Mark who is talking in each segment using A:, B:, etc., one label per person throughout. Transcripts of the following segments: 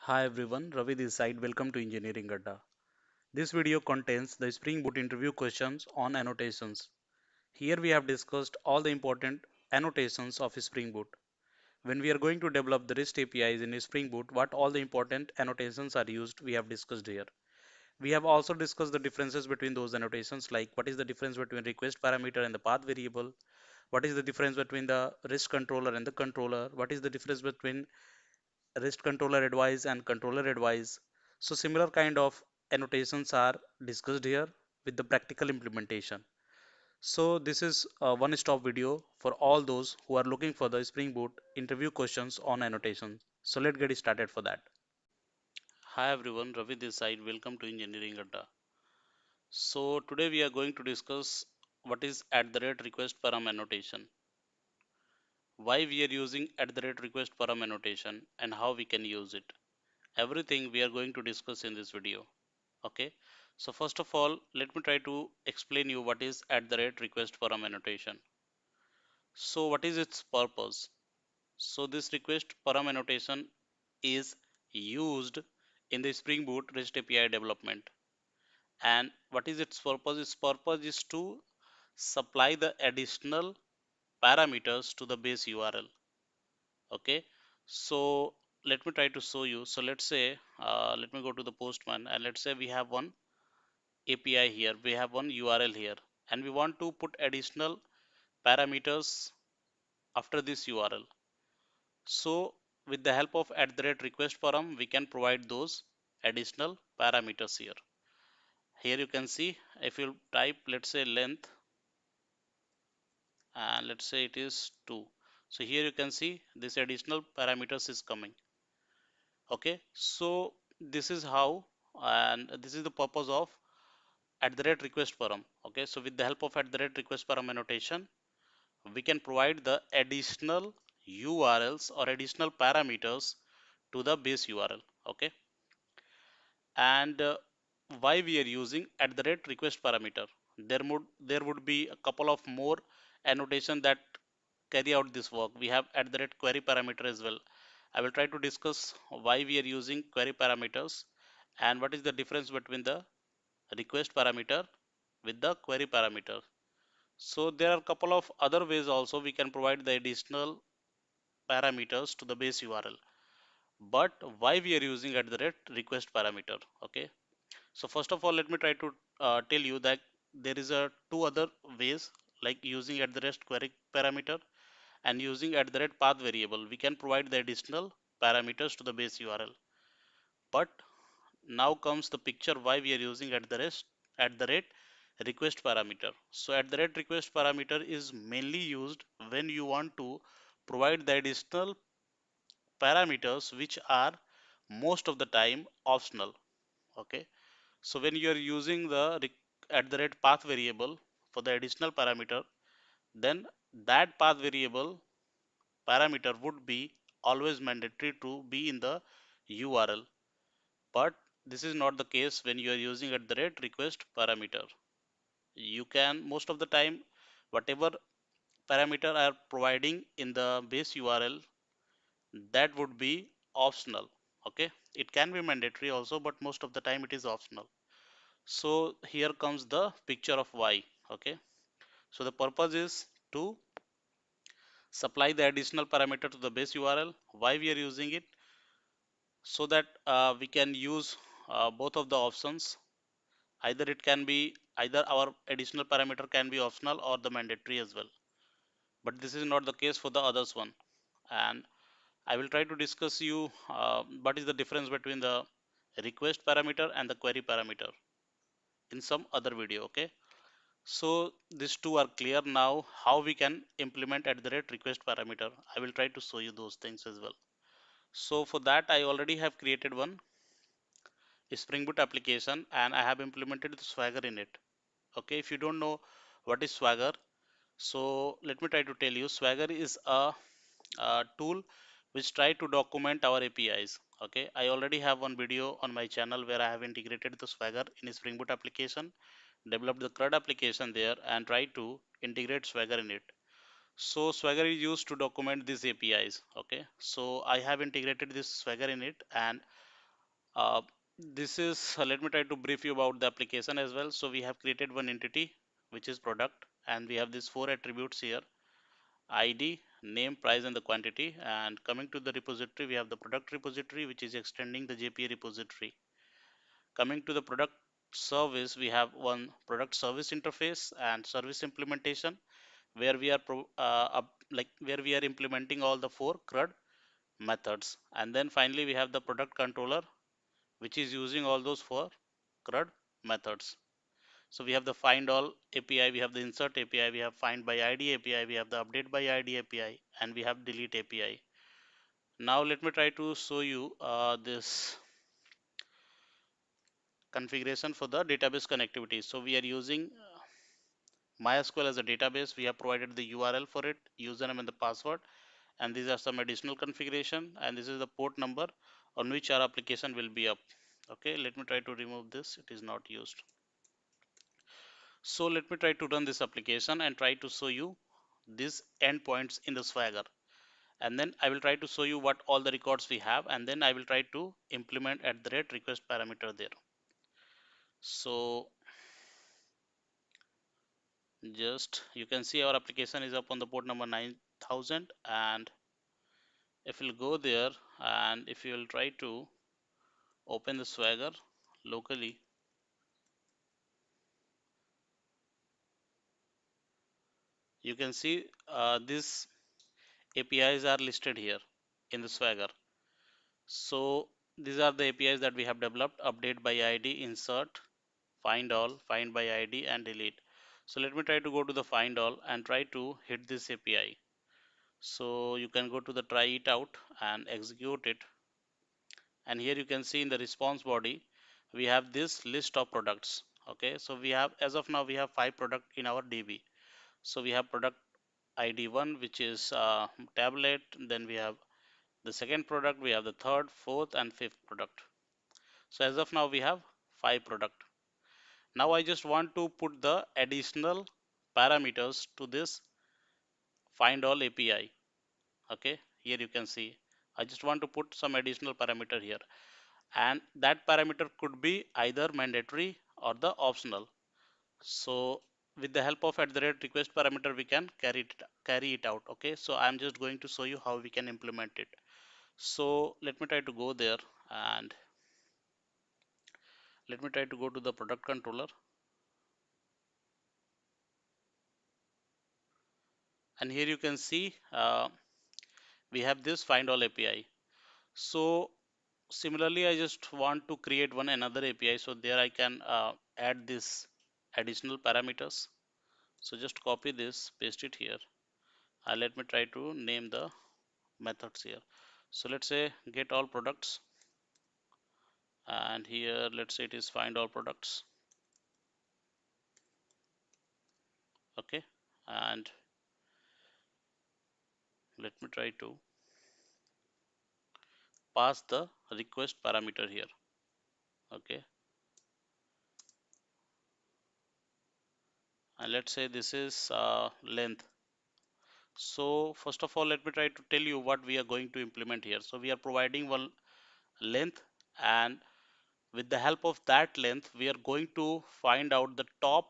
A: Hi everyone, Ravi this side. Welcome to Engineering Adda. This video contains the Spring Boot interview questions on annotations. Here we have discussed all the important annotations of Spring Boot. When we are going to develop the REST APIs in Spring Boot, what all the important annotations are used, we have discussed here. We have also discussed the differences between those annotations, like what is the difference between request parameter and the path variable, what is the difference between the REST controller and the controller, what is the difference between REST controller advice and controller advice. So similar kind of annotations are discussed here with the practical implementation. So this is a one-stop video for all those who are looking for the Spring Boot interview questions on annotation. So let's get started for that. Hi everyone, Ravi this side. Welcome to Engineering Adda. So today we are going to discuss what is at the rate request param annotation, why we are using at the rate request param annotation, and how we can use it. Everything we are going to discuss in this video. Okay, so first of all, let me try to explain you what is at the rate request param annotation. So what is its purpose? So this request param annotation is used in the Spring Boot REST API development. And what is its purpose? Its purpose is to supply the additional parameters to the base URL. Okay, so let me try to show you. So let's say, let me go to the Postman and let's say we have one API here, we have one URL here, and we want to put additional parameters after this URL. So with the help of at the rate request param, we can provide those additional parameters here. Here you can see if you type, let's say length, and let's say it is 2. So here you can see this additional parameters is coming. Okay, so this is how, and this is the purpose of at the rate request param. Okay, so with the help of at the rate request param annotation, we can provide the additional URLs or additional parameters to the base URL. Okay, and why we are using at the rate request parameter? There would be a couple of more annotation that carry out this work. We have at the rate query parameter as well. I will try to discuss why we are using query parameters and what is the difference between the request parameter with the query parameter. So there are a couple of other ways also we can provide the additional parameters to the base URL. But why we are using at the rate request parameter? Okay. So first of all, let me try to tell you that there is a two other ways, like using at the rest query parameter and using at the rate path variable. We can provide the additional parameters to the base URL. But now comes the picture why we are using at the rate request parameter. So at the rate request parameter is mainly used when you want to provide the additional parameters which are most of the time optional. Okay, so when you are using the at the rate path variable for the additional parameter, then that path variable parameter would be always mandatory to be in the URL. But this is not the case when you are using at the rate request parameter. You can most of the time whatever parameter are providing in the base URL, that would be optional. Okay, it can be mandatory also, but most of the time it is optional. So here comes the picture of why. Okay, so the purpose is to supply the additional parameter to the base URL. Why we are using it? So that we can use both of the options. Either it can be, either our additional parameter can be optional or the mandatory as well. But this is not the case for the others one. And I will try to discuss you what is the difference between the request parameter and the query parameter in some other video. Okay, so these two are clear now. How we can implement at the rate request parameter, I will try to show you those things as well. So for that I already have created one Spring Boot application and I have implemented the Swagger in it. Okay, if you don't know what is Swagger, so let me try to tell you. Swagger is a tool which try to document our APIs. Okay, I already have one video on my channel where I have integrated the Swagger in a Spring Boot application, developed the CRUD application there, and try to integrate Swagger in it. So Swagger is used to document these APIs. Okay, so I have integrated this Swagger in it, and Uh, this is, let me try to brief you about the application as well. So we have created one entity, which is product, and we have these four attributes here: ID, name, price, and the quantity. And coming to the repository, we have the product repository, which is extending the JPA repository. Coming to the product service, we have one product service interface and service implementation, where we are where we are implementing all the four CRUD methods. And then finally, we have the product controller, which is using all those four CRUD methods. So we have the find all API, we have the insert API, we have find by ID API, we have the update by ID API, and we have delete API. Now let me try to show you this configuration for the database connectivity. So we are using MySQL as a database. We have provided the URL for it, username and the password, and these are some additional configuration, and this is the port number on which our application will be up. Okay, let me try to remove this, it is not used. So let me try to run this application and try to show you these endpoints in the Swagger, and then I will try to show you what all the records we have, and then I will try to implement at the rate request parameter there. So just you can see our application is up on the port number 9000, and if you'll go there and if you will try to open the Swagger locally, you can see these APIs are listed here in the Swagger. So these are the APIs that we have developed: update by ID, insert, find all, find by ID, and delete. So let me try to go to the find all and try to hit this API. So you can go to the try it out and execute it. And here you can see in the response body, we have this list of products. Okay, so we have, as of now, we have 5 products in our DB. So we have product ID1, which is tablet. Then we have the second product, we have the third, fourth, and fifth product. So as of now, we have 5 products. Now I just want to put the additional parameters to this find all API. Okay, here you can see I just want to put some additional parameter here, and that parameter could be either mandatory or the optional. So with the help of at the rate request parameter, we can carry it out. Okay, so I'm just going to show you how we can implement it. So let me try to go there, and let me try to go to the product controller, and here you can see we have this find all API. So similarly, I just want to create one another API, so there I can add this additional parameters. So just copy this, paste it here, and let me try to name the methods here. So let's say get all products, and here let's say it is find all products. Okay, and let me try to pass the request parameter here. Okay, and let's say this is length. So first of all, let me try to tell you what we are going to implement here. So we are providing one length, and with the help of that length, we are going to find out the top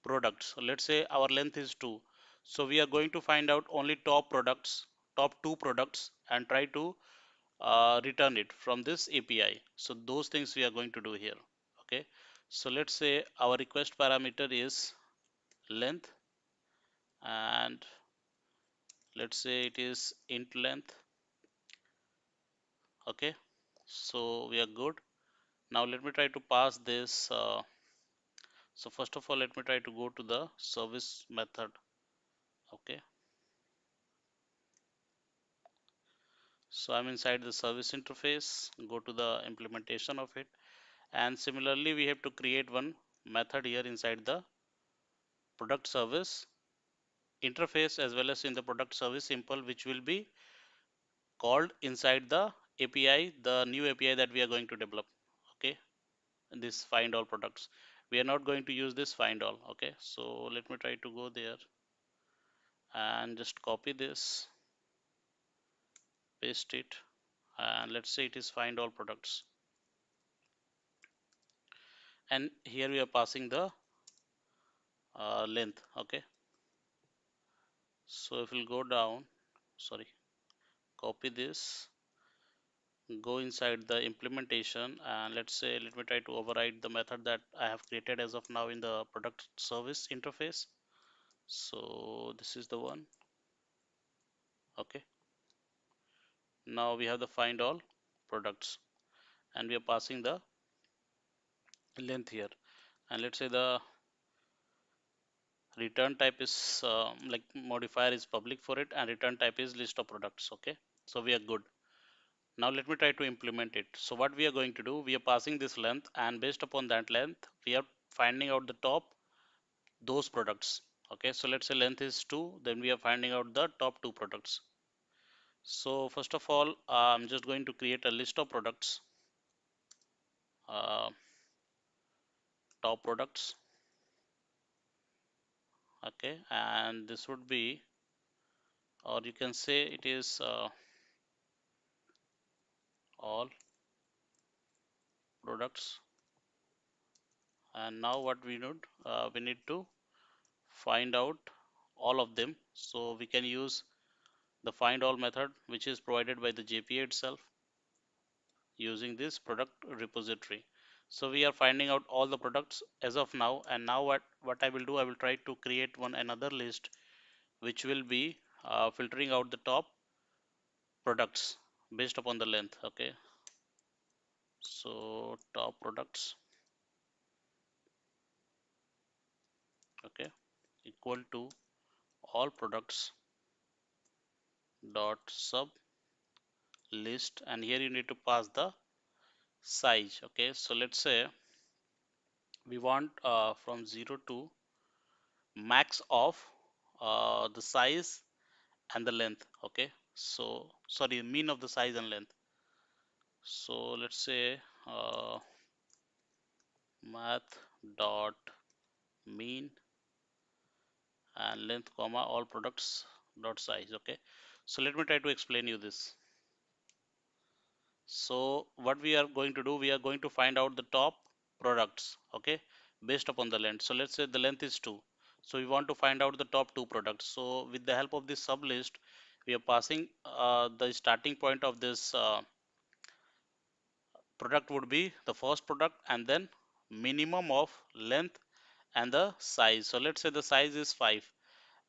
A: products. So let's say our length is 2. So we are going to find out only top products, top 2 products, and try to return it from this API. So those things we are going to do here. Okay. So let's say our request parameter is length, and let's say it is int length. Okay. So we are good. Now let me try to pass this. So first of all, let me try to go to the service method. Okay. So I'm inside the service interface, go to the implementation of it. And similarly, we have to create one method here inside the product service interface, as well as in the product service simple, which will be called inside the API, the new API that we are going to develop. Okay. This find all products. We are not going to use this find all. Okay. So let me try to go there and just copy this, paste it, and let's say it is find all products. and here we are passing the length. Okay, so if we'll go down, sorry, copy this, go inside the implementation, and let's say let me try to override the method that I have created as of now in the product service interface. So this is the one. Okay, now we have the find all products, and we are passing the length here, and let's say the return type is like modifier is public for it, and return type is list of products. Okay, so we are good. Now let me try to implement it. So what we are going to do, we are passing this length, and based upon that length we are finding out the top those products. Okay, so let's say length is 2, then we are finding out the top 2 products. So first of all, I'm just going to create a list of products, uh, top products. Okay, and this would be, or you can say it is all products. And now what we need to find out all of them. So we can use the find all method, which is provided by the JPA itself, using this product repository. So we are finding out all the products as of now, and now what I will do, I will try to create one another list which will be filtering out the top products based upon the length. Okay, so top products, okay, equal to all products dot sub list, and here you need to pass the size. Okay, so let's say we want from 0 to max of the size and the length. Okay, so sorry, mean of the size and length. So let's say math dot mean and length comma all products dot size. Okay, so let me try to explain you this. So what we are going to do, we are going to find out the top products, okay, based upon the length. So let's say the length is 2. So we want to find out the top 2 products. So with the help of this sub list, we are passing the starting point of this product would be the first product, and then minimum of length and the size. So let's say the size is 5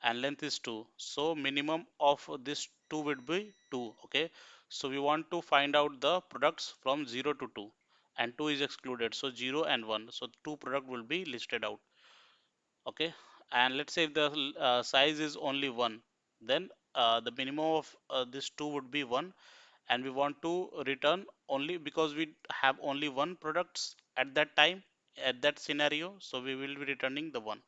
A: and length is 2, so minimum of this 2 would be 2. Okay, so we want to find out the products from 0 to 2, and 2 is excluded, so 0 and 1, so 2 product will be listed out. Okay, and let's say if the size is only 1, then the minimum of this 2 would be 1, and we want to return only because we have only one products at that time, at that scenario, so we will be returning the 1.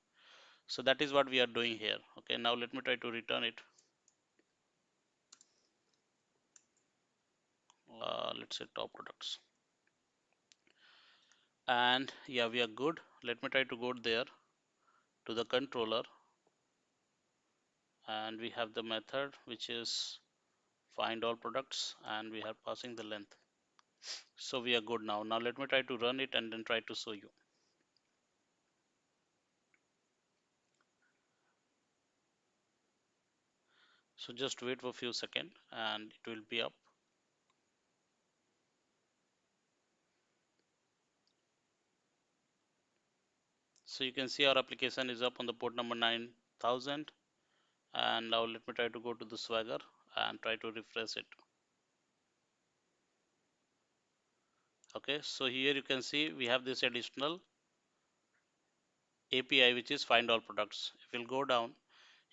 A: So that is what we are doing here. Okay, now let me try to return it. Let's say top products, and yeah, we are good. Let me try to go there to the controller, and we have the method which is find all products, and we are passing the length. So we are good now. Now let me try to run it and then try to show you. So just wait for a few seconds and it will be up. So you can see our application is up on the port number 9000. And now let me try to go to the Swagger and try to refresh it. Okay, so here you can see we have this additional API which is find all products. If you'll go down,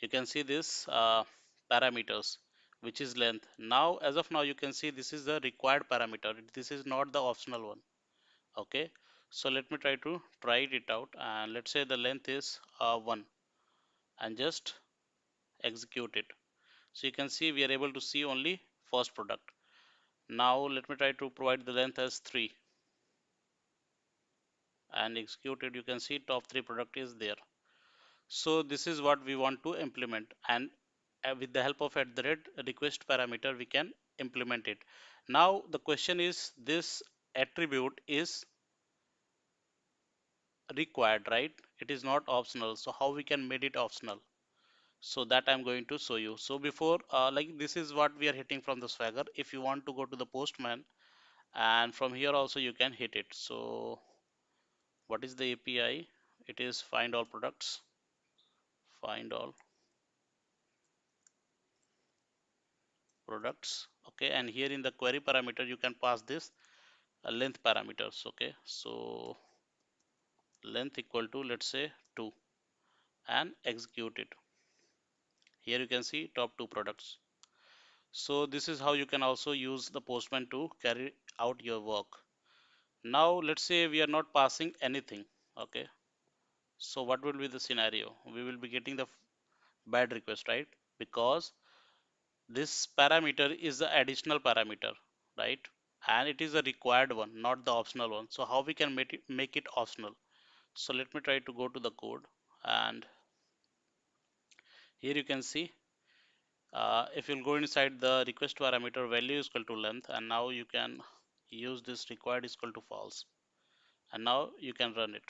A: you can see this parameters which is length. Now as of now you can see this is the required parameter. This is not the optional one. Okay, so let me try it out, and let's say the length is 1, and just execute it. So you can see we are able to see only first product. Now let me try to provide the length as 3 and execute it. You can see top 3 product is there. So this is what we want to implement, and with the help of at the rate request parameter we can implement it. Now the question is, this attribute is required, right? It is not optional. So how we can make it optional? So that I'm going to show you. So before, like this is what we are hitting from the Swagger. If you want to go to the Postman, and from here also you can hit it. So what is the API? It is find all products, find all products. Okay, and here in the query parameter you can pass this length parameters. Okay, so length equal to, let's say, 2, and execute it. Here you can see top 2 products. So this is how you can also use the Postman to carry out your work. Now let's say we are not passing anything. Okay, so what will be the scenario? We will be getting the bad request, right? Because this parameter is the additional parameter, right? And it is a required one, not the optional one. So how we can make it optional? So let me try to go to the code, and here you can see, if you'll go inside the request parameter, value is equal to length, and now you can use this required is equal to false, and now you can run it.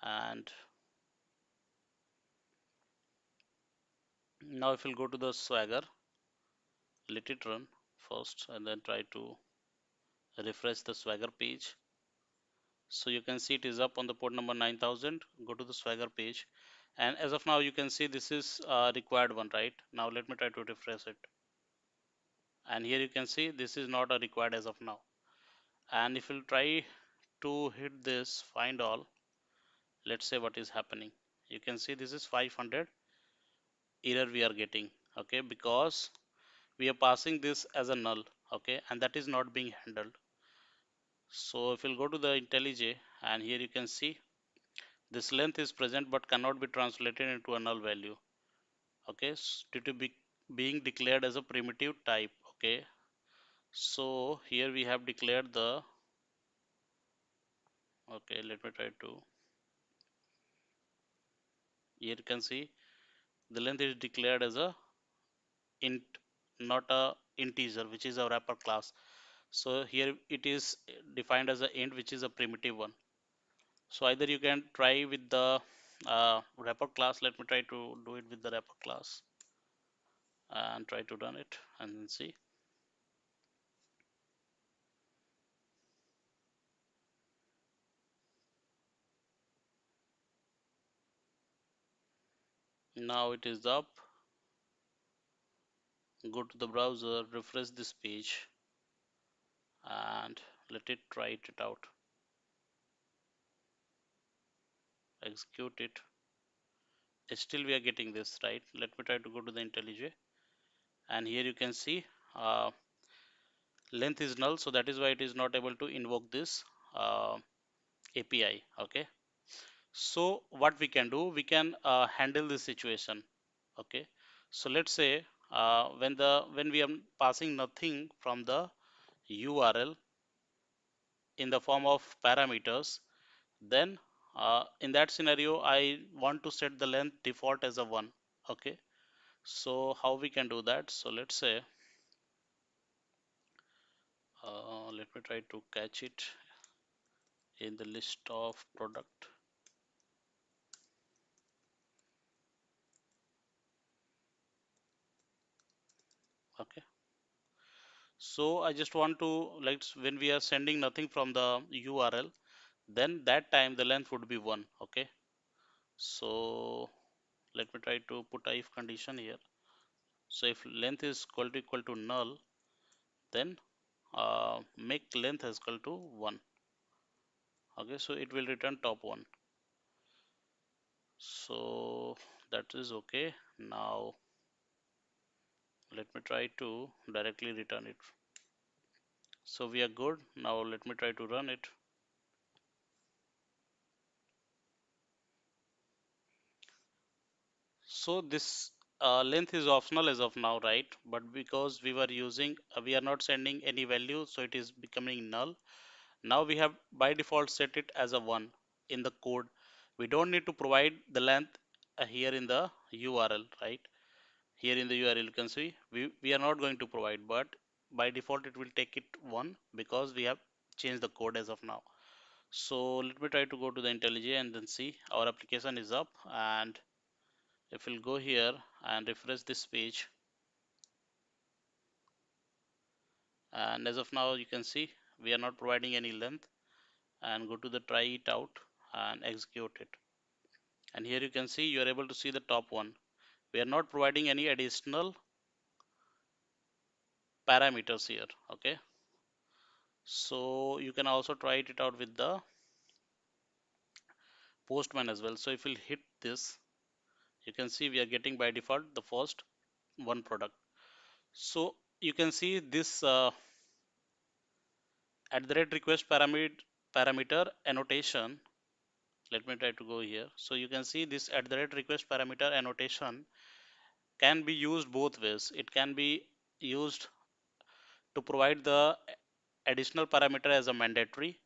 A: And now if you'll go to the Swagger, let it run first, and then try to refresh the Swagger page. So you can see it is up on the port number 9000. Go to the Swagger page, and as of now you can see this is required one, right? Now let me try to refresh it, and here you can see this is not a required as of now. And if you try to hit this find all, let's say what is happening. You can see this is 500 error we are getting. Okay, because we are passing this as a null. Okay, and that is not being handled. So if you'll go to the IntelliJ, and here you can see this length is present but cannot be translated into a null value. Okay, due to being declared as a primitive type. Okay, so here we have declared the, okay, let me try to, here you can see the length is declared as a int, not a integer, which is a wrapper class. So here it is defined as a int, which is a primitive one. So either you can try with the wrapper class. Let me try to do it with the wrapper class and try to run it and see. Now it is up. Go to the browser, refresh this page, and let it try it out. Execute it. Still we are getting this, right? Let me try to go to the IntelliJ, and here you can see uh, length is null, so that is why it is not able to invoke this API. Okay, so what we can do, we can handle this situation. Okay, so let's say when we are passing nothing from the URL in the form of parameters, then in that scenario I want to set the length default as a 1. Okay, so how we can do that? So let's say, let me try to catch it in the list of product. Okay, so I just want to, like, when we are sending nothing from the URL, then that time the length would be 1. Okay, so let me try to put a if condition here. So if length is equal to null, then make length as equal to 1. Okay, so it will return top 1. So that is okay. Now let me try to directly return it. So we are good. Now let me try to run it. So this length is optional as of now, right? But because we were using, we are not sending any value, so it is becoming null. Now we have by default set it as a 1 in the code. We don't need to provide the length here in the URL, right? Here in the URL you can see we are not going to provide, but by default it will take it 1 because we have changed the code as of now. So let me try to go to the IntelliJ and then see our application is up. And if we'll go here and refresh this page, and as of now you can see we are not providing any length, and go to the try it out and execute it. And here you can see you are able to see the top one. We are not providing any additional parameters here. Okay, so you can also try it out with the postman as well. So if we'll hit this, you can see we are getting by default the first one product. So you can see this at the rate request parameter annotation. Let me try to go here. So you can see this at the rate request parameter annotation can be used both ways. It can be used to provide the additional parameter as a mandatory,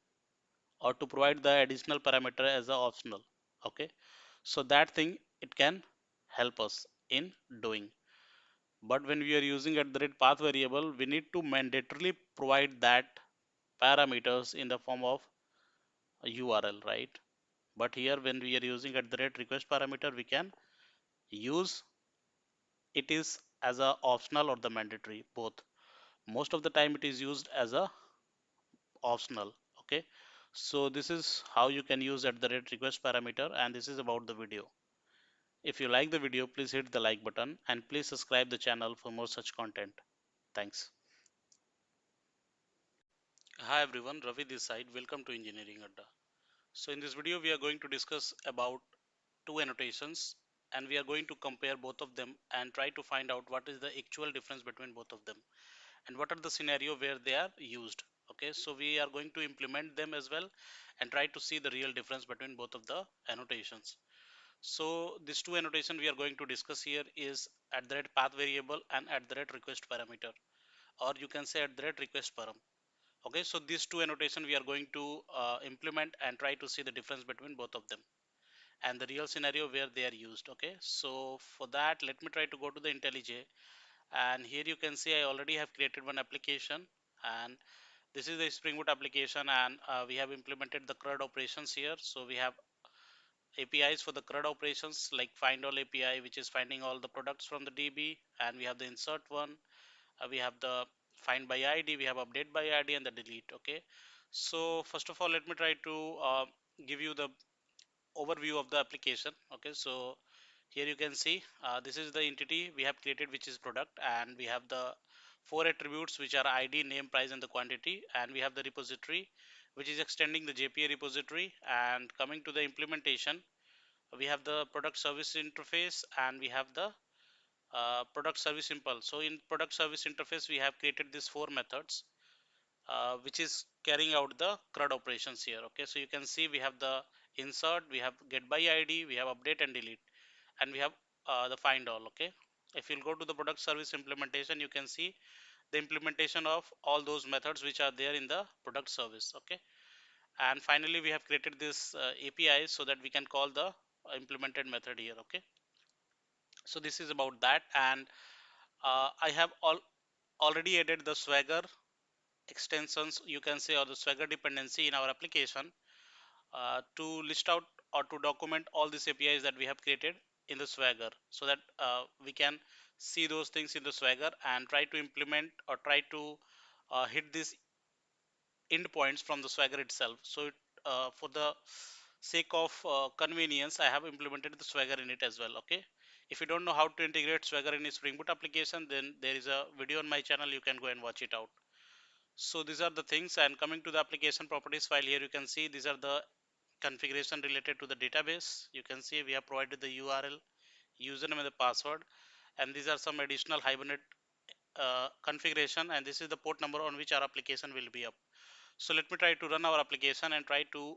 A: or to provide the additional parameter as a optional. Okay, so that thing it can help us in doing. But when we are using at the rate path variable, we need to mandatorily provide that parameters in the form of a URL, right? But here when we are using at the rate request parameter, we can use it is as a optional or the mandatory, both. Most of the time it is used as a optional. Okay, so this is how you can use at the rate request parameter, and this is about the video. If you like the video, please hit the like button and please subscribe the channel for more such content. Thanks. Hi everyone, Ravi this side. Welcome to Engineering Adda. So in this video we are going to discuss about two annotations, and we are going to compare both of them and try to find out what is the actual difference between both of them and what are the scenario where they are used. Okay, so we are going to implement them as well and try to see the real difference between both of the annotations. So these two annotation we are going to discuss here is at the rate path variable and at the rate request parameter, or you can say at the rate request param. Okay, so these two annotation we are going to implement and try to see the difference between both of them and the real scenario where they are used. Okay, so for that let me try to go to the IntelliJ, and here you can see I already have created one application, and this is the Spring Boot application, and we have implemented the CRUD operations here. So we have APIs for the CRUD operations like find all API, which is finding all the products from the DB, and we have the insert one, we have the find by ID, we have update by ID, and the delete. Okay, so first of all let me try to give you the overview of the application. Okay, so here you can see this is the entity we have created, which is product, and we have the four attributes which are ID, name, price, and the quantity, and we have the repository which is extending the JPA repository. And coming to the implementation, we have the product service interface and we have the product service impulse. So in product service interface we have created these four methods which is carrying out the CRUD operations here. Okay, so you can see we have the insert, we have get by ID, we have update and delete, and we have the find all. Okay, if you'll go to the product service implementation, you can see the implementation of all those methods which are there in the product service. Okay, and finally we have created this API so that we can call the implemented method here. Okay, so this is about that, and I have already added the Swagger extensions, you can say, or the Swagger dependency in our application to list out or to document all these APIs that we have created in the Swagger, so that we can see those things in the Swagger and try to implement or try to hit these endpoints from the Swagger itself. So for the sake of convenience, I have implemented the Swagger in it as well. Okay, if you don't know how to integrate Swagger in a Spring Boot application, then there is a video on my channel, you can go and watch it out. So these are the things, and coming to the application properties file, here you can see these are the configuration related to the database. You can see we have provided the URL, username, and the password, and these are some additional Hibernate configuration, and this is the port number on which our application will be up. So let me try to run our application and try to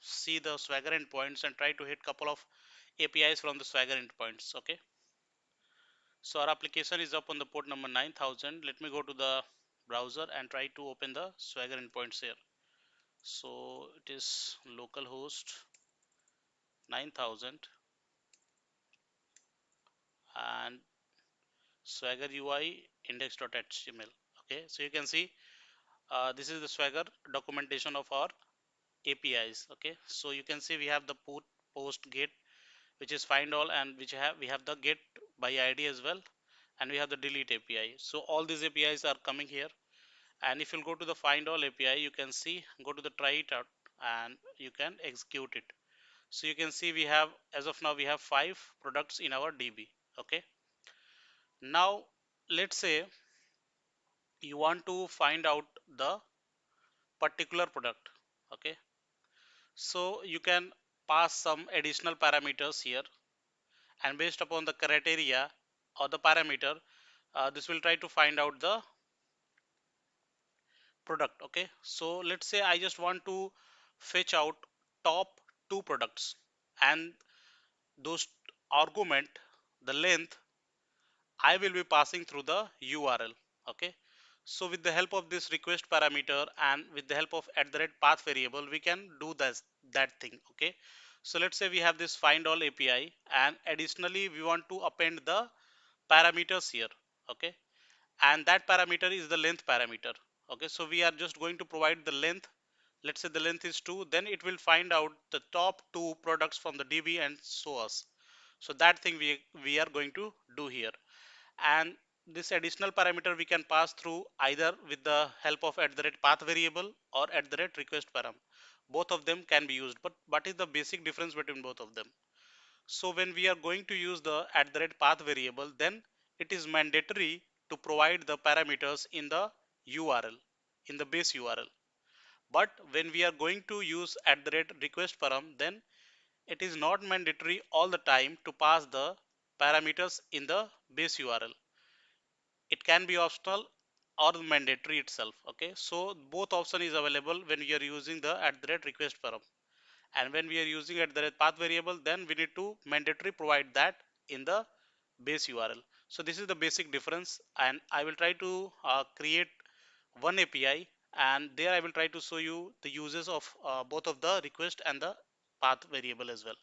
A: see the Swagger endpoints and try to hit couple of APIs from the Swagger endpoints. Okay, so our application is up on the port number 9000. Let me go to the browser and try to open the Swagger endpoints here. So it is localhost 9000 and Swagger UI index.html. Okay, so you can see this is the Swagger documentation of our APIs. Okay, so you can see we have the put, post, get, which is find all, and we have the get by ID as well, and we have the delete API. So all these APIs are coming here. And if you go to the find all API, you can see, go to the try it out, and you can execute it. So you can see we have, as of now, we have 5 products in our DB. Okay, now let's say you want to find out the particular product. Okay, so you can pass some additional parameters here, and based upon the criteria or the parameter, this will try to find out the product. Okay, so let's say I just want to fetch out top 2 products, and those argument, the length, I will be passing through the URL. Okay, so with the help of this request parameter and with the help of at the rate path variable, we can do that thing. Okay, so let's say we have this find all API, and additionally we want to append the parameters here. Okay, and that parameter is the length parameter. Okay, so we are just going to provide the length. Let's say the length is 2, then it will find out the top 2 products from the DB and show us. So that thing we are going to do here. And this additional parameter we can pass through either with the help of at the rate path variable or at the rate request param. Both of them can be used, but what is the basic difference between both of them? So when we are going to use the at the rate path variable, then it is mandatory to provide the parameters in the URL, in the base URL. But when we are going to use at the rate request param, then it is not mandatory all the time to pass the parameters in the base URL. It can be optional or mandatory itself. Okay, so both option is available when we are using the at the rate request param, and when we are using at the rate path variable, then we need to mandatory provide that in the base URL. So this is the basic difference, and I will try to create one API, and there I will try to show you the uses of both of the request and the path variable as well.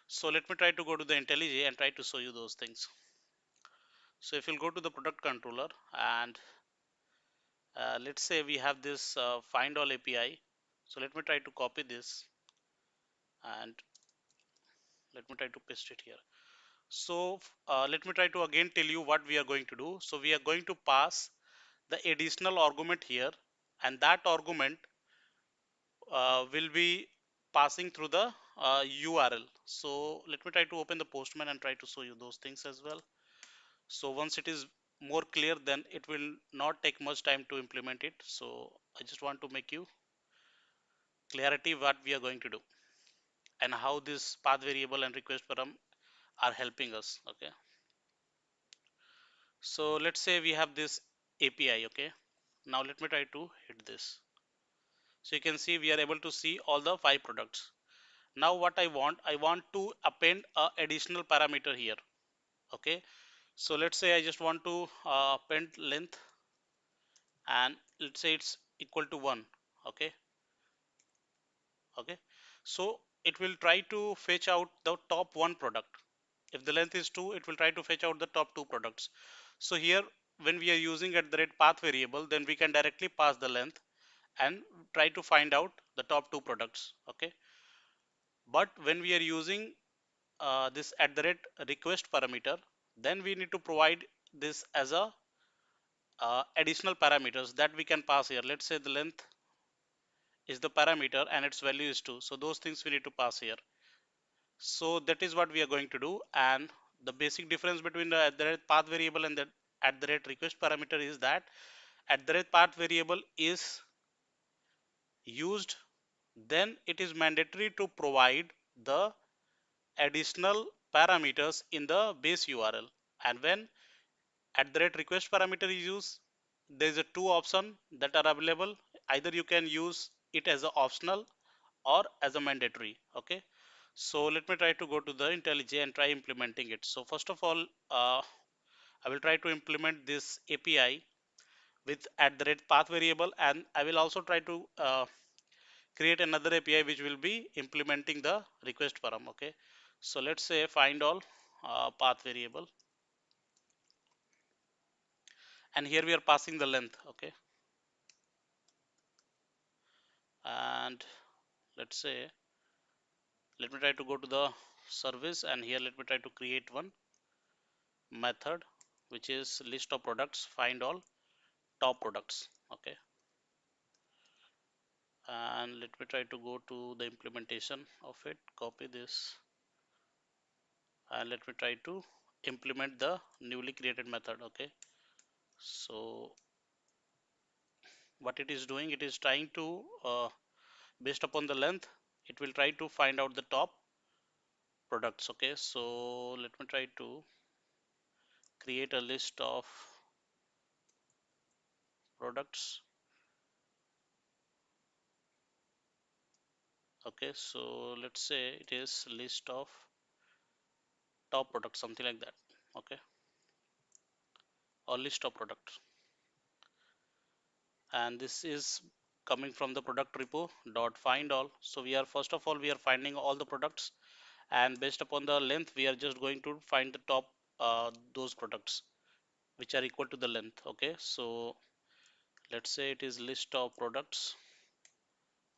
A: So let me try to go to the IntelliJ and try to show you those things. So if you'll go to the product controller, and let's say we have this find all API. So let me try to copy this, and let me try to paste it here. So let me try to again tell you what we are going to do. So we are going to pass the additional argument here, and that argument will be passing through the URL. So let me try to open the Postman and try to show you those things as well. So once it is more clear, then it will not take much time to implement it. So I just want to make you clarity what we are going to do and how this path variable and request param are helping us. Okay, so let's say we have this API. Okay, now let me try to hit this. So you can see we are able to see all the 5 products. Now what I want to append a additional parameter here. Okay, so let's say I just want to append length, and let's say it's equal to 1. Okay, okay, so it will try to fetch out the top 1 product. If the length is 2, it will try to fetch out the top 2 products. So here, when we are using at the rate path variable, then we can directly pass the length and try to find out the top 2 products. Okay, but when we are using this at the rate request parameter, then we need to provide this as a additional parameters that we can pass here. Let's say the length is the parameter and its value is 2, so those things we need to pass here. So that is what we are going to do, and the basic difference between the at the rate path variable and the at the rate request parameter is that at the rate path variable is used, then it is mandatory to provide the additional parameters in the base URL. And when at the rate request parameter is used, there is a 2 option that are available. Either you can use it as an optional or as a mandatory. Okay, so let me try to go to the IntelliJ and try implementing it. So first of all, I will try to implement this API with at the rate path variable, and I will also try to create another API which will be implementing the request param. Okay, so let's say find all path variable, and here we are passing the length. Okay, and let's say, let me try to go to the service, and here let me try to create one method which is list of products, find all top products. Okay, and let me try to go to the implementation of it, copy this, and let me try to implement the newly created method. Okay, so what it is doing, it is trying to based upon the length, it will try to find out the top products. Okay, so let me try to create a list of products. Okay, so let's say it is list of top products, something like that. Okay, or list of products, and this is coming from the product repo dot find all. So we are, first of all, we are finding all the products, and based upon the length we are just going to find the top those products which are equal to the length. Okay, so let's say it is list of products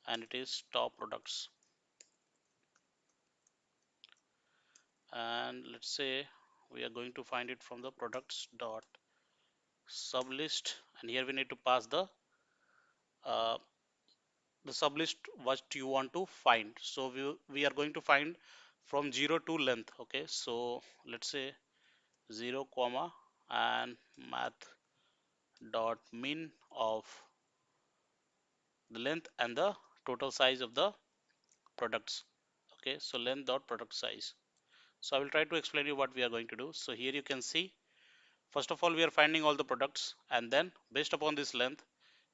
A: and it is top products, and let's say we are going to find it from the products dot sublist, and here we need to pass uh, the sublist what you want to find. So we are going to find from 0 to length. Okay, so let's say 0 comma and math dot min of the length and the total size of the products. Okay, so length dot product size. So I will try to explain you what we are going to do. So here you can see, first of all, we are finding all the products, and then based upon this length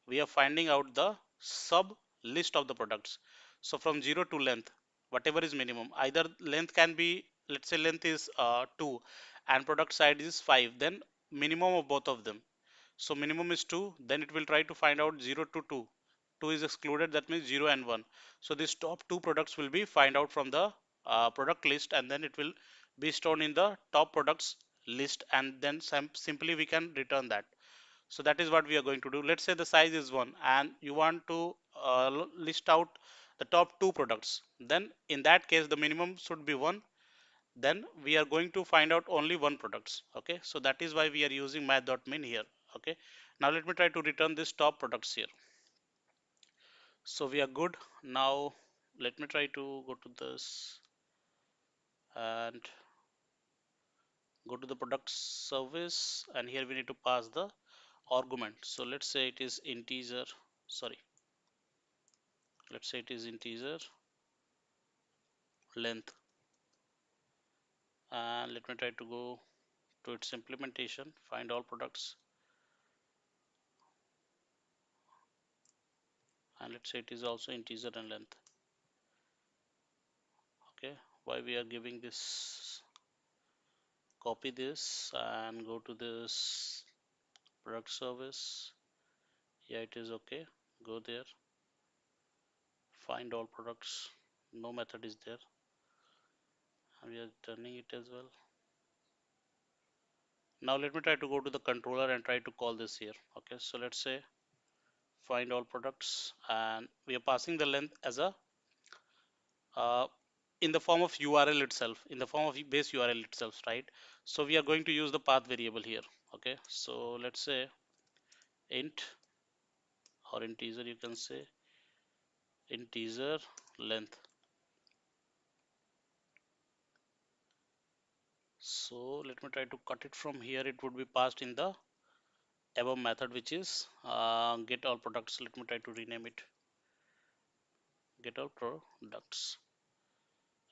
A: we are finding out the sub list of the products. So from 0 to length, whatever is minimum, either length can be, let's say length is 2 and product size is 5, then minimum of both of them. So minimum is 2, then it will try to find out 0 to 2. 2 is excluded, that means 0 and 1. So these top two products will be find out from the product list, and then it will be stored in the top products list, and then simply we can return that. So that is what we are going to do. Let's say the size is 1 and you want to list out the top two products. Then in that case the minimum should be 1. Then we are going to find out only one products. Okay, so that is why we are using math.min here. Okay, now let me try to return this top products here. So we are good. Now let me try to go to this and go to the product service, and here we need to pass the argument. So let's say it is integer, sorry, let's say it is integer length, and let me try to go to its implementation, find all products, and let's say it is also integer and length. Okay, why we are giving this, copy this and go to this product service. Yeah, it is okay, go there, find all products, no method is there, and we are turning it as well. Now let me try to go to the controller and try to call this here. Okay, so let's say find all products, and we are passing the length as a uh, in the form of URL itself, in the form of base URL itself, right? So we are going to use the path variable here. Okay, so let's say int, or integer, you can say integer length. So let me try to cut it from here. It would be passed in the above method, which is get all products. Let me try to rename it, get all products,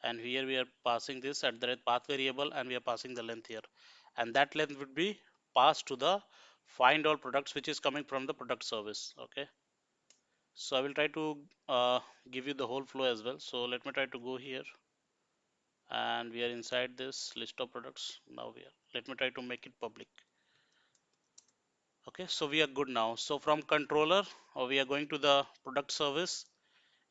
A: and here we are passing this at the path variable, and we are passing the length here, and that length would be passed to the find all products, which is coming from the product service. Okay, so I will try to give you the whole flow as well. So let me try to go here, and we are inside this list of products. Now we are, let me try to make it public. Okay, so we are good now. So from controller, we are going to the product service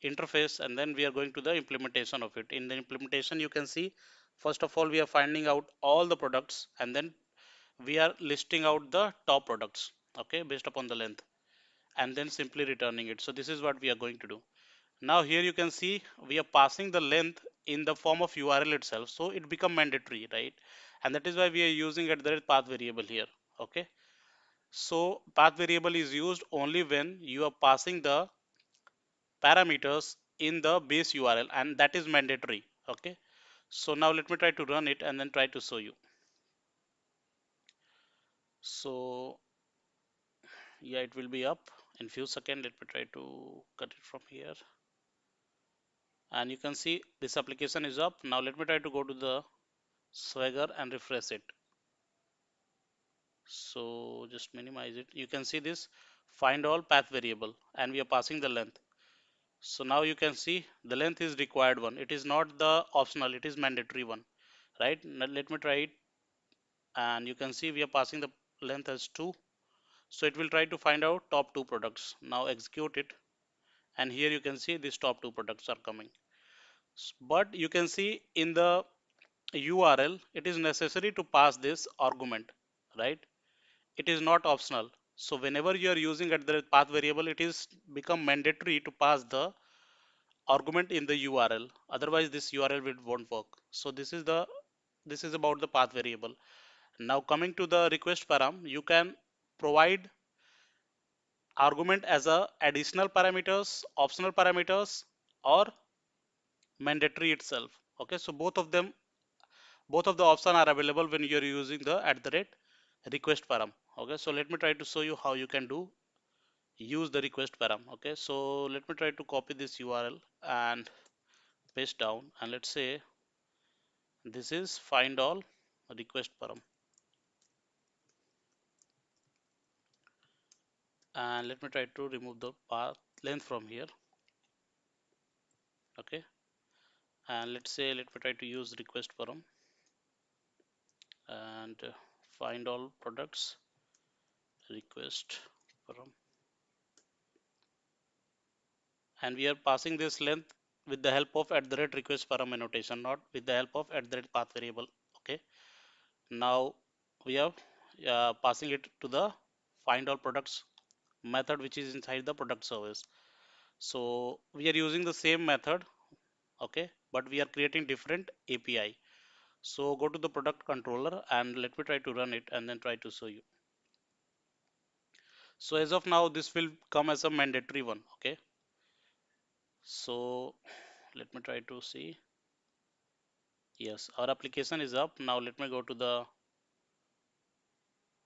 A: interface, and then we are going to the implementation of it. In the implementation, you can see, first of all, we are finding out all the products, and then we are listing out the top products, okay, based upon the length, and then simply returning it. So this is what we are going to do. Now here you can see we are passing the length in the form of URL itself, so it become mandatory, right? And that is why we are using at the rate path variable here. Okay, so path variable is used only when you are passing the parameters in the base URL, and that is mandatory. Okay, so now let me try to run it and then try to show you. So yeah, it will be up in few seconds. Let me try to cut it from here, and you can see this application is up. Now let me try to go to the Swagger and refresh it. So just minimize it. You can see this find all path variable, and we are passing the length. So now you can see the length is required one. It is not the optional, it is mandatory one, right? Now let me try it, and you can see we are passing the length as 2. So it will try to find out top 2 products. Now execute it, and here you can see these top 2 products are coming. But you can see in the URL, it is necessary to pass this argument, right? It is not optional. So whenever you are using at the path variable, it is become mandatory to pass the argument in the URL. Otherwise, this URL won't work. So this is about the path variable. Now coming to the request param, you can provide argument as a additional parameters, optional parameters, or mandatory itself. Okay, so both of the options are available when you are using the at the rate request param. Okay, so let me try to show you how you can do use the request param. Okay, so let me try to copy this URL and paste down, and let's say this is find all request param, and let me try to remove the path length from here. Okay, and let's say let me try to use request param and find all products request param, and we are passing this length with the help of at the rate request param annotation, not with the help of at the rate path variable. Okay, now we are passing it to the find all products method, which is inside the product service. So we are using the same method, okay, but we are creating different API. So go to the product controller and let me try to run it and then try to show you. So as of now, this will come as a mandatory one. Okay, so let me try to see. Yes, our application is up. Now let me go to the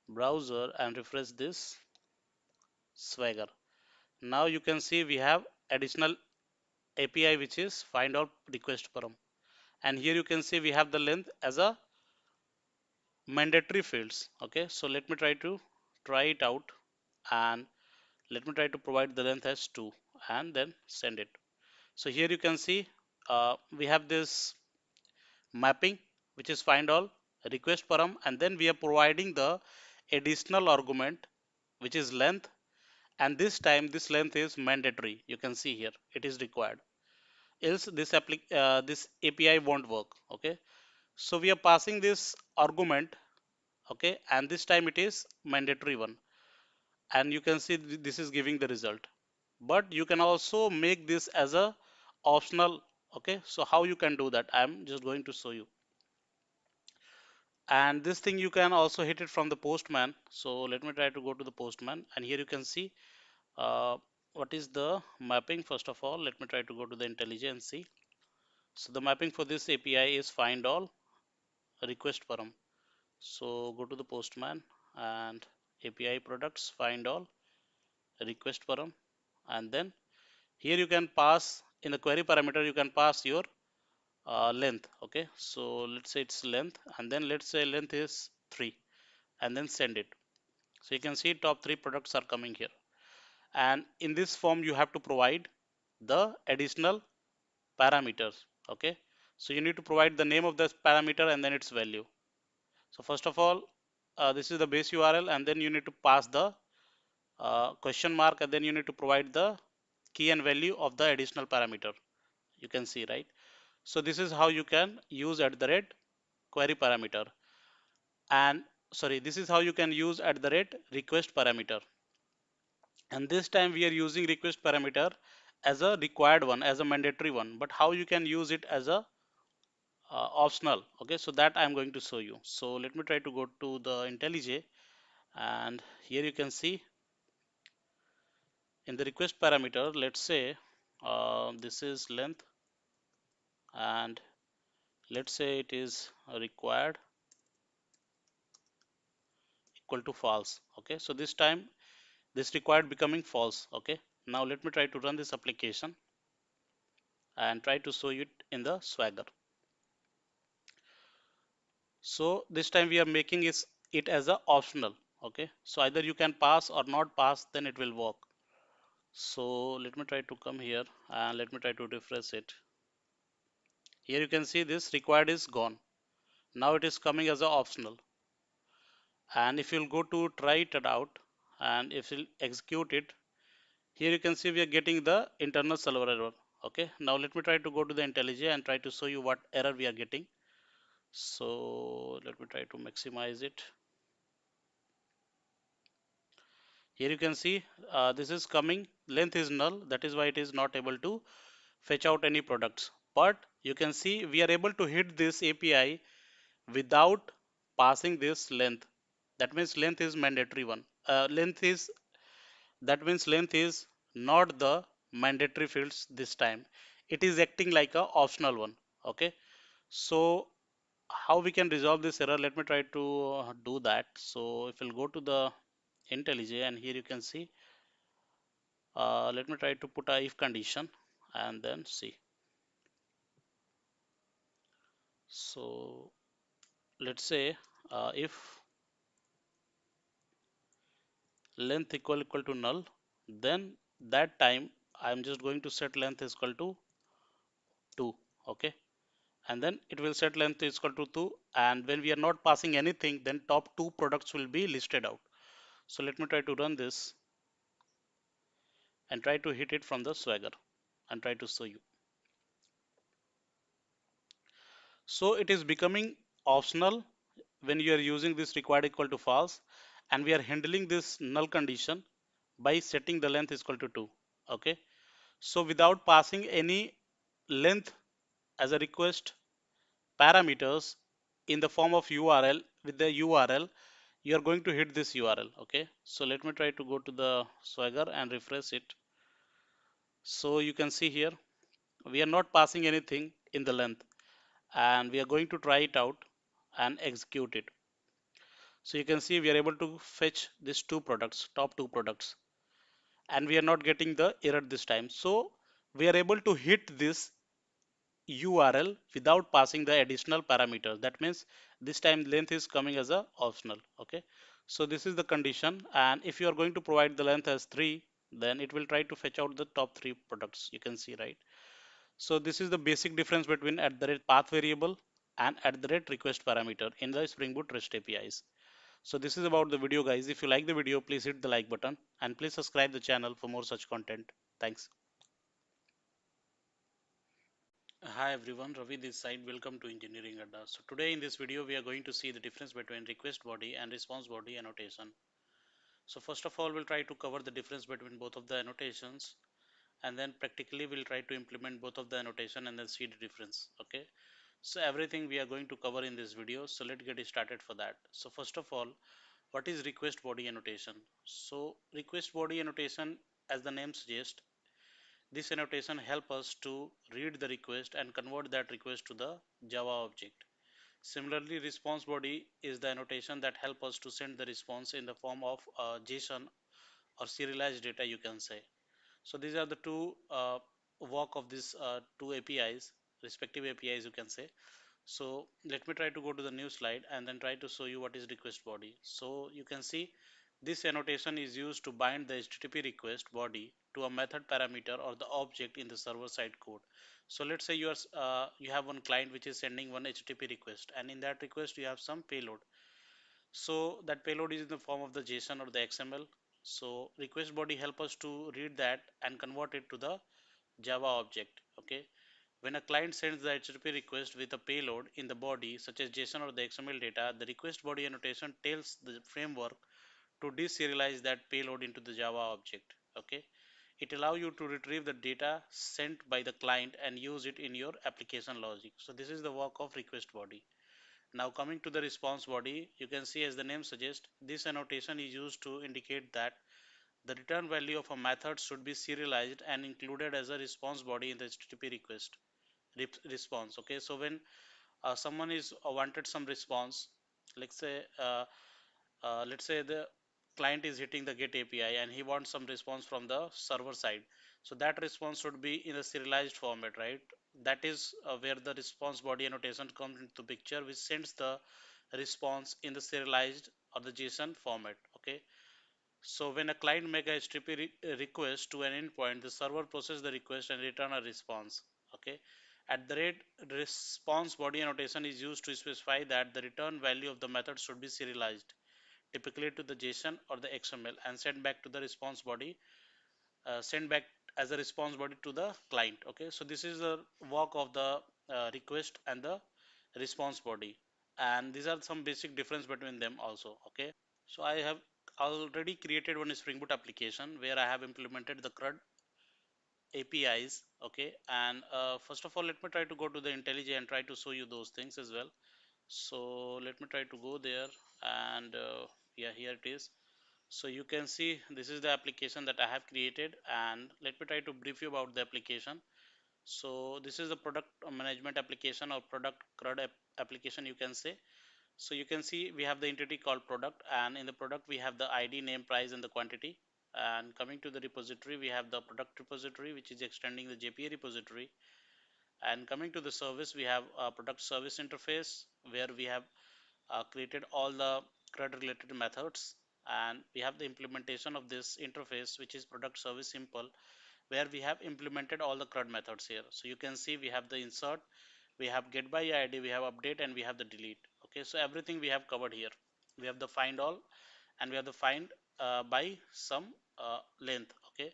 A: browser and refresh this Swagger. Now you can see we have additional API, which is find all request param, and here you can see we have the length as a mandatory fields. Okay, so let me try it out, and let me try to provide the length as 2 and then send it. So here you can see we have this mapping, which is find all request param, and then we are providing the additional argument, which is length, and this time this length is mandatory. You can see here it is required, else this API won't work. Okay, so we are passing this argument, okay, and this time it is mandatory one, and you can see this is giving the result. But you can also make this as a optional. Okay, so how you can do that, I'm just going to show you. And this thing you can also hit it from the postman. So let me try to go to the postman, and here you can see uh, what is the mapping. First of all, let me try to go to the intelligence. So the mapping for this API is find all request param. So go to the postman and API products find all request param, and then here you can pass in the query parameter, you can pass your length. Okay, so let's say it's length, and then let's say length is 3, and then send it. So you can see top 3 products are coming here, and in this form you have to provide the additional parameters. Okay, so you need to provide the name of this parameter and then its value. So first of all, this is the base URL, and then you need to pass the question mark, and then you need to provide the key and value of the additional parameter. You can see, right? So this is how you can use at the rate query parameter, and sorry, this is how you can use at the rate request parameter. And this time we are using request parameter as a required one, as a mandatory one, but how you can use it as a optional. Okay, so that I'm going to show you. So let me try to go to the IntelliJ, and here you can see in the request parameter, let's say this is length, and let's say it is required equal to false. Okay, so this time this required becoming false. Okay, now let me try to run this application and try to show it in the Swagger. So this time we are making it as a optional. Okay, so either you can pass or not pass, then it will work. So let me try to come here and let me try to refresh it. Here you can see this required is gone. Now it is coming as a optional. And if you'll go to try it out and if you'll execute it, here you can see we are getting the internal server error. Okay, now let me try to go to the IntelliJ and try to show you what error we are getting. So let me try to maximize it. Here you can see this is coming, length is null, that is why it is not able to fetch out any products. But you can see we are able to hit this API without passing this length. That means length is mandatory one. Length is not the mandatory fields this time. It is acting like a optional one. Okay. So how we can resolve this error? Let me try to do that. So if we'll go to the IntelliJ, and here you can see, let me try to put a if condition and then see. So let's say if length equal to null, then that time I'm just going to set length is equal to 2. Okay, and then it will set length is equal to 2, and when we are not passing anything, then top 2 products will be listed out. So let me try to run this and try to hit it from the Swagger and try to show you. So it is becoming optional when you are using this required equal to false, and we are handling this null condition by setting the length is equal to 2. Okay, so without passing any length as a request parameters in the form of URL, with the URL you are going to hit this URL. Okay, so let me try to go to the Swagger and refresh it. So you can see here we are not passing anything in the length, and we are going to try it out and execute it. So you can see we are able to fetch these two products, top two products, and we are not getting the error this time. So we are able to hit this URL without passing the additional parameters. That means this time length is coming as a optional. Okay, so this is the condition, and if you are going to provide the length as 3, then it will try to fetch out the top 3 products. You can see, right? So this is the basic difference between at the rate path variable and at the rate request parameter in the Spring Boot REST APIs. So this is about the video, guys. If you like the video, please hit the like button and please subscribe the channel for more such content. Thanks. Hi everyone, Ravi this side. Welcome to Engineering Adda. So today in this video we are going to see the difference between request body and response body annotation. So first of all we'll try to cover the difference between both of the annotations, and then practically we'll try to implement both of the annotation and then see the difference. Okay, so everything we are going to cover in this video. So let's get started for that. So first of all, what is request body annotation? So request body annotation, as the name suggests, this annotation help us to read the request and convert that request to the Java object. Similarly, response body is the annotation that help us to send the response in the form of JSON or serialized data, you can say. So these are the two work of these two APIs, respective APIs, you can say. So let me try to go to the new slide and then try to show you what is request body. So you can see this annotation is used to bind the HTTP request body to a method parameter or the object in the server side code. So let's say you have one client which is sending one HTTP request, and in that request you have some payload. So that payload is in the form of the JSON or the XML. So request body help us to read that and convert it to the Java object. Okay, when a client sends the HTTP request with a payload in the body such as JSON or the XML data, the request body annotation tells the framework to deserialize that payload into the Java object. Okay, It allows you to retrieve the data sent by the client and use it in your application logic. So this is the work of request body. Now coming to the response body, you can see as the name suggests, this annotation is used to indicate that the return value of a method should be serialized and included as a response body in the HTTP request response. Okay, so when someone is wanted some response, let's say the client is hitting the get API and he wants some response from the server side. So that response should be in a serialized format, right? That is where the response body annotation comes into picture, which sends the response in the serialized or the JSON format. Okay. So when a client make a HTTP request to an endpoint, the server processes the request and return a response. Okay. At the rate response body annotation is used to specify that the return value of the method should be serialized, typically to the JSON or the XML, and sent back to the response body, sent back as a response body to the client. Okay, so this is the work of the request and the response body, and these are some basic difference between them also. Okay, so I have already created one Spring Boot application where I have implemented the CRUD APIs. Okay, and first of all, let me try to go to the IntelliJ and try to show you those things as well. So let me try to go there, and yeah, here it is. So you can see this is the application that I have created, and let me try to brief you about the application. So this is the product management application or product CRUD application, you can say. So you can see we have the entity called product, and in the product we have the ID, name, price, and the quantity. And coming to the repository, we have the product repository, which is extending the JPA repository. And coming to the service, we have a product service interface where we have created all the CRUD related methods, and we have the implementation of this interface, which is product service simple, where we have implemented all the CRUD methods here. So you can see we have the insert, we have get by ID, we have update, and we have the delete. Okay, so everything we have covered here. We have the find all, and we have the find by some length. Okay,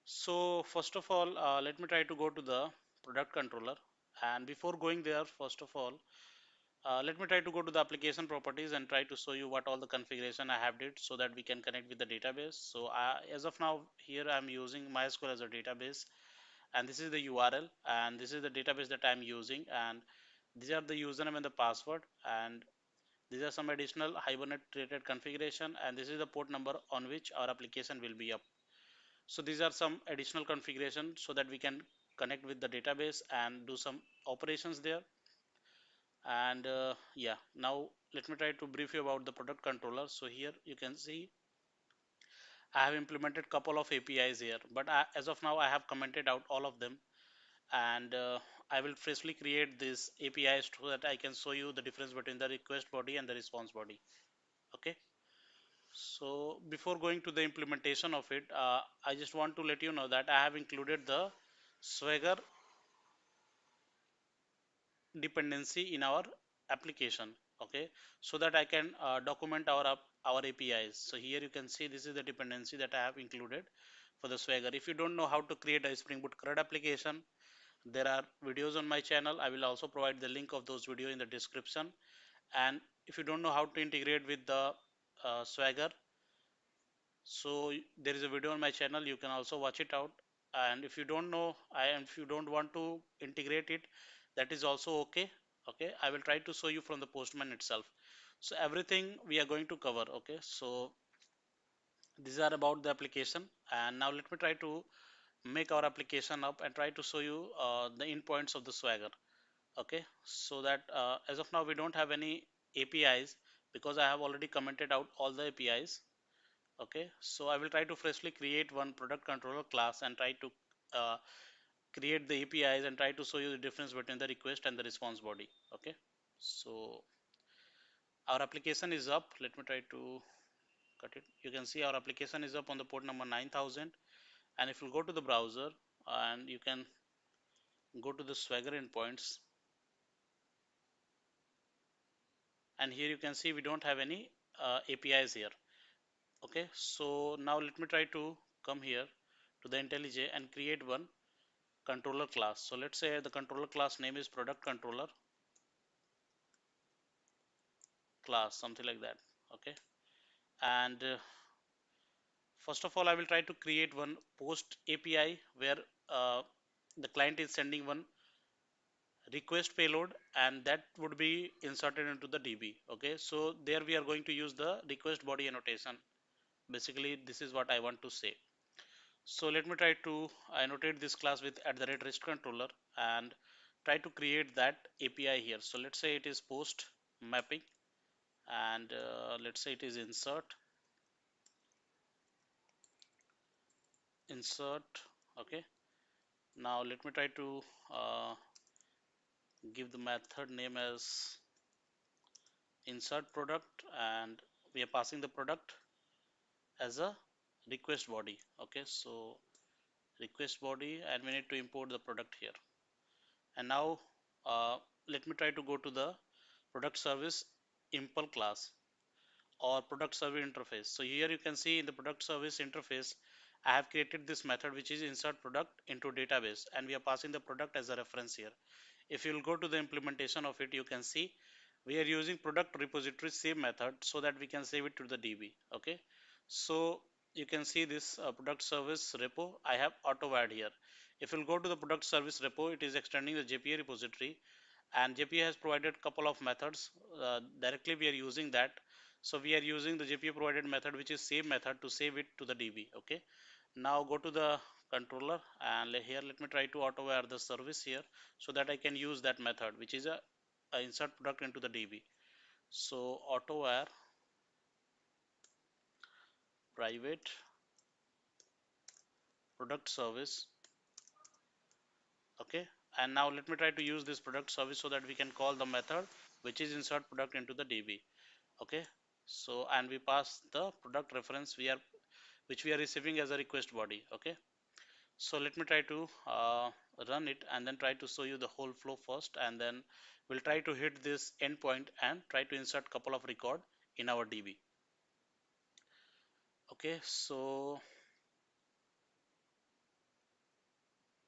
A: so first of all, let me try to go to the product controller, and before going there, first of all, let me try to go to the application properties and try to show you what all the configuration I have did so that we can connect with the database. So as of now, here I'm using MySQL as a database, and this is the URL, and this is the database that I'm using, and these are the username and the password, and these are some additional Hibernate related configuration, and this is the port number on which our application will be up. So these are some additional configuration so that we can connect with the database and do some operations there. And yeah, now let me try to brief you about the product controller. So here you can see I have implemented couple of APIs here, but as of now I have commented out all of them, and I will freshly create this APIs so that I can show you the difference between the request body and the response body. Okay, so before going to the implementation of it, I just want to let you know that I have included the Swagger dependency in our application. Okay, so that I can document our APIs. So here you can see this is the dependency that I have included for the Swagger. If you don't know how to create a Spring Boot CRUD application, there are videos on my channel. I will also provide the link of those videos in the description. And if you don't know how to integrate with the Swagger, so there is a video on my channel, you can also watch it out. And if you don't know, if you don't want to integrate it, that is also okay. Okay, I will try to show you from the Postman itself. So everything we are going to cover. Okay, so these are about the application, and now let me try to make our application up and try to show you the endpoints of the Swagger. Okay, so that as of now we don't have any APIs because I have already commented out all the APIs. Okay, so I will try to freshly create one product controller class and try to uh, create the APIs and try to show you the difference between the request and the response body. Okay, so our application is up. Let me try to cut it. You can see our application is up on the port number 9000, and if you go to the browser and you can go to the Swagger endpoints, and here you can see we don't have any APIs here. Okay, so now let me try to come here to the IntelliJ and create one controller class. So let's say the controller class name is product controller class, something like that. Okay, and First of all, I will try to create one post API where the client is sending one request payload, and that would be inserted into the DB. Okay, so there we are going to use the request body annotation. Basically, this is what I want to say. So let me try to annotate this class with @REST controller and try to create that API here. So let's say it is post mapping, and let's say it is insert. Okay, now let me try to uh, give the method name as insert product, and we are passing the product as a request body. Okay, so request body, and we need to import the product here. And now let me try to go to the product service impl class or product service interface. So here you can see in the product service interface, I have created this method which is insert product into database, and we are passing the product as a reference here. If you will go to the implementation of it, you can see we are using product repository save method so that we can save it to the DB. Okay, so you can see this product service repo I have auto add here. If you'll go to the product service repo, it is extending the JPA repository, and JPA has provided couple of methods. Directly we are using that, so we are using the JPA provided method which is save method to save it to the DB. Okay, now go to the controller, and here let me try to auto wire the service here so that I can use that method which is a insert product into the DB. So auto wire private product service. Okay, and now let me try to use this product service so that we can call the method which is insert product into the DB. Okay, so and we pass the product reference which we are receiving as a request body. Okay, so let me try to run it and then try to show you the whole flow first, and then we'll try to hit this endpoint and try to insert couple of record in our DB. Okay, so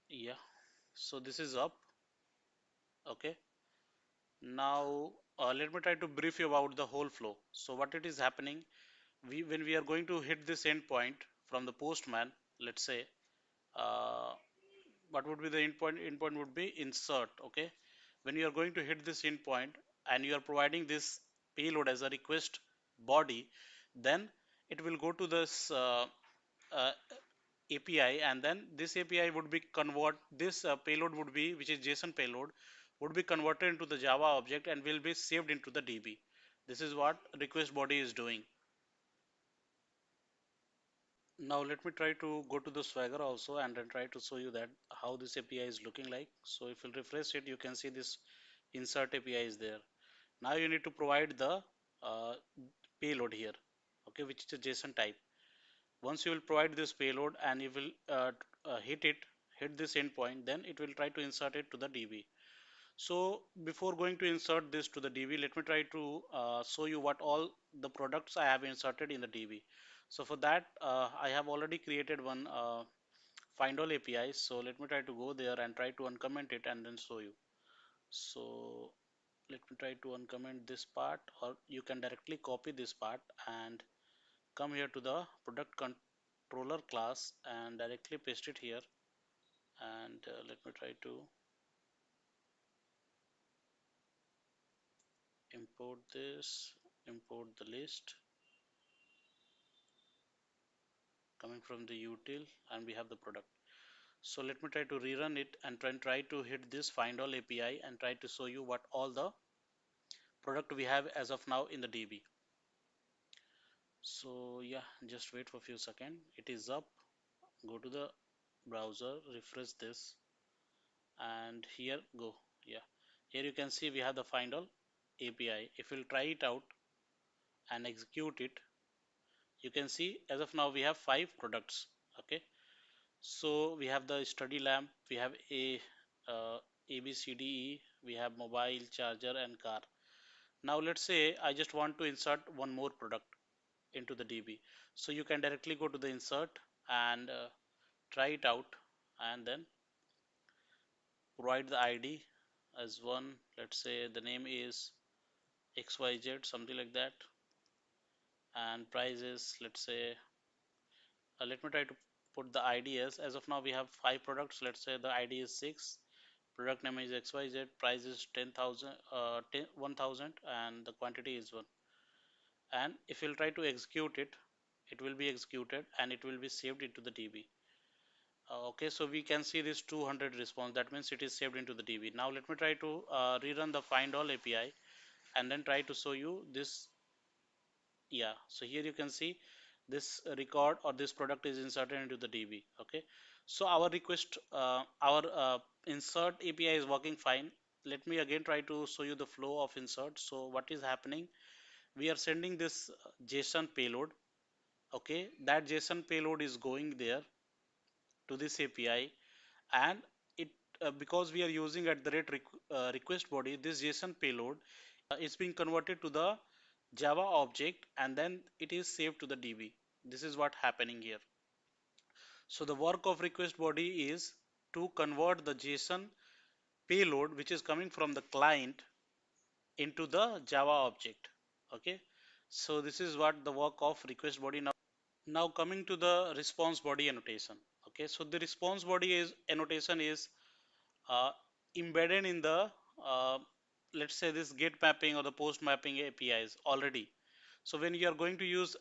A: yeah, so this is up. Okay, now let me try to brief you about the whole flow. So what it is happening, when we are going to hit this endpoint from the postman, let's say uh, what would be the endpoint? Endpoint would be insert. Okay, when you are going to hit this endpoint and you are providing this payload as a request body, then it will go to this uh, API, and then this API would be convert this payload would be, which is JSON payload, would be converted into the Java object and will be saved into the DB. This is what request body is doing. Now let me try to go to the Swagger also and then try to show you that how this API is looking like. So if you refresh it, you can see this insert API is there. Now you need to provide the uh, payload here, okay, which is a JSON type. Once you will provide this payload and you will hit this endpoint, then it will try to insert it to the DB. So before going to insert this to the DB, let me try to show you what all the products I have inserted in the DB. So for that, I have already created one find all API. So let me try to go there and try to uncomment it and then show you. So let me try to uncomment this part, or you can directly copy this part and come here to the product controller class and directly paste it here. And let me try to import this, import the list coming from the util, and we have the product. So let me try to rerun it and try to hit this find all API and try to show you what all the product we have as of now in the DB. So yeah, just wait for a few seconds. It is up. Go to the browser, refresh this, and here go. Yeah, here you can see we have the find all API. If we'll try it out and execute it, you can see as of now we have 5 products. Okay, so we have the study lamp, we have ABCDE, we have mobile, charger, and car. Now let's say I just want to insert one more product into the DB. So you can directly go to the insert and try it out, and then provide the ID as one. Let's say the name is XYZ, something like that, and price is, let's say, Let me try to put the IDs. As of now, we have five products. Let's say the ID is 6, product name is XYZ, price is 10,000, 1,000, and the quantity is 1. And if you'll try to execute it, it will be executed and it will be saved into the DB. Okay, so we can see this 200 response. That means it is saved into the DB. Now let me try to rerun the find all API and then try to show you this. Yeah, so here you can see this record or this product is inserted into the DB. Okay, so our request, our insert API is working fine. Let me again try to show you the flow of insert. So what is happening? We are sending this JSON payload. Okay, that JSON payload is going there to this API, and it because we are using at the rate request body, this JSON payload is being converted to the Java object and then it is saved to the DB. This is what happening here. So the work of request body is to convert the JSON payload which is coming from the client into the Java object. Okay, so this is what the work of request body. Now coming to the response body annotation. Okay, so the response body is annotation is uh, embedded in the uh, let's say this get mapping or the post mapping APIs already. So when you are going to use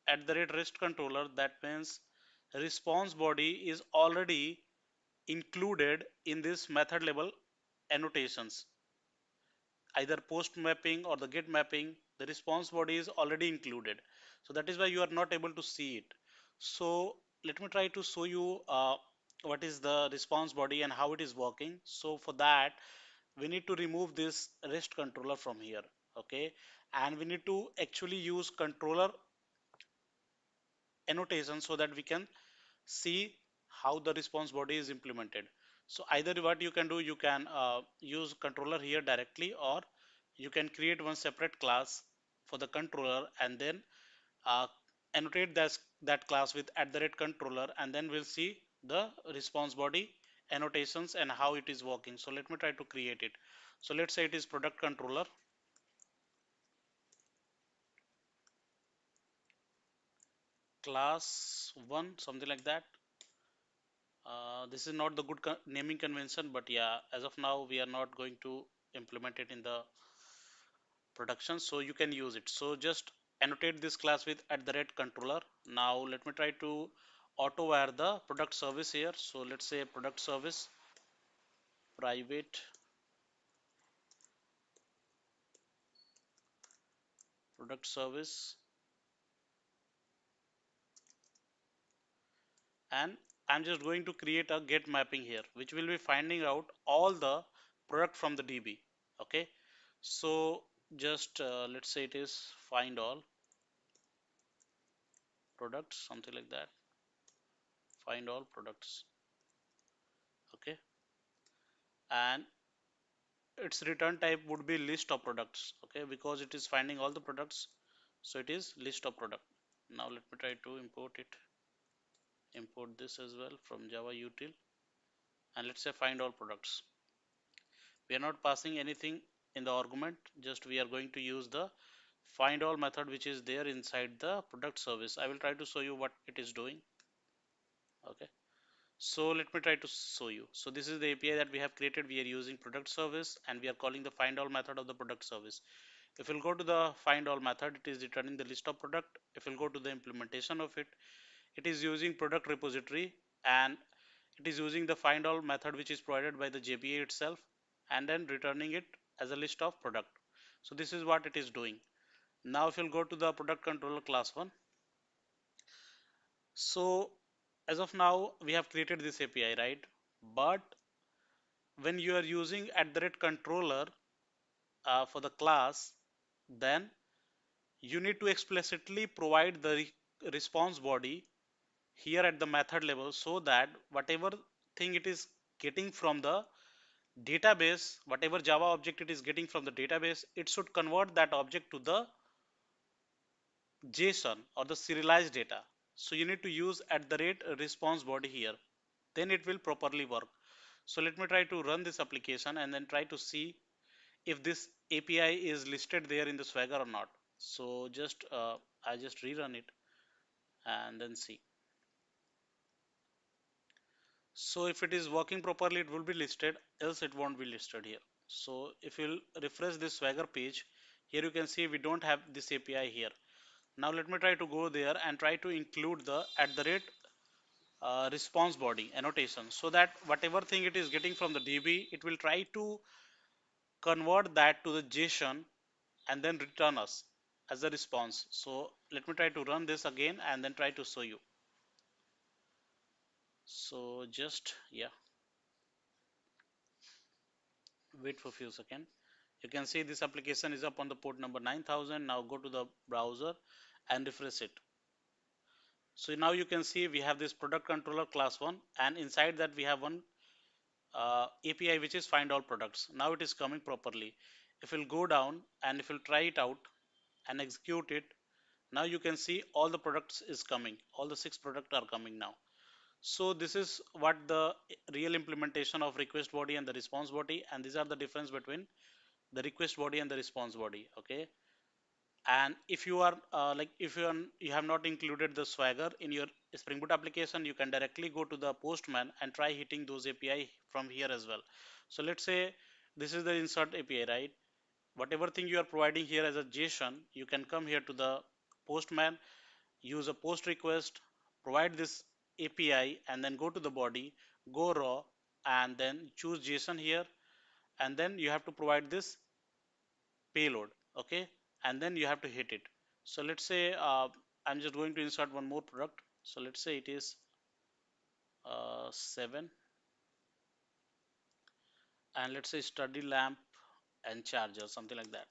A: at the rate REST controller, that means response body is already included in this method level annotations. Either post mapping or the get mapping, the response body is already included. So that is why you are not able to see it. So let me try to show you what is the response body and how it is working. So for that, we need to remove this REST controller from here. Okay, and we need to actually use controller annotation so that we can see how the response body is implemented. So either what you can do, you can use controller here directly, or you can create one separate class for the controller and then uh, annotate that class with at the rate controller, and then we'll see the response body annotations and how it is working. So let me try to create it. So let's say it is product controller class 1, something like that. This is not the good naming convention, but yeah, as of now we are not going to implement it in the production, so you can use it. So just annotate this class with at the rate controller. Now let me try to auto wire the product service here. So let's say product service private product service, and I'm just going to create a get mapping here which will be finding out all the product from the DB. Okay, so just let's say it is find all products, something like that. Find all products. Okay, and its return type would be list of products. Okay, because it is finding all the products, so it is list of product. Now let me try to import it. Import this as well from Java util, and let's say find all products. We are not passing anything in the argument, just we are going to use the find all method which is there inside the product service. I will try to show you what it is doing. Okay, so let me try to show you. So this is the API that we have created. We are using product service and we are calling the find all method of the product service. If you'll go to the find all method, it is returning the list of product. If you'll go to the implementation of it, it is using product repository, and it is using the find all method which is provided by the JPA itself, and then returning it as a list of product. So this is what it is doing. Now if you'll go to the product controller class 1, so as of now we have created this API, right? But when you are using at the rate controller for the class, then you need to explicitly provide the response body here at the method level, so that whatever thing it is getting from the database, whatever Java object it is getting from the database, it should convert that object to the JSON or the serialized data. So you need to use at the rate response body here, then it will properly work. So let me try to run this application and then try to see if this API is listed there in the Swagger or not. So just I just rerun it and then see. So if it is working properly, it will be listed, else it won't be listed here. So if you'll refresh this Swagger page, here you can see we don't have this API here. Now let me try to go there and try to include the at the rate response body annotation, so that whatever thing it is getting from the DB, it will try to convert that to the JSON and then return us as a response. So let me try to run this again and then try to show you. So just, yeah, wait for a few seconds. You can see this application is up on the port number 9000. Now go to the browser and refresh it. So now you can see we have this product controller class 1, and inside that we have one API which is find all products. Now it is coming properly. If you'll go down and if you'll try it out and execute it, now you can see all the products is coming. All the 6 products are coming now. So this is what the real implementation of request body and the response body, and these are the difference between the request body and the response body. Okay. And if you are like if you have not included the Swagger in your Spring Boot application, you can directly go to the Postman and try hitting those API from here as well. So let's say this is the insert API, right? Whatever thing you are providing here as a JSON, you can come here to the Postman, use a post request, provide this API, and then go to the body, go raw, and then choose JSON here, and then you have to provide this payload. Okay, and then you have to hit it. So let's say I'm just going to insert one more product. So let's say it is 7, and let's say study lamp and charger, something like that,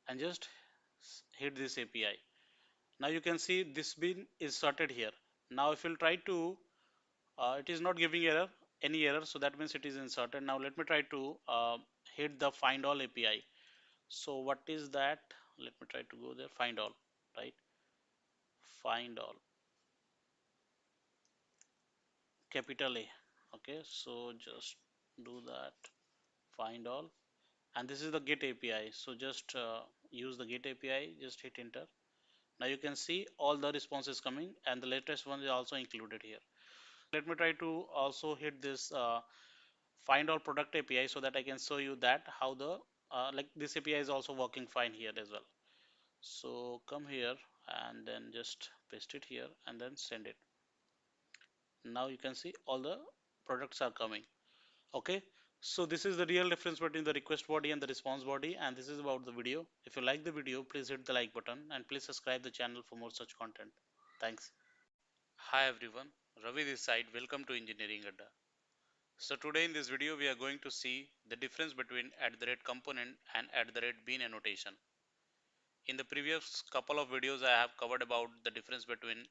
A: and just hit this API. Now you can see this bin is sorted here. Now if you'll try to it is not giving error, any error, so that means it is inserted. Now let me try to hit the find all API. So what is that? Let me try to go there. Find all, right? Find all, capital A. Okay, so just do that, find all, and this is the get API. So just use the get API, just hit enter. Now you can see all the responses coming, and the latest one is also included here. Let me try to also hit this find all product API, so that I can show you that how the like this API is also working fine here as well. So come here and then just paste it here and then send it. Now you can see all the products are coming. Okay, so this is the real difference between the request body and the response body, and this is about the video. If you like the video, please hit the like button and please subscribe the channel for more such content. Thanks. Hi everyone, Ravi this side. Welcome to Engineering Adda. So today in this video we are going to see the difference between at the rate component and at the rate bean annotation. In the previous couple of videos I have covered about the difference between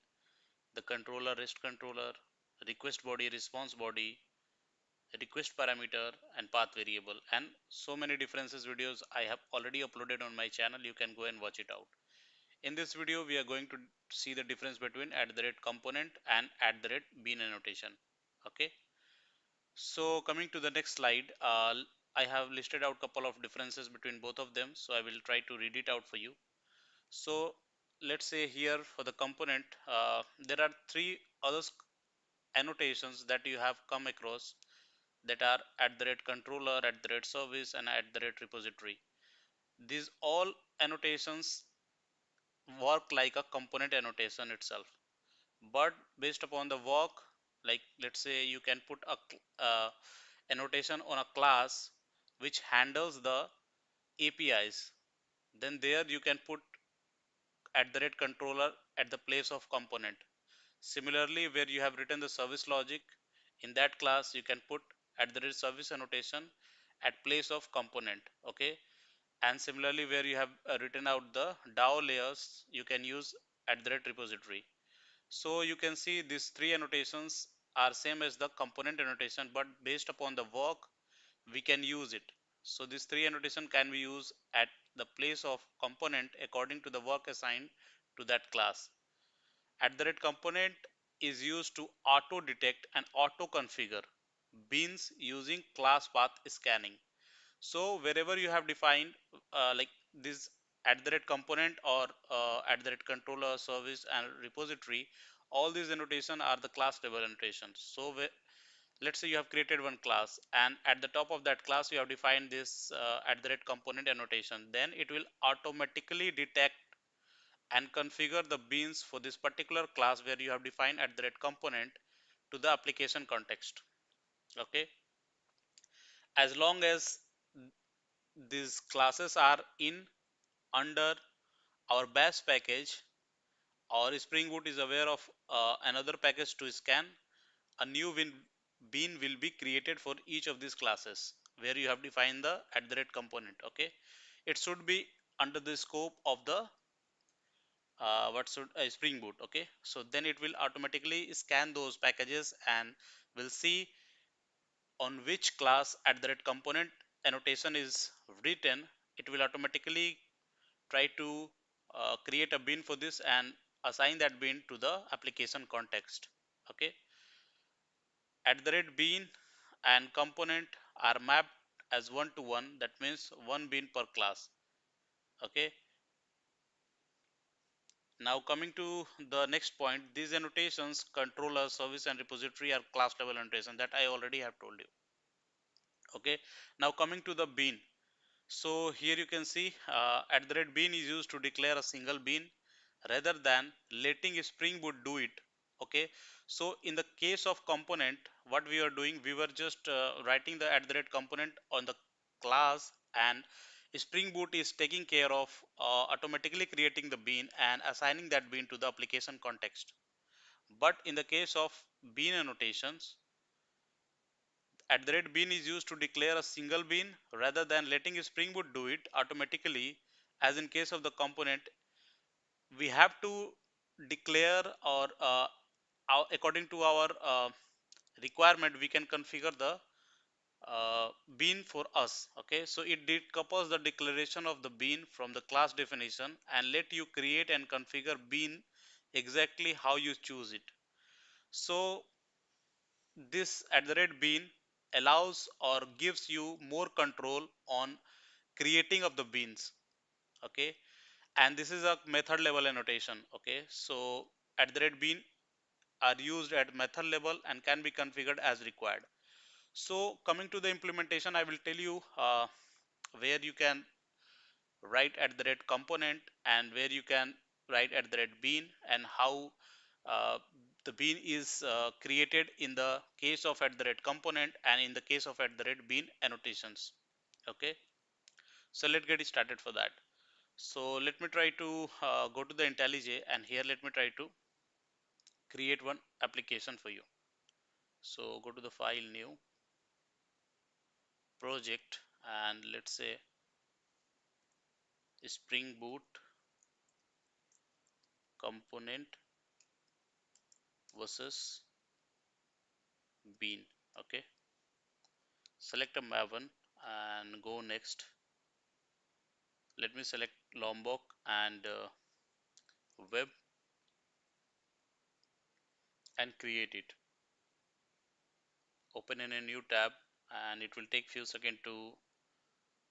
A: the controller, REST controller, request body, response body, request parameter and path variable, and so many differences videos I have already uploaded on my channel. You can go and watch it out. In this video we are going to see the difference between at the rate component and at the rate bean annotation. Okay, so coming to the next slide, I have listed out couple of differences between both of them, so I will try to read it out for you. So let's say here for the component, there are three other annotations that you have come across, that are at the rate controller, at the rate service, and at the rate repository. These all annotations work like a component annotation itself, but based upon the work, like let's say you can put a annotation on a class which handles the APIs, then there you can put at the rate controller at the place of component. Similarly, where you have written the service logic, in that class you can put at the rate service annotation at place of component. Okay, and similarly where you have written out the DAO layers, you can use at the rate repository. So you can see these three annotations are same as the component annotation, but based upon the work we can use it. So these three annotation can be used at the place of component according to the work assigned to that class. At the rate component is used to auto detect and auto configure beans using class path scanning. So wherever you have defined like this at the rate component or at the rate controller, service and repository, All these annotation are the class level annotations. So let's say you have created one class, and at the top of that class you have defined this at the rate component annotation. Then it will automatically detect and configure the beans for this particular class where you have defined at the rate component to the application context. Okay, as long as these classes are in under our bash package, or Spring Boot is aware of another package to scan, a new bean will be created for each of these classes where you have defined the at the rate component. Okay, it should be under the scope of the what should Spring Boot. Okay, so then it will automatically scan those packages and will see on which class at the rate component annotation is written. It will automatically try to create a bin for this and assign that bin to the application context. Okay, at the rate bin and component are mapped as one to one, that means one bin per class. Okay, now coming to the next point, these annotations, controller, service and repository are class level annotation that I already have told you. Okay, now coming to the bin. So here you can see at the rate bean is used to declare a single bean rather than letting Spring Boot do it. Okay, so in the case of component, what we are doing, we were just writing the at the rate component on the class, and Spring Boot is taking care of automatically creating the bean and assigning that bean to the application context. But in the case of bean annotations, at the rate bean is used to declare a single bean rather than letting Spring Boot do it automatically. As in case of the component, we have to declare, or according to our requirement, we can configure the bean for us. Okay, so it decouples the declaration of the bean from the class definition and let you create and configure bean exactly how you choose it. So this at the rate bean allows or gives you more control on creating of the beans. Okay, and this is a method level annotation. Okay, so at the rate bean are used at method level and can be configured as required. So coming to the implementation, I will tell you where you can write at the rate component and where you can write at the rate bean, and how uh, the bean is created in the case of at the rate component and in the case of at the rate bean annotations. Okay, so let's get started for that. So let me try to go to the IntelliJ, and here let me try to create one application for you. So go to the file, new project, and let's say Spring Boot component versus bean. Okay, select a Maven and go next. Let me select Lombok and web and create it. Open in a new tab, and it will take few seconds to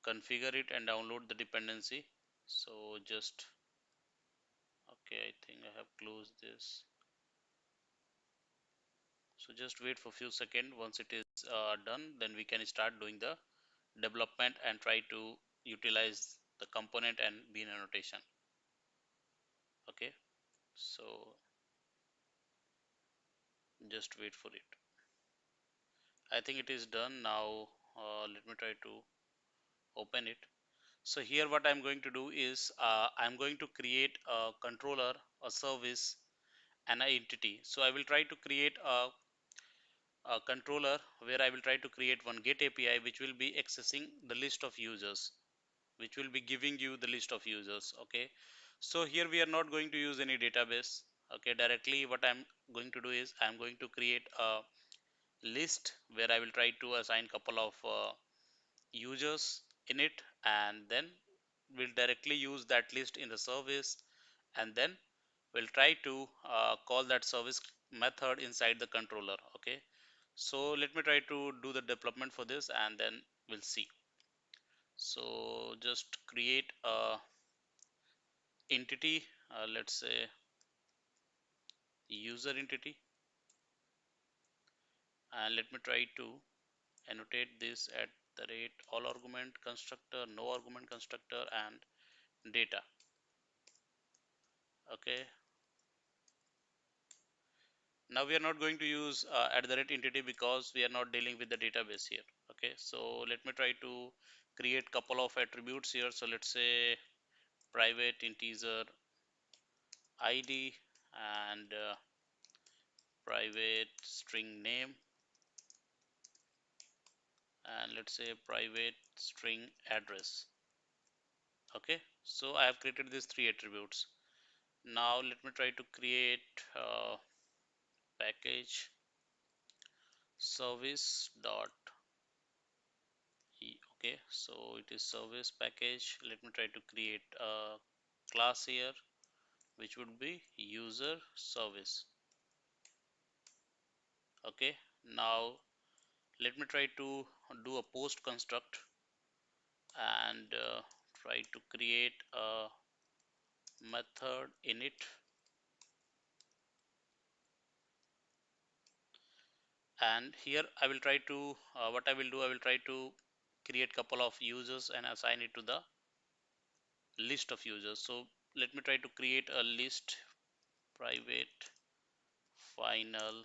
A: configure it and download the dependency. So just okay, I think I have closed this. So just wait for few seconds. Once it is done, then we can start doing the development and try to utilize the component and bean annotation. Okay, so just wait for it. I think it is done now. Let me try to open it. So here what I'm going to do is I'm going to create a controller, a service, and an entity. So I will try to create a controller where I will try to create one get API which will be accessing the list of users, which will be giving you the list of users. Okay, so here we are not going to use any database. Okay, directly what I'm going to do is I'm going to create a list where I will try to assign couple of users in it, and then we'll directly use that list in the service, and then we'll try to call that service method inside the controller. Okay, so let me try to do the development for this and then we'll see. So just create a entity, let's say user entity, and let me try to annotate this at the rate all argument constructor, no argument constructor, and data. Okay, now we are not going to use at the rate entity because we are not dealing with the database here. Okay, so let me try to create couple of attributes here. So let's say private integer id and private string name, and let's say private string address. Okay, so I have created these three attributes. Now let me try to create package service dot okay, so it is service package. Let me try to create a class here which would be user service. Okay, now let me try to do a post construct and try to create a method init, and here I will try to what I will do, I will try to create couple of users and assign it to the list of users. So let me try to create a list private final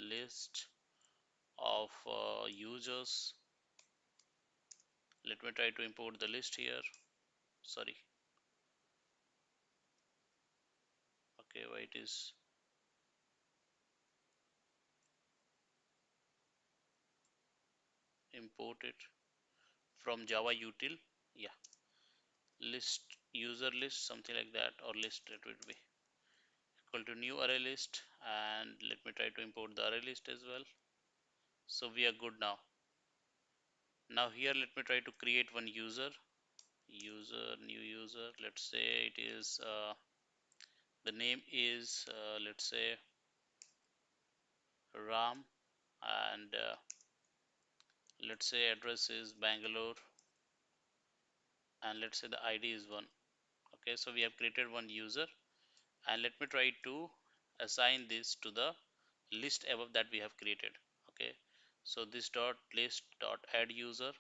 A: list of users. Let me try to import the list here. Sorry, okay, why it is imported from Java util. Yeah, list user list something like that, or list it would be equal to new array list, and let me try to import the array list as well. So we are good now. Now here let me try to create one user, new user. Let's say it is the name is let's say Ram, and let's say address is Bangalore, and let's say the ID is 1. Okay, so we have created one user, and let me try to assign this to the list above that we have created. Okay, so this dot list dot add user,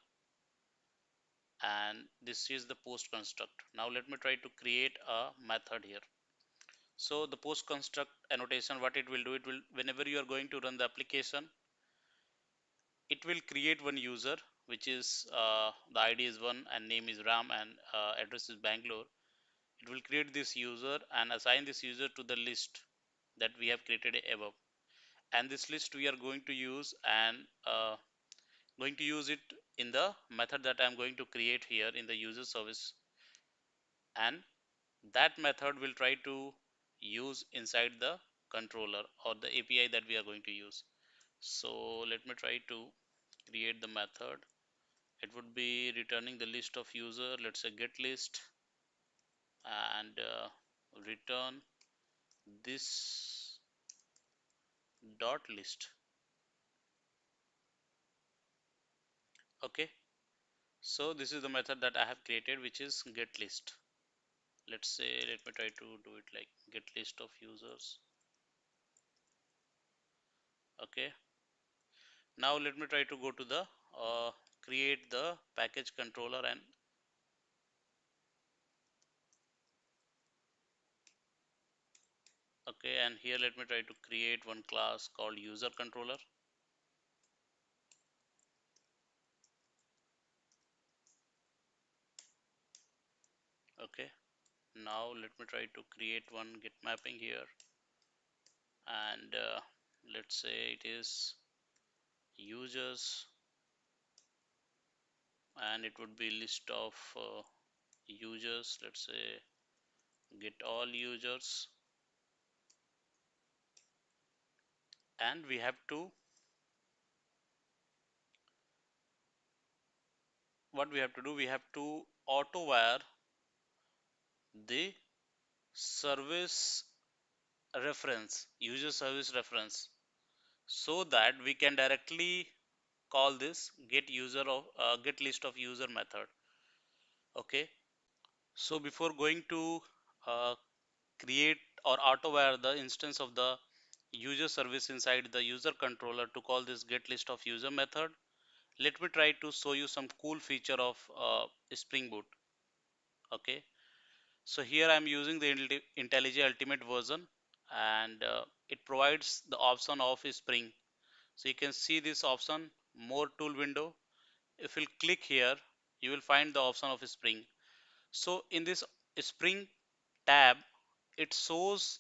A: and this is the post construct. Now let me try to create a method here. So the post construct annotation, what it will do, it will, whenever you are going to run the application, it will create one user which is the ID is 1 and name is Ram and address is Bangalore. It will create this user and assign this user to the list that we have created above, and this list we are going to use, and going to use it in the method that I am going to create here in the user service, and that method will try to use inside the controller or the API that we are going to use. So let me try to create the method. It would be returning the list of user, let's say get list, and return this dot list. Okay, so this is the method that I have created, which is get list. Let's say, let me try to do it like get list of users. Okay, now let me try to go to the create the package controller, and okay, and here let me try to create one class called user controller. Okay, now let me try to create one get mapping here, and let's say it is users, and it would be list of users, let's say get all users, and we have to, what we have to do, we have to auto wire the service reference, user service reference, so that we can directly call this get user of get list of user method. Okay, so before going to uh, create or auto wire the instance of the user service inside the user controller to call this get list of user method. Let me try to show you some cool feature of Spring Boot. Okay, so here I'm using the IntelliJ Ultimate version, and it provides the option of Spring. So you can see this option, more tool window. If you click here, you will find the option of Spring. So in this Spring tab, it shows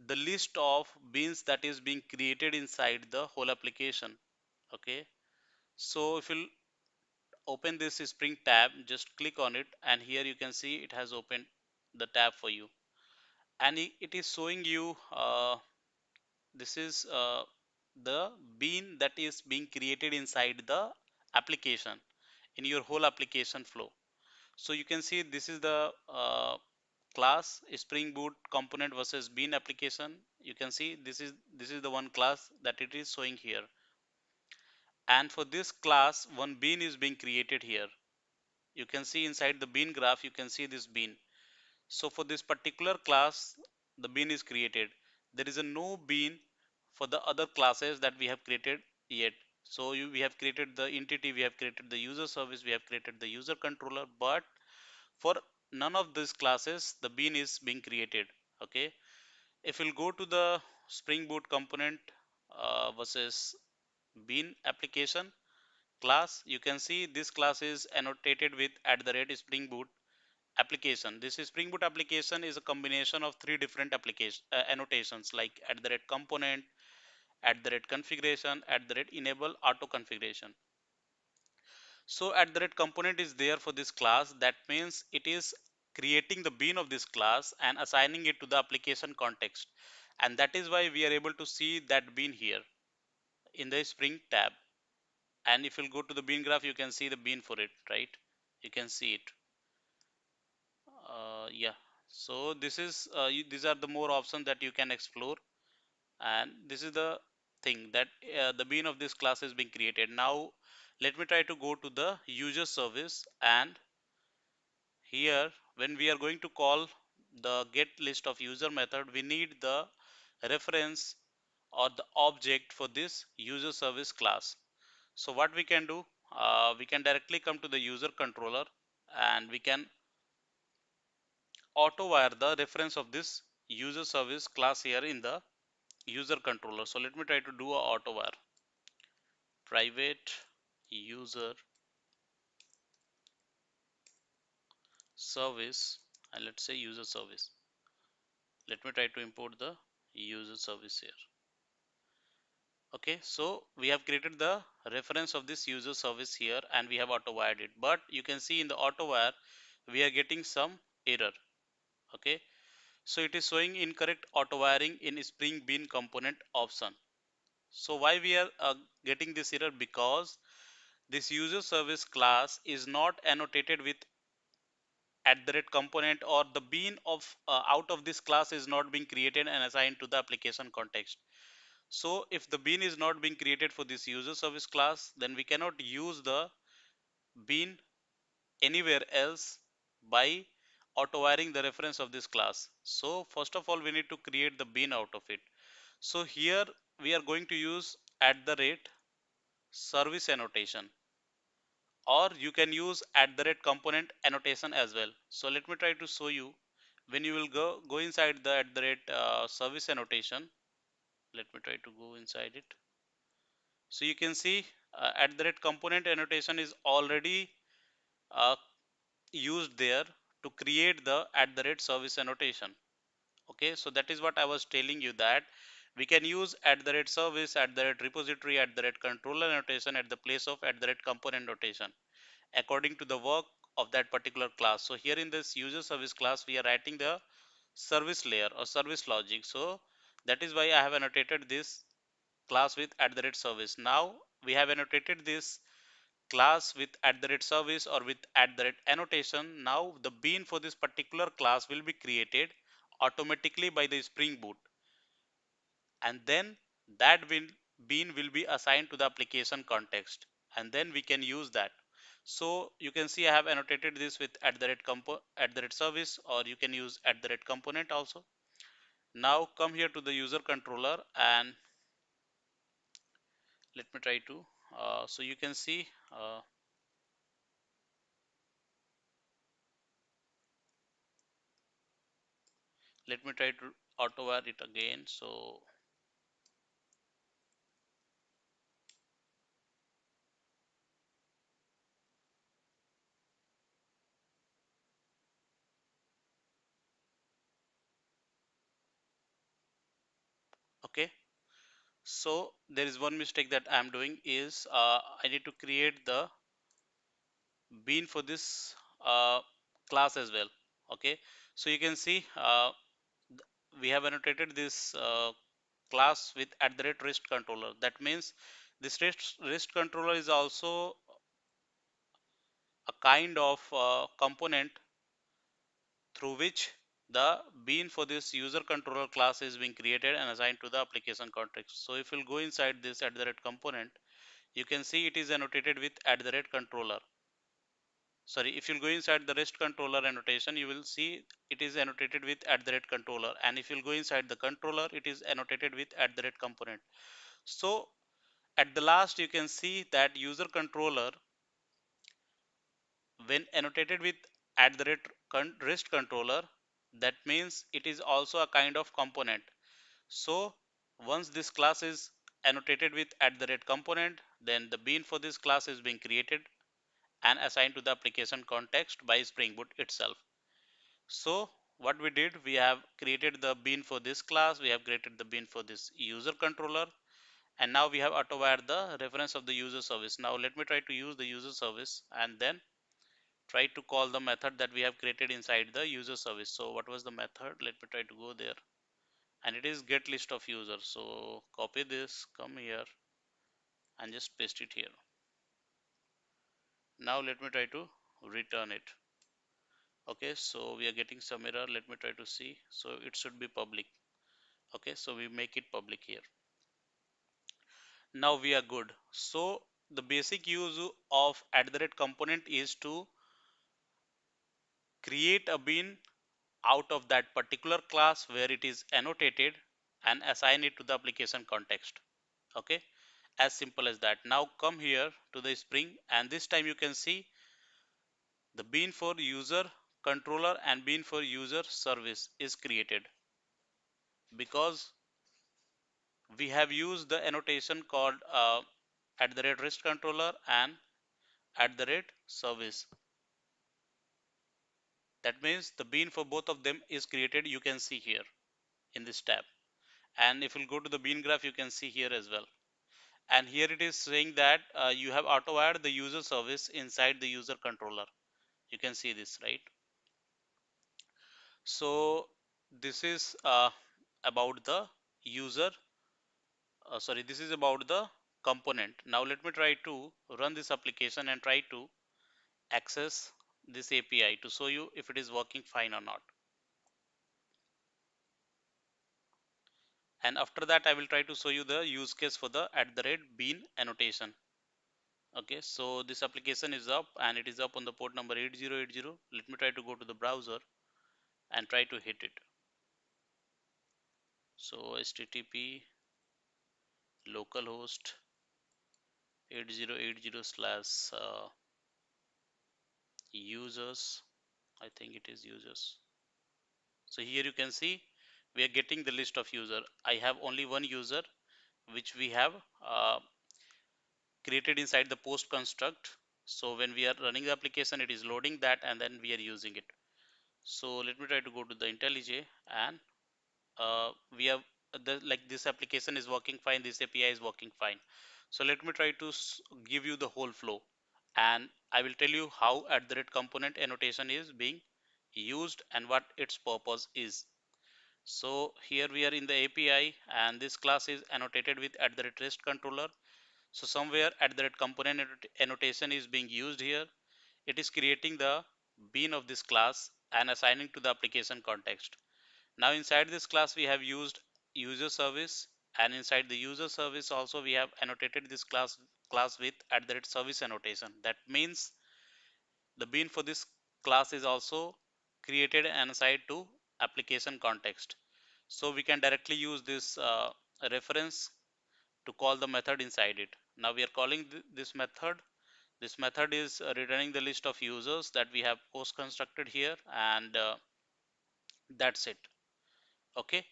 A: the list of beans that is being created inside the whole application. Okay, so if you open this Spring tab, just click on it, and here you can see it has opened the tab for you, and it is showing you this is the bean that is being created inside the application in your whole application flow. So you can see this is the class Spring Boot component versus bean application. You can see this is the one class that it is showing here, and for this class one bean is being created here. You can see inside the bean graph, you can see this bean. So for this particular class, the bean is created. There is a no bean for the other classes that we have created yet. So we have created the entity, we have created the user service, we have created the user controller, but for none of these classes, the bean is being created. Okay. If we'll go to the Spring Boot component versus bean application class, you can see this class is annotated with at the rate Spring Boot application. This Spring Boot application is a combination of three different application annotations like at the rate component, at the rate configuration, at the rate enable auto configuration. So at the rate component is there for this class. That means it is creating the bean of this class and assigning it to the application context. And that is why we are able to see that bean here in the Spring tab. And if you go to the bean graph, you can see the bean for it, right? You can see it. Yeah. So this is these are the more options that you can explore, and this is the thing that the bean of this class is being created. Now let me try to go to the user service, and here when we are going to call the get list of user method, we need the reference or the object for this user service class. So what we can do, we can directly come to the user controller, and we can auto wire the reference of this user service class here in the user controller. So let me try to do a auto wire private user service, and let's say user service. Let me try to import the user service here. Okay, so we have created the reference of this user service here, and we have auto wired it, but you can see in the auto wire we are getting some error. Okay, so it is showing incorrect auto wiring in Spring Bean component option. So why we are getting this error? Because this user service class is not annotated with at the rate component, or the bean of out of this class is not being created and assigned to the application context. So if the bean is not being created for this user service class, then we cannot use the bean anywhere else by auto wiring the reference of this class. So first of all, we need to create the bean out of it. So here we are going to use at the rate service annotation, or you can use at the rate component annotation as well. So let me try to show you. When you will go inside the at the rate service annotation, let me try to go inside it. So you can see at the rate component annotation is already uh, used there to create the at the rate service annotation. Okay, so that is what I was telling you, that we can use at the rate service, at the rate repository, at the rate controller annotation at the place of at the rate component notation according to the work of that particular class. So here in this user service class, we are writing the service layer or service logic. So that is why I have annotated this class with at the rate service. Now we have annotated this class with at the rate service or with at the rate annotation. Now the bean for this particular class will be created automatically by the Spring Boot, and then that bean will be assigned to the application context, and then we can use that. So you can see I have annotated this with at the rate service, or you can use at the rate component also. Now come here to the user controller and let me try to so you can see let me try to auto add it again. So okay, so there is one mistake that I'm doing is I need to create the bean for this class as well. Okay, so you can see we have annotated this class with at the rate rest controller. That means this rest controller is also a kind of component through which the bean for this user controller class is being created and assigned to the application context. So if you'll go inside this at the rate component, you can see it is annotated with at the rate controller. Sorry, if you'll go inside the rest controller annotation, you will see it is annotated with at the rate controller. And if you'll go inside the controller, it is annotated with at the rate component. So at the last, you can see that user controller, when annotated with at the rate rest controller, that means it is also a kind of component. So once this class is annotated with at the rate component, then the bean for this class is being created and assigned to the application context by Spring Boot itself. So what we did, we have created the bean for this class, we have created the bean for this user controller, and now we have auto-wired the reference of the user service. Now let me try to use the user service and then try to call the method that we have created inside the user service. So what was the method? Let me try to go there, and it is get list of users. So copy this, come here and just paste it here. Now let me try to return it. Okay, so we are getting some error. Let me try to see. So it should be public. Okay, so we make it public here. Now we are good. So the basic use of at the rate component is to create a bean out of that particular class where it is annotated and assign it to the application context. Okay, as simple as that. Now come here to the Spring, and this time you can see the bean for user controller and bean for user service is created because we have used the annotation called at the rate rest controller and at the rate service. That means the bean for both of them is created. You can see here in this tab, and if you go to the bean graph, you can see here as well. And here it is saying that you have auto add the user service inside the user controller. You can see this, right? So this is about the user sorry, this is about the component. Now let me try to run this application and try to access this API to show you if it is working fine or not. And after that I will try to show you the use case for the at the rate bean annotation. Okay, so this application is up and it is up on the port number 8080. Let me try to go to the browser and try to hit it. So http localhost 8080 slash users, I think it is users. So here you can see we are getting the list of user. I have only one user which we have created inside the post construct. So when we are running the application, it is loading that and then we are using it. So let me try to go to the IntelliJ, and we have like this application is working fine, this API is working fine. So let me try to give you the whole flow, and I will tell you how at the rate component annotation is being used and what its purpose is. So here we are in the API and this class is annotated with at the rate rest controller. So somewhere at the rate component annotation is being used here. It is creating the bean of this class and assigning to the application context. Now inside this class we have used user service, and inside the user service also we have annotated this class with at the rate service annotation. That means the bean for this class is also created and assigned to application context. So we can directly use this reference to call the method inside it. Now we are calling this method. This method is returning the list of users that we have post constructed here, and that's it. Okay.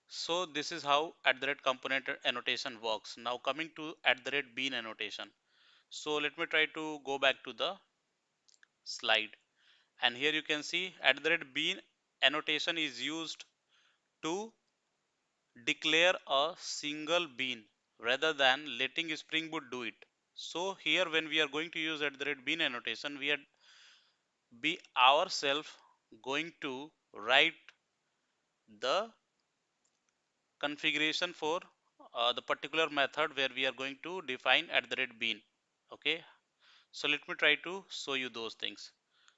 A: So this is how at the rate component annotation works. Now coming to at the rate bean annotation. So let me try to go back to the slide, and here you can see at the rate bean annotation is used to declare a single bean rather than letting Spring Boot do it. So here when we are going to use at the rate bean annotation, we are be ourselves going to write the configuration for the particular method where we are going to define at the rate bean. Okay, so let me try to show you those things.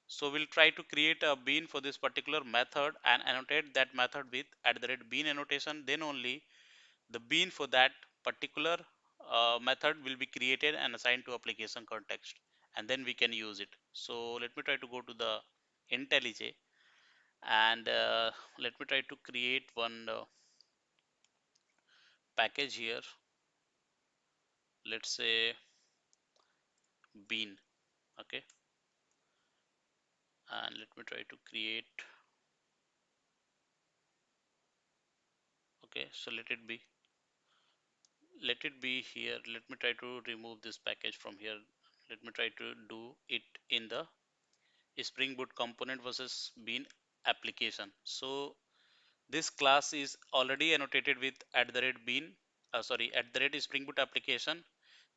A: So we'll try to create a bean for this particular method and annotate that method with at the rate bean annotation. Then only the bean for that particular method will be created and assigned to application context, and then we can use it. So let me try to go to the IntelliJ, and let me try to create one package here. Let's say bean. Okay, and let me try to create. Okay, so let it be here. Let me try to remove this package from here. Let me try to do it in the Spring Boot component versus bean application. So this class is already annotated with at the rate bean, sorry, at the rate Spring Boot application.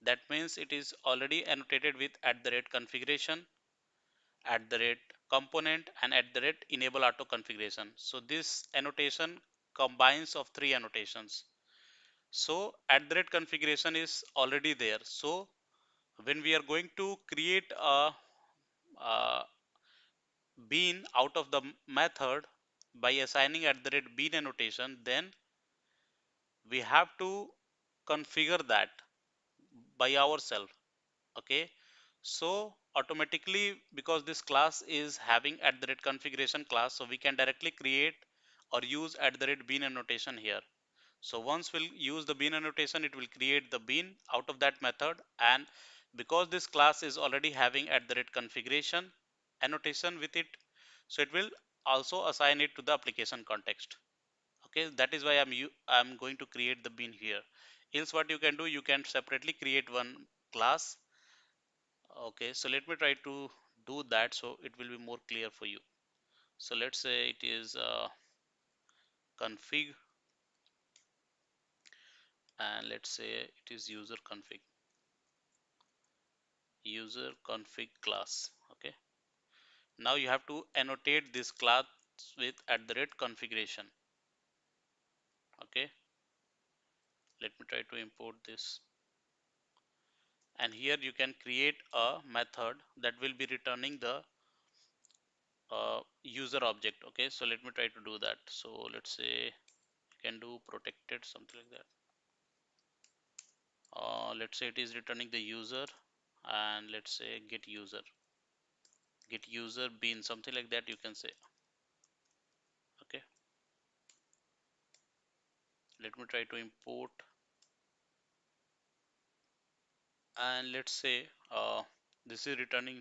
A: That means it is already annotated with at the rate configuration, at the rate component, and at the rate enable auto configuration. So this annotation combines of three annotations. So at the rate configuration is already there. So when we are going to create a bean out of the method by assigning at the rate bean annotation, then we have to configure that by ourselves. Okay, so automatically, because this class is having at the rate configuration class, so we can directly create or use at the rate bean annotation here. So once we'll use the bean annotation, it will create the bean out of that method, and because this class is already having at the rate configuration annotation with it, so it will also assign it to the application context. Okay, that is why I'm going to create the bean here. Else what you can do, you can separately create one class. Okay, so let me try to do that so it will be more clear for you. So let's say it is config, and let's say it is user config class. Okay, now you have to annotate this class with at the rate configuration. Okay, let me try to import this, and here you can create a method that will be returning the user object. Okay, so let me try to do that. So let's say you can do protected, something like that. Let's say it is returning the user, and let's say get user bean, something like that you can say. Okay, let me try to import, and let's say this is returning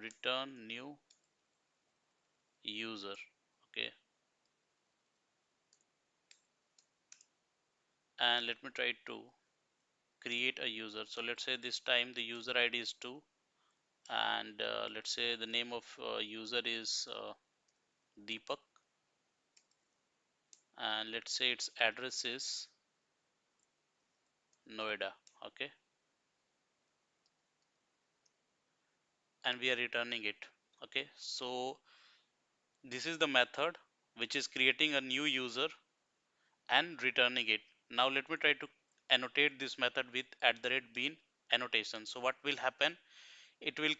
A: return new user. Okay, and let me try to create a user. So let's say this time the user ID is 2, and let's say the name of user is Deepak, and let's say its address is Noida. Okay, and we are returning it. Okay, so this is the method which is creating a new user and returning it. Now let me try to annotate this method with at the rate bean annotation. So what will happen, it will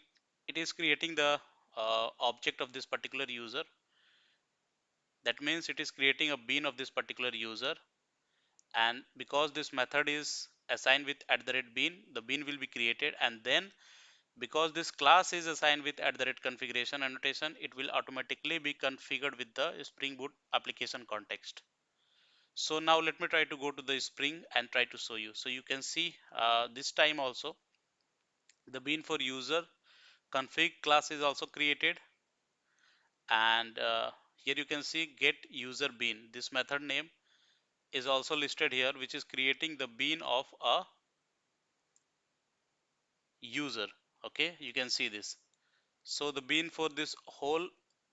A: it is creating the object of this particular user. That means it is creating a bean of this particular user, and because this method is assigned with at the rate bean, the bean will be created, and then because this class is assigned with at the rate configuration annotation, it will automatically be configured with the Spring Boot application context. So now let me try to go to the Spring and try to show you. So you can see this time also the bean for user config class is also created, and here you can see get user bean. This method name is also listed here, which is creating the bean of a user. Okay, you can see this. So the bean for this whole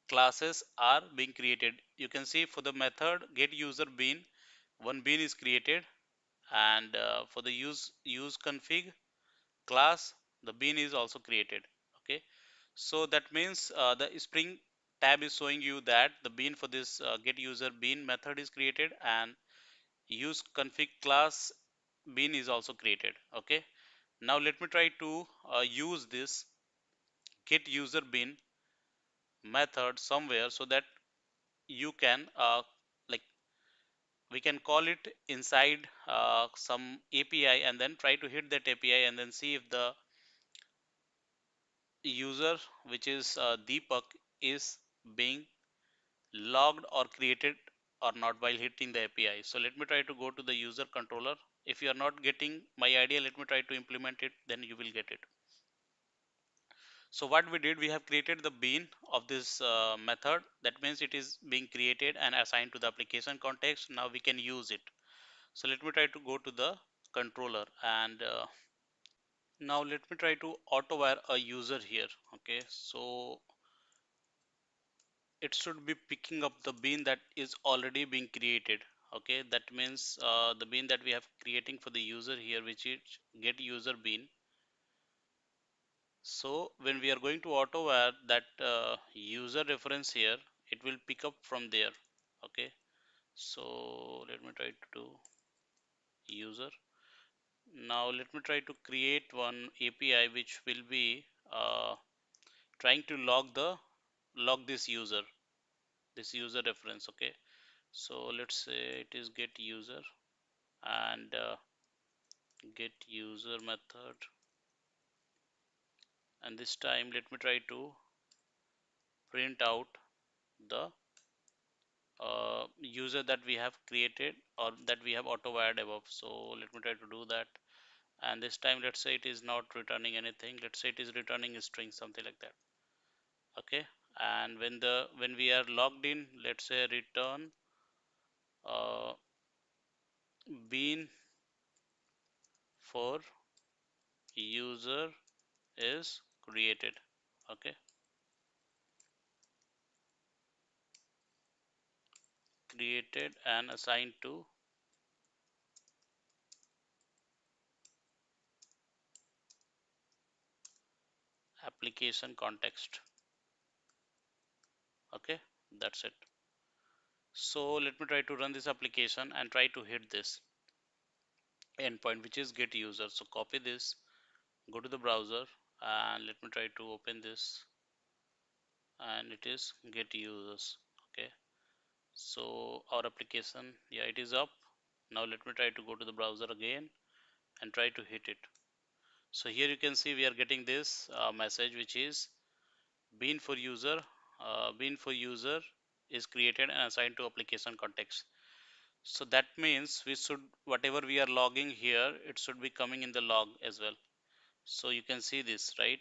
A: classes are being created. You can see for the method get user bean, one bean is created, and for the use config class, the bean is also created. Okay, so that means the Spring tab is showing you that the bean for this get user bean method is created, and use config class bean is also created. Okay, now let me try to use this get user bean method somewhere so that you can like we can call it inside some API and then try to hit that API and then see if the user, which is Deepak, is being logged or created or not while hitting the API. So let me try to go to the user controller. If you are not getting my idea, let me try to implement it, then you will get it. So what we did, we have created the bean of this method. That means it is being created and assigned to the application context. Now we can use it. So let me try to go to the controller, and now let me try to auto wire a user here. Okay, so it should be picking up the bean that is already being created. Okay, that means the bean that we have creating for the user here, which is get user bean. So when we are going to auto wire that user reference here, it will pick up from there. Okay, so let me try to do user. Now let me try to create one API which will be trying to log this user reference. Okay, so let's say it is get user, and get user method, and this time let me try to print out the user that we have created or that we have auto wired above. So let me try to do that, and this time let's say it is not returning anything. Let's say it is returning a string, something like that. Okay, and when we are logged in, let's say return uh, bean for user is created. Okay, created and assigned to application context. Okay, that's it. So let me try to run this application and try to hit this endpoint, which is get user. So copy this, go to the browser, and let me try to open this, and it is get users. Okay, so our application, yeah, it is up. Now let me try to go to the browser again and try to hit it. So here you can see we are getting this message, which is bean for user. Bean for user is created and assigned to application context. So that means we should, whatever we are logging here, it should be coming in the log as well. So you can see this, right?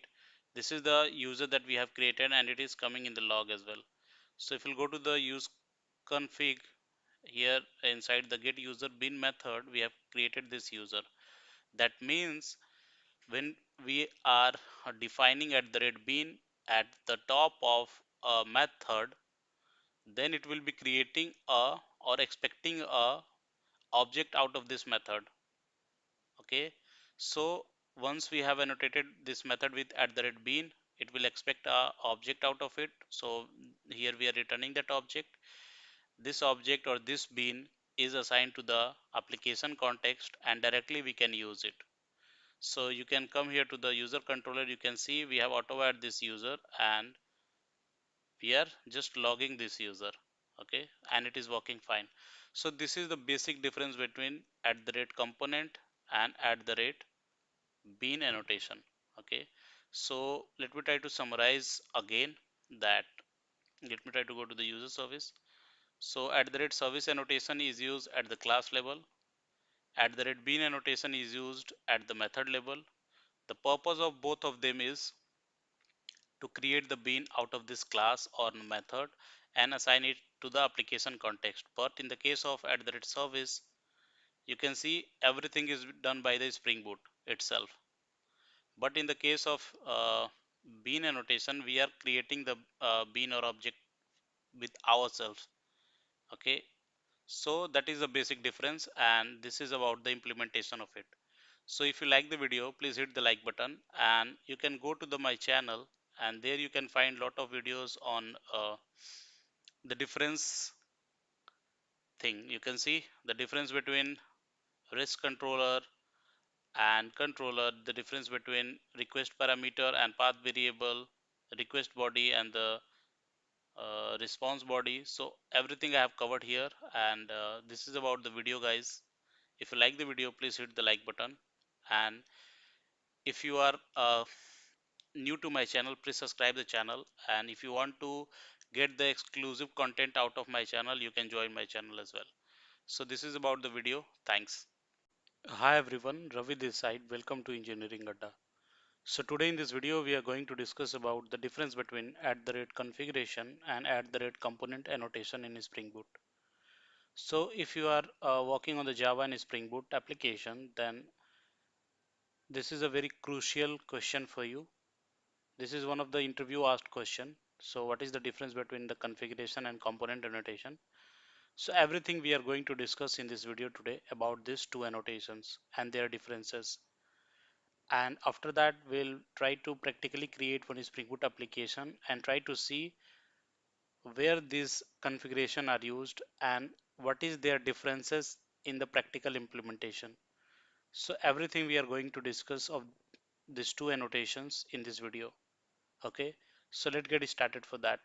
A: This is the user that we have created and it is coming in the log as well. So if you go to the use config here inside the get user bean method, we have created this user. That means when we are defining at the red bean at the top of a method, then it will be creating a or expecting a object out of this method. Okay, so once we have annotated this method with at the red bean, it will expect a object out of it. So here we are returning that object. This object or this bean is assigned to the application context and directly we can use it. So you can come here to the user controller. You can see we have auto add this user and we are just logging this user. Okay, and it is working fine. So this is the basic difference between at the rate component and at the rate bean annotation. Okay, So let me try to summarize again that let me try to go to the user service. So at the rate service annotation is used at the class level. At the rate bean annotation is used at the method level. The purpose of both of them is to create the bean out of this class or method and assign it to the application context. But in the case of at the rate service, you can see everything is done by the Spring Boot itself. But in the case of bean annotation, we are creating the bean or object with ourselves. Okay, so that is the basic difference, and this is about the implementation of it. So if you like the video, please hit the like button, and you can go to the my channel, and there you can find lot of videos on the difference thing. You can see the difference between REST controller and controller, the difference between request parameter and path variable, request body and the response body. So everything I have covered here, and this is about the video, guys. If you like the video, please hit the like button, and if you are new to my channel, please subscribe the channel, and if you want to get the exclusive content out of my channel, you can join my channel as well. So this is about the video. Thanks. Hi everyone, Ravi this side. Welcome to Engineering Adda. So today in this video we are going to discuss about the difference between at the rate configuration and at the rate component annotation in Spring Boot. So if you are working on the Java and Spring Boot application, then this is a very crucial question for you. This is one of the interview asked question. So what is the difference between the configuration and component annotation? So everything we are going to discuss in this video today about these two annotations and their differences. And after that, we'll try to practically create one Spring Boot application and try to see where these configuration are used and what is their differences in the practical implementation. So everything we are going to discuss of these two annotations in this video. Okay, so let's get started for that.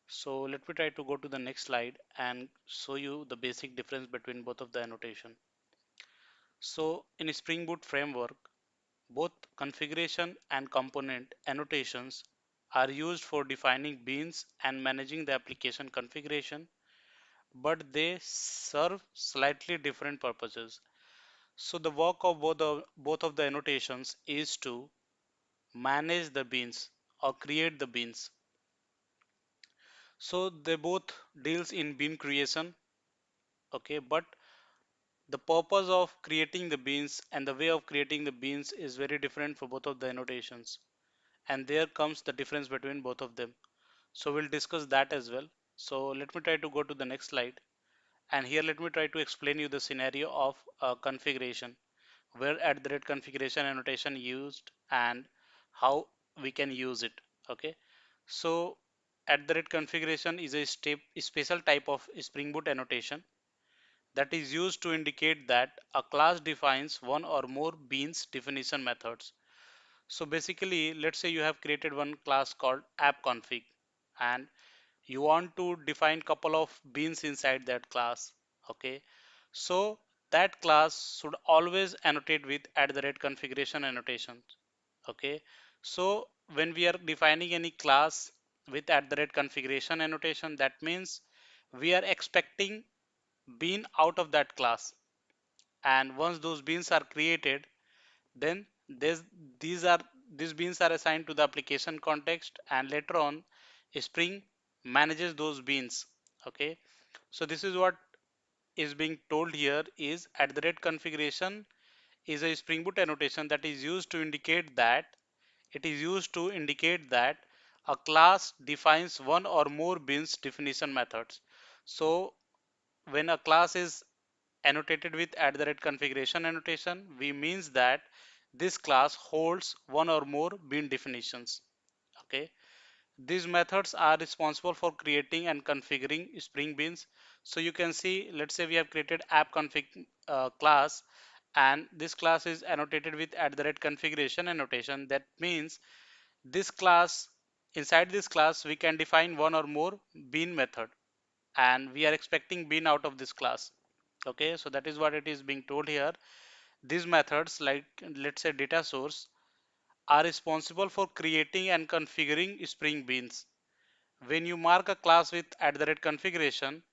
A: So let me try to go to the next slide and show you the basic difference between both of the annotation. So in Spring Boot framework, both configuration and component annotations are used for defining beans and managing the application configuration, but they serve slightly different purposes. So the work of both of the annotations is to manage the beans or create the beans. So they both deals in bean creation, okay, but the purpose of creating the beans and the way of creating the beans is very different for both of the annotations. And there comes the difference between both of them. So we'll discuss that as well. So let me try to go to the next slide. And here let me try to explain you the scenario of configuration, where at the rate configuration annotation used and how we can use it. Okay. So at the rate configuration is a special type of Spring Boot annotation that is used to indicate that a class defines one or more beans definition methods. So basically, let's say you have created one class called app_config and you want to define couple of beans inside that class. Okay. So that class should always annotate with at the rate configuration annotation. Okay. So when we are defining any class with at the rate configuration annotation, that means we are expecting bean out of that class. And once those beans are created, then there's, these are these beans are assigned to the application context, and later on Spring manages those beans. Okay, so this is what is being told here is at the rate configuration is a Spring Boot annotation that is used to indicate that a class defines one or more beans definition methods. So when a class is annotated with at the rate configuration annotation, we means that this class holds one or more bean definitions. Okay, these methods are responsible for creating and configuring Spring Beans. So you can see, let's say we have created app config class, and this class is annotated with at the rate configuration annotation. That means this class, inside this class, we can define one or more bean method, and we are expecting bean out of this class. Okay, so that is what it is being told here. These methods, like let's say data source, are responsible for creating and configuring Spring Beans. When you mark a class with @configuration,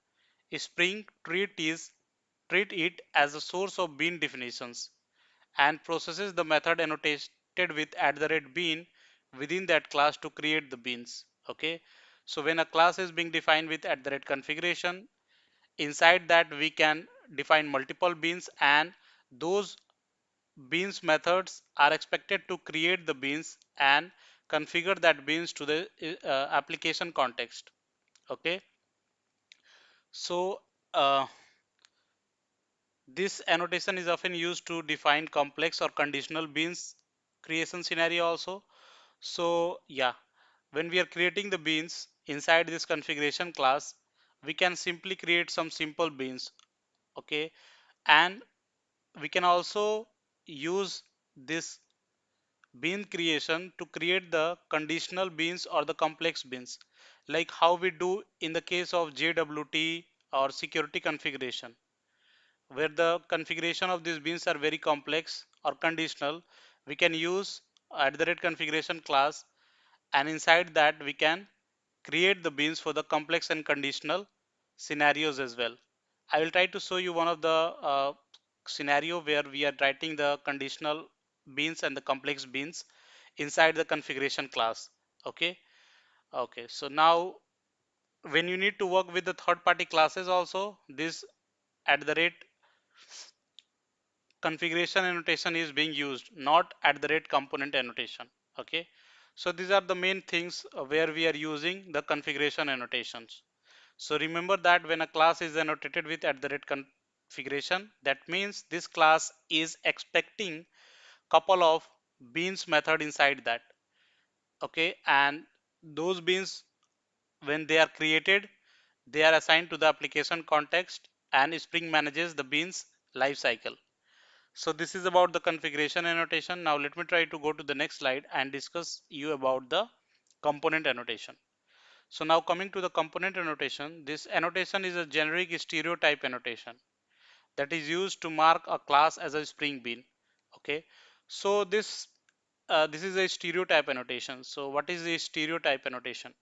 A: Spring treat it as a source of bean definitions and processes the method annotated with @bean within that class to create the beans. Okay, so when a class is being defined with @configuration, inside that we can define multiple beans, and those beans methods are expected to create the beans and configure that beans to the application context. Okay, so this annotation is often used to define complex or conditional beans creation scenario also. So yeah, when we are creating the beans inside this configuration class, we can simply create some simple beans. Okay, and we can also use this bean creation to create the conditional beans or the complex beans, like how we do in the case of JWT or security configuration, where the configuration of these beans are very complex or conditional. We can use @configuration class, and inside that we can create the beans for the complex and conditional scenarios as well. I will try to show you one of the scenario where we are writing the conditional beans and the complex beans inside the configuration class. Okay, okay, so now when you need to work with the third party classes also, this @ configuration annotation is being used, not @component annotation. Okay, so these are the main things where we are using the configuration annotations. So remember that when a class is annotated with @configuration, that means this class is expecting couple of beans method inside that. Okay, and those beans, when they are created, they are assigned to the application context, and Spring manages the beans life cycle. So this is about the configuration annotation. Now let me try to go to the next slide and discuss you about the component annotation. So now coming to the component annotation, this annotation is a generic stereotype annotation that is used to mark a class as a Spring Bean. Okay, so this is a stereotype annotation. So what is the stereotype annotation?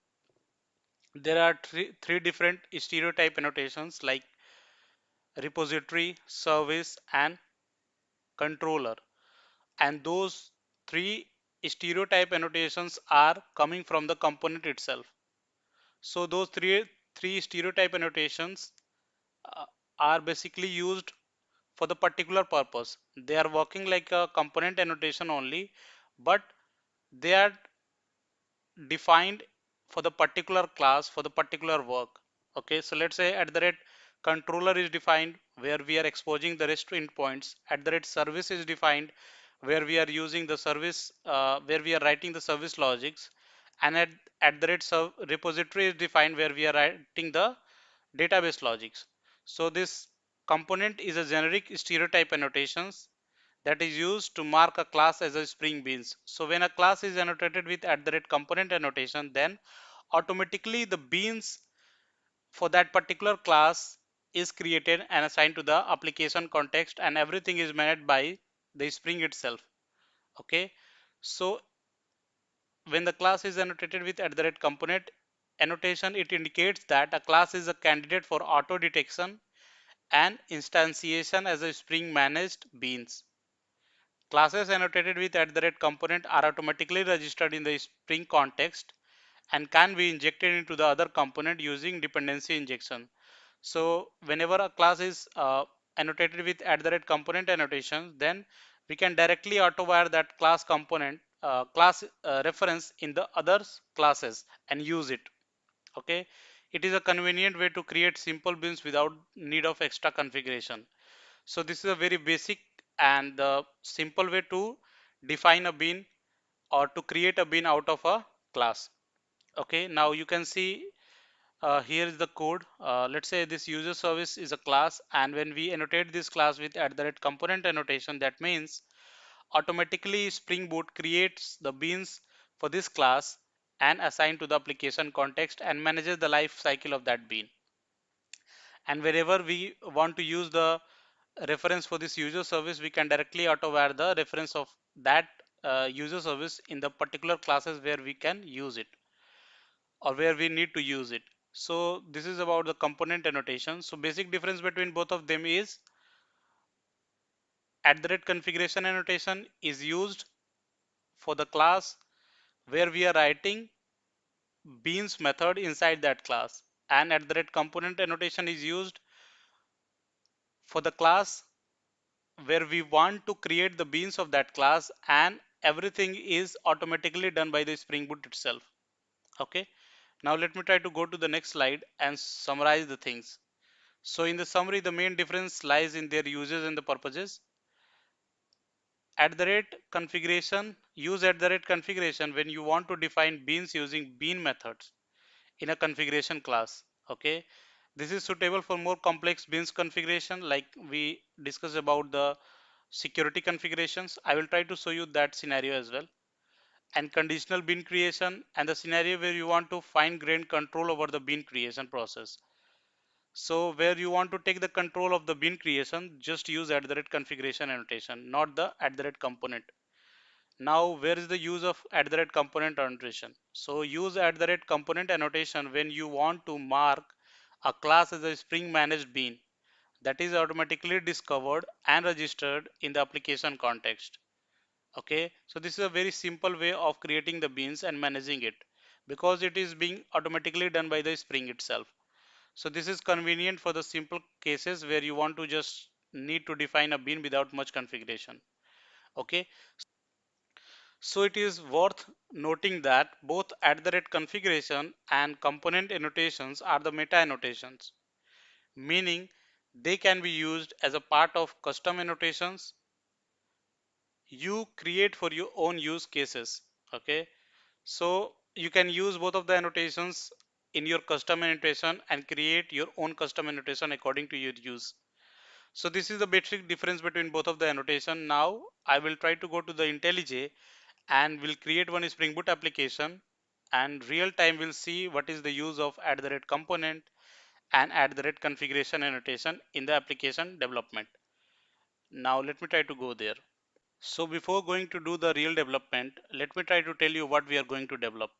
A: There are three different stereotype annotations, like repository, service, and controller. And those three stereotype annotations are coming from the component itself. So those three stereotype annotations uh, are basically used for the particular purpose. They are working like a component annotation only, but they are defined for the particular class for the particular work. Okay, so let's say controller is defined where we are exposing the REST endpoints. Service is defined where we are using the service, where we are writing the service logics, and repository is defined where we are writing the database logics. So this component is a generic stereotype annotations that is used to mark a class as a Spring Beans. So when a class is annotated with @component annotation, then automatically the beans for that particular class is created and assigned to the application context, and everything is managed by the Spring itself. Okay, so when the class is annotated with @component annotation, it indicates that a class is a candidate for auto detection and instantiation as a Spring managed beans. Classes annotated with @component are automatically registered in the Spring context and can be injected into the other component using dependency injection. So whenever a class is annotated with @component annotation, then we can directly auto wire that class component class reference in the others classes and use it. Okay, it is a convenient way to create simple beans without need of extra configuration. So this is a very basic and simple way to define a bean or to create a bean out of a class. Okay, now you can see here is the code. Let's say this user service is a class, and when we annotate this class with @component annotation, that means automatically Spring Boot creates the beans for this class and assign to the application context and manages the life cycle of that bean. And wherever we want to use the reference for this user service, we can directly auto wire the reference of that user service in the particular classes where we can use it or where we need to use it. So this is about the component annotation. So basic difference between both of them is @configuration annotation is used for the class where we are writing beans method inside that class, and @component annotation is used for the class where we want to create the beans of that class, and everything is automatically done by the Spring Boot itself. Okay, now let me try to go to the next slide and summarize the things. So in the summary, the main difference lies in their uses and the purposes. @configuration, use @configuration when you want to define beans using bean methods in a configuration class. Okay, this is suitable for more complex beans configuration, like we discussed about the security configurations. I will try to show you that scenario as well. And conditional bean creation, and the scenario where you want to fine-grained control over the bean creation process. So where you want to take the control of the bean creation, just use @configuration annotation, not the @component. Now, where is the use of @component annotation? So use @component annotation when you want to mark a class as a Spring managed bean that is automatically discovered and registered in the application context. Okay, so this is a very simple way of creating the beans and managing it because it is being automatically done by the Spring itself. So this is convenient for the simple cases where you want to just need to define a bean without much configuration. Okay, so it is worth noting that both @configuration and component annotations are the meta annotations, meaning they can be used as a part of custom annotations you create for your own use cases. Okay, so you can use both of the annotations in your custom annotation and create your own custom annotation according to your use. So this is the basic difference between both of the annotation. Now I will try to go to the IntelliJ and we'll create one Spring Boot application, and real time we'll see what is the use of @component and @configuration annotation in the application development. Now let me try to go there. So before going to do the real development, let me try to tell you what we are going to develop.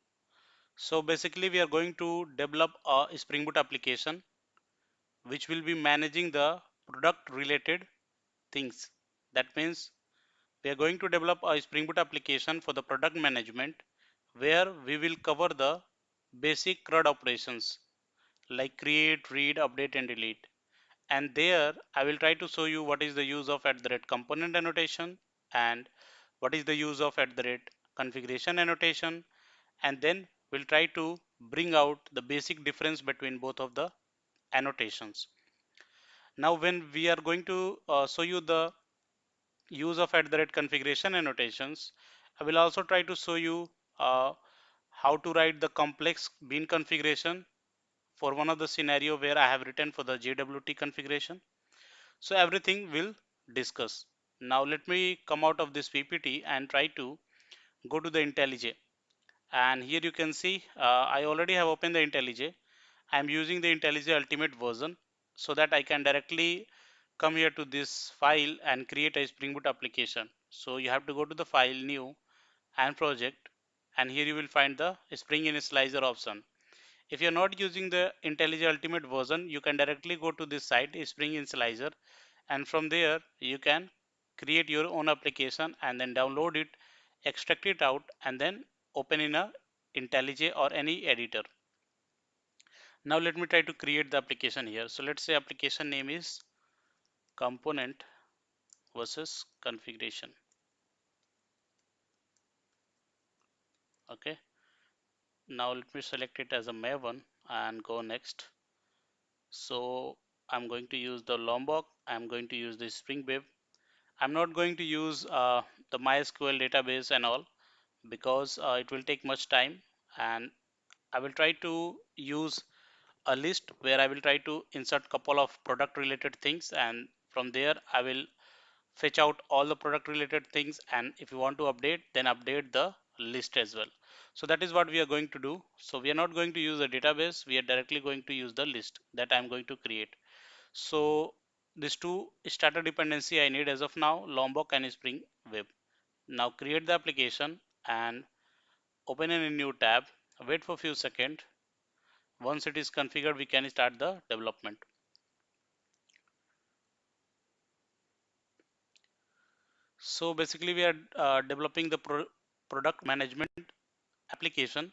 A: So basically we are going to develop a Spring Boot application which will be managing the product related things. That means we are going to develop a Spring Boot application for the product management where we will cover the basic CRUD operations like create, read, update and delete. And there I will try to show you what is the use of @component annotation and what is the use of @configuration annotation, and then we'll try to bring out the basic difference between both of the annotations. Now when we are going to show you the use of @configuration annotations, I will also try to show you how to write the complex bean configuration for one of the scenario where I have written for the JWT configuration. So everything will discuss. Now let me come out of this PPT and try to go to the IntelliJ. And here you can see I already have opened the IntelliJ. I am using the IntelliJ Ultimate version so that I can directly come here to this file and create a Spring Boot application. So you have to go to the file, new and project, and here you will find the Spring Initializer option. If you're not using the IntelliJ Ultimate version, you can directly go to this site, Spring Initializer, and from there you can create your own application and then download it, extract it out, and then open in a IntelliJ or any editor. Now let me try to create the application here. So let's say application name is component versus configuration. Okay, now let me select it as a Maven and go next. So I'm going to use the Lombok, I'm going to use the Spring Web. I'm not going to use the MySQL database and all because it will take much time, and I will try to use a list where I will try to insert couple of product related things, and from there I will fetch out all the product related things, and if you want to update, then update the list as well. So that is what we are going to do. So we are not going to use a database, we are directly going to use the list that I'm going to create. So these two starter dependency I need as of now, Lombok and Spring Web. Now create the application and open in a new tab. Wait for a few seconds. Once it is configured, we can start the development. So basically we are developing the product management application.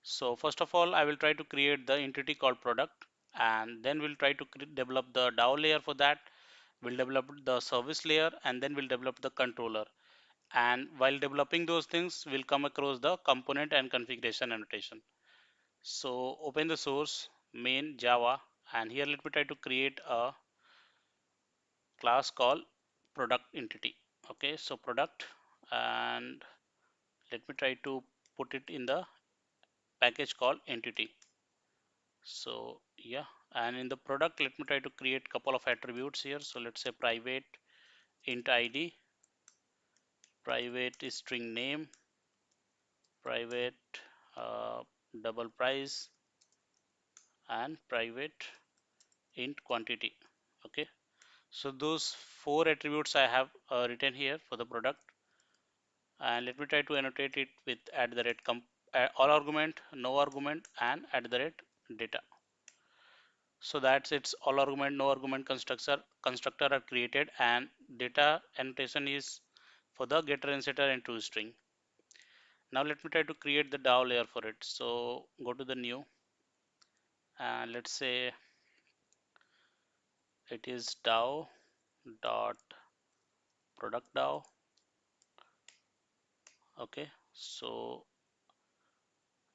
A: So first of all, I will try to create the entity called product, and then we'll try to develop the DAO layer for that. We'll develop the service layer, and then we'll develop the controller. And while developing those things, we'll come across the component and configuration annotation. So open the source main Java, and here let me try to create a class called product entity. Okay, so product, and let me try to put it in the package called entity. So yeah, and in the product, let me try to create couple of attributes here. So let's say private int id, private string name, private double price, and private int quantity. Okay, so those four attributes I have written here for the product, and let me try to annotate it with at the rate all argument, no argument, and at the rate data. So that's it's all argument, no argument constructor are created, and data annotation is for the getter and setter and toString. Now let me try to create the DAO layer for it. So go to the new, and let's say it is DAO dot product DAO. Okay, so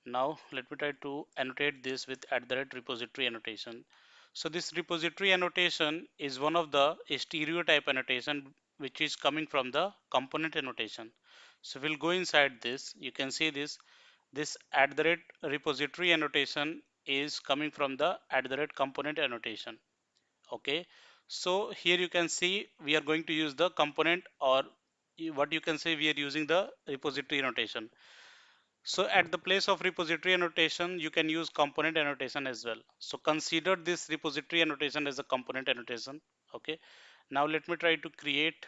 A: now let me try to annotate this with at the rate repository annotation. So this repository annotation is one of the stereotype annotation which is coming from the component annotation. So we'll go inside this. You can see this at the rate repository annotation is coming from the at the rate component annotation. Okay, so here you can see we are going to use the component, or what you can say we are using the repository annotation. So at the place of repository annotation, you can use component annotation as well. So consider this repository annotation as a component annotation. Okay. Now let me try to create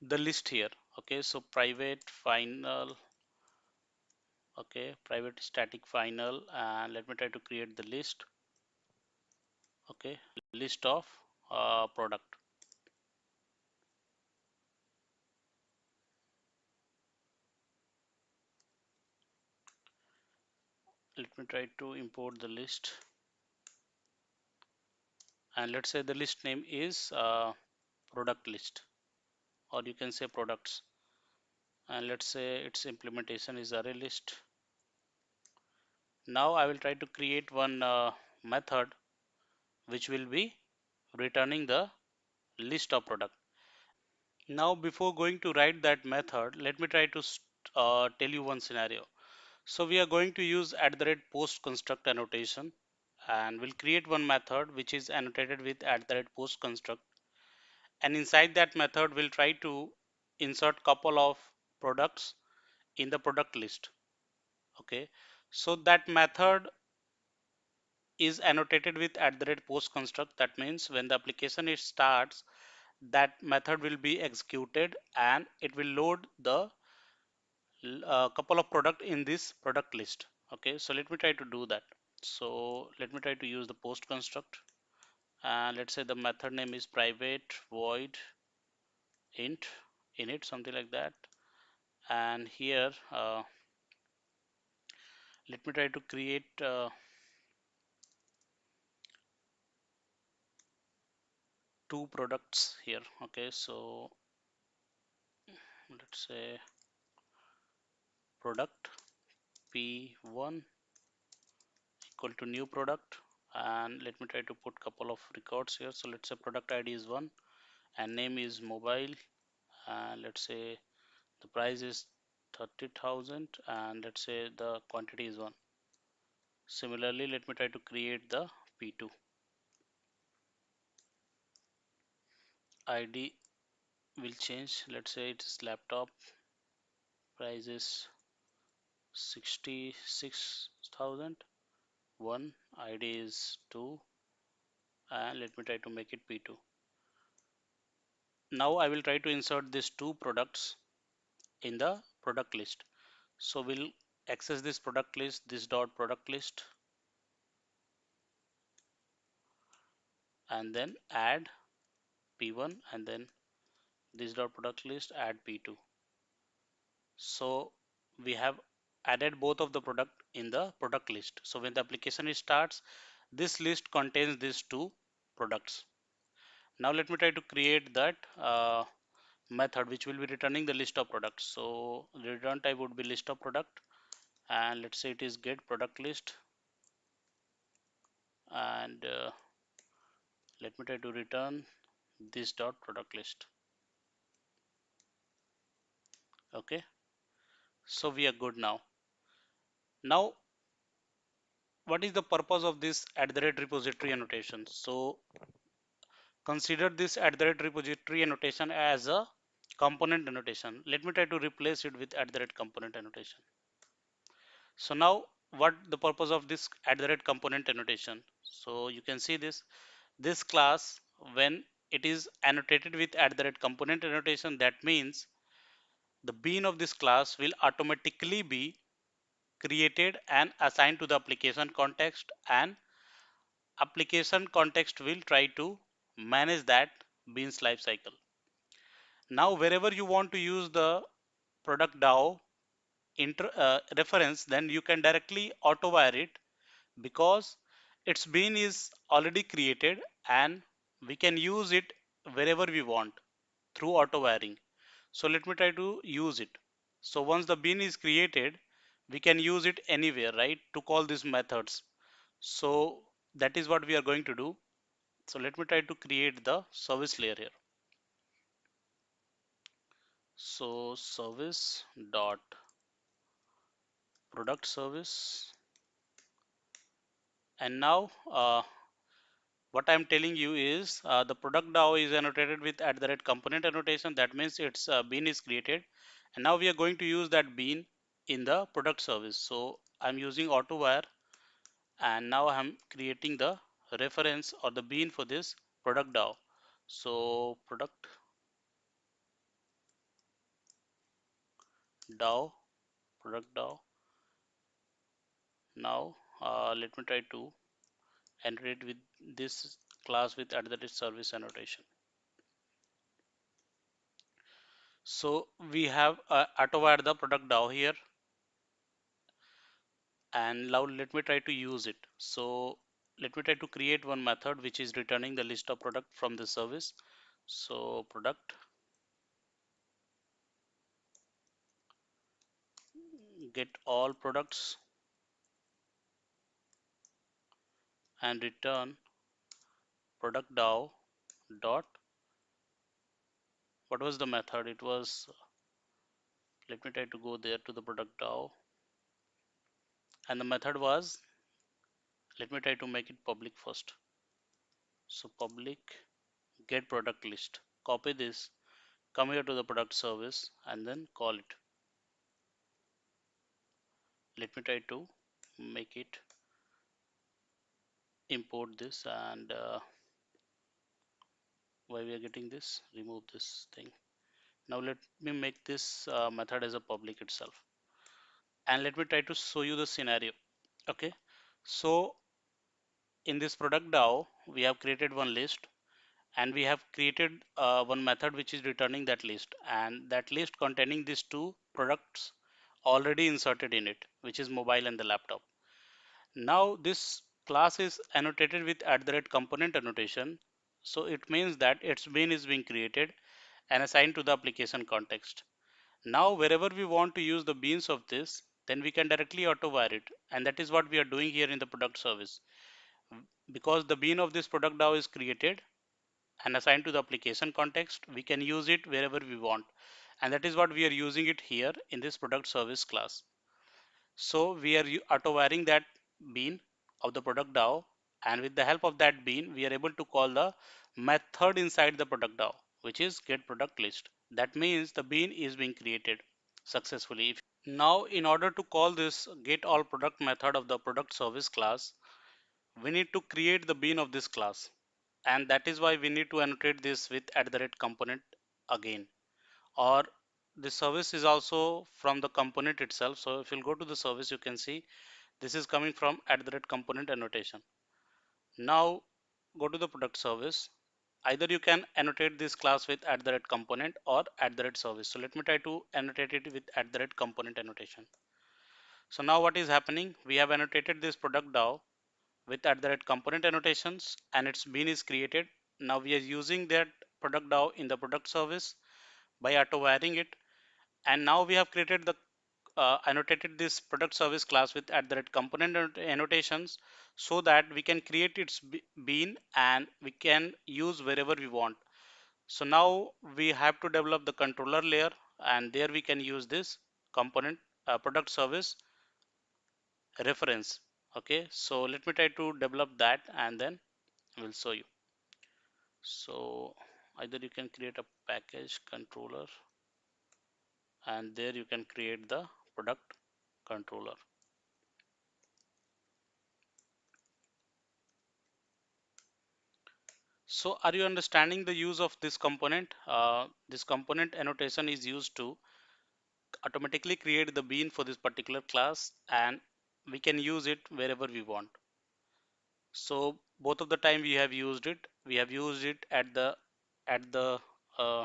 A: the list here. Okay. So private final. Okay. Private static final. And let me try to create the list. Okay. List of product. Let me try to import the list. And let's say the list name is product list, or you can say products. And let's say its implementation is array list. Now I will try to create one method which will be returning the list of product. Now before going to write that method, let me try to tell you one scenario. So we are going to use at the rate post construct annotation, and we'll create one method which is annotated with at the rate post construct, and inside that method we'll try to insert couple of products in the product list. Okay, so that method is annotated with at the rate post construct. That means when the application it starts, that method will be executed and it will load the couple of product in this product list. Okay, so let me try to do that. So let me try to use the post construct, and let's say the method name is private void int init, something like that. And here let me try to create two products here. Okay, so let's say product p1 equal to new product, and let me try to put couple of records here. So let's say product id is 1 and name is mobile, and let's say the price is 30,000, and let's say the quantity is 1. Similarly, let me try to create the p2. id will change. Let's say it is laptop, price is 66,000, 1 id is 2, and let me try to make it p2. Now I will try to insert these two products in the product list. So we'll access this product list, this dot product list, and then add P1, and then this dot product list add P2. So we have added both of the product in the product list. So when the application starts, this list contains these two products. Now let me try to create that method which will be returning the list of products. So the return type would be list of product, and let's say it is get product list, and let me try to return this dot product list. Okay, so we are good now. Now what is the purpose of this at the rate repository annotation? So consider this at the rate repository annotation as a component annotation. Let me try to replace it with at the rate component annotation. So now what the purpose of this at the rate component annotation? So you can see this class, when it is annotated with at the rate component annotation, that means the bean of this class will automatically be created and assigned to the application context, and application context will try to manage that beans lifecycle. Now wherever you want to use the product DAO reference, then you can directly auto wire it, because its bean is already created and we can use it wherever we want through auto wiring. So let me try to use it. So once the bean is created, we can use it anywhere, right, to call these methods. So that is what we are going to do. So let me try to create the service layer here. So service dot product service, and now what I'm telling you is the product DAO is annotated with at the rate component annotation. That means its bean is created, and now we are going to use that bean in the product service. So I'm using auto wire, and now I'm creating the reference or the bean for this product DAO. So product DAO, product DAO. Now let me try to enter it with this class with at the rate service annotation. So we have auto wire the product DAO here, and now let me try to use it. So let me try to create one method which is returning the list of product from the service. So product get all products and return product DAO dot, what was the method? It was, let me try to go there to the product DAO, and the method was, let me try to make it public first. So public get product list, copy this, come here to the product service, and then call it. Let me try to make it, import this, and why we are getting this, remove this thing. Now let me make this method as a public itself, and let me try to show you the scenario. Okay, so in this product DAO we have created one list, and we have created one method which is returning that list, and that list containing these two products already inserted in it, which is mobile and the laptop. Now this class is annotated with at the rate component annotation, so it means that its bean is being created and assigned to the application context. Now wherever we want to use the beans of this, then we can directly auto wire it, and that is what we are doing here in the product service. Because the bean of this product DAO is created and assigned to the application context, we can use it wherever we want, and that is what we are using it here in this product service class. So we are auto wiring that bean of the product DAO, and with the help of that bean we are able to call the method inside the product DAO, which is get product list. That means the bean is being created successfully. Now in order to call this get all product method of the product service class, we need to create the bean of this class, and that is why we need to annotate this with at the rate component again, or the service is also from the component itself. So if you'll go to the service, you can see this is coming from at the rate component annotation. Now go to the product service. Either you can annotate this class with at the rate component or at the rate service. So let me try to annotate it with at the rate component annotation. So now what is happening? We have annotated this product DAO with at the rate component annotations and its bean is created. Now we are using that product DAO in the product service by auto wiring it, and now we have created the annotated this product service class with at the rate component annotations so that we can create its bean and we can use wherever we want. So now we have to develop the controller layer, and there we can use this component product service reference. Okay, so let me try to develop that and then we'll show you. So either you can create a package controller and there you can create the product controller. So are you understanding the use of this component? This component annotation is used to automatically create the bean for this particular class, and we can use it wherever we want. So both of the time we have used it. We have used it at the uh,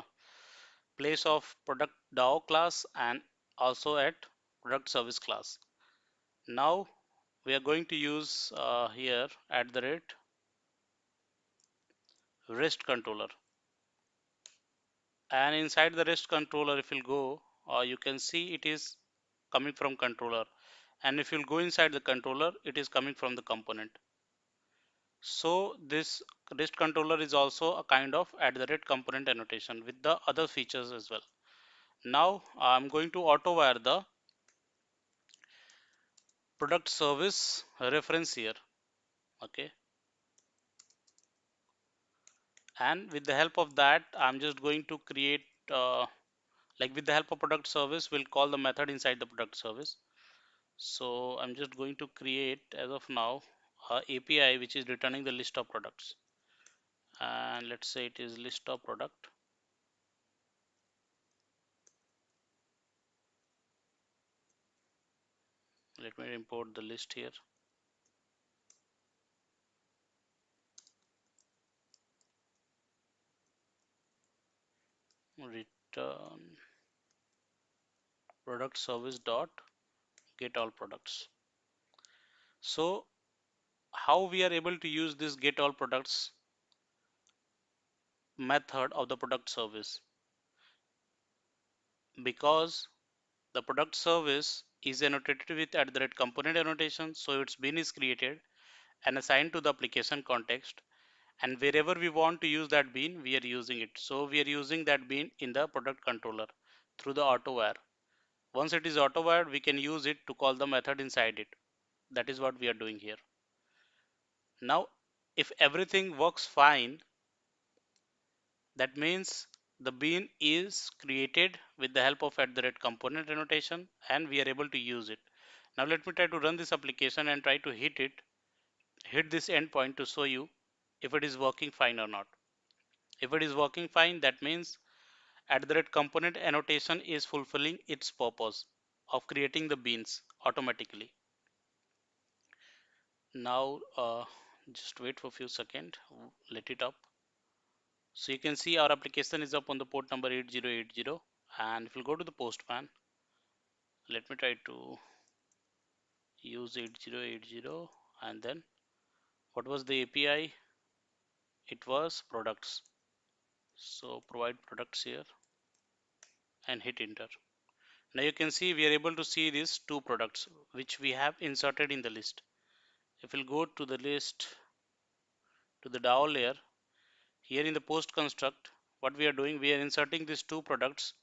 A: place of product DAO class and also at product service class. Now we are going to use here at the rate REST controller, and inside the REST controller if you'll go you can see it is coming from controller, and if you'll go inside the controller it is coming from the component. So this REST controller is also a kind of at the rate component annotation with the other features as well. Now I'm going to auto wire the product service reference here. Okay, and with the help of that I'm just going to create like with the help of product service we'll call the method inside the product service. So I'm just going to create as of now a API which is returning the list of products, and let's say it is list of product. Let me import the list here. Return product service dot get all products. So how we are able to use this get all products method of the product service? Because the product service is annotated with at the rate component annotation, so its bean is created and assigned to the application context, and wherever we want to use that bean we are using it. So we are using that bean in the product controller through the auto wire. Once it is auto wired, we can use it to call the method inside it. That is what we are doing here. Now if everything works fine, that means the bean is created with the help of at the rate component annotation and we are able to use it. Now let me try to run this application and try to hit this endpoint to show you if it is working fine or not. If it is working fine, that means at the rate component annotation is fulfilling its purpose of creating the beans automatically. Now just wait for a few seconds, let it up. So you can see our application is up on the port number 8080, and if we go to the postman, let me try to use 8080, and then what was the API? It was products. So provide products here and hit enter. Now you can see we are able to see these two products which we have inserted in the list. If we'll go to the list to the DAO layer, here in the post construct, what we are doing, we are inserting these two products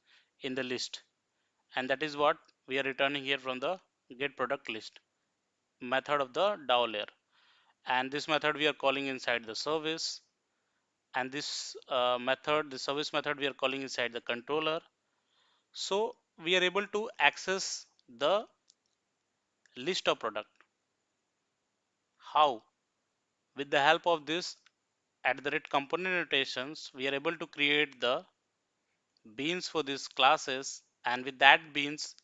A: in the list, and that is what we are returning here from the get product list method of the DAO layer. And this method we are calling inside the service, and this method, the service method, we are calling inside the controller. So we are able to access the list of product. How? With the help of this at the rate component annotations, we are able to create the beans for these classes and with that beans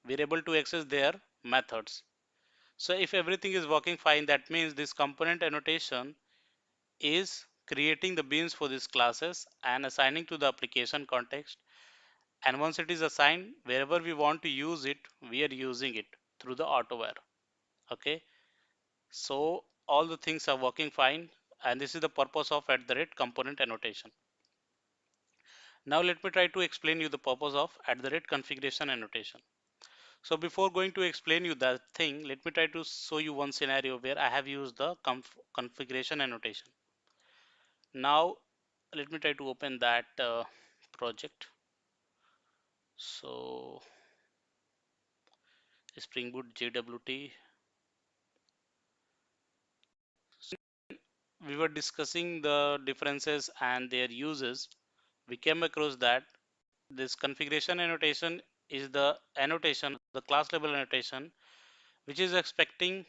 A: we're able to access their methods. So if everything is working fine, that means this component annotation is creating the beans for these classes and assigning to the application context. And once it is assigned, wherever we want to use it, we are using it through the auto-where. Okay, so all the things are working fine, and this is the purpose of at the rate component annotation. Now let me try to explain you the purpose of at the rate configuration annotation. So before going to explain you that thing, let me try to show you one scenario where I have used the configuration annotation. Now let me try to open that project. So Spring Boot JWT. We were discussing the differences and their uses. We came across that this configuration annotation is the annotation, the class level annotation, which is expecting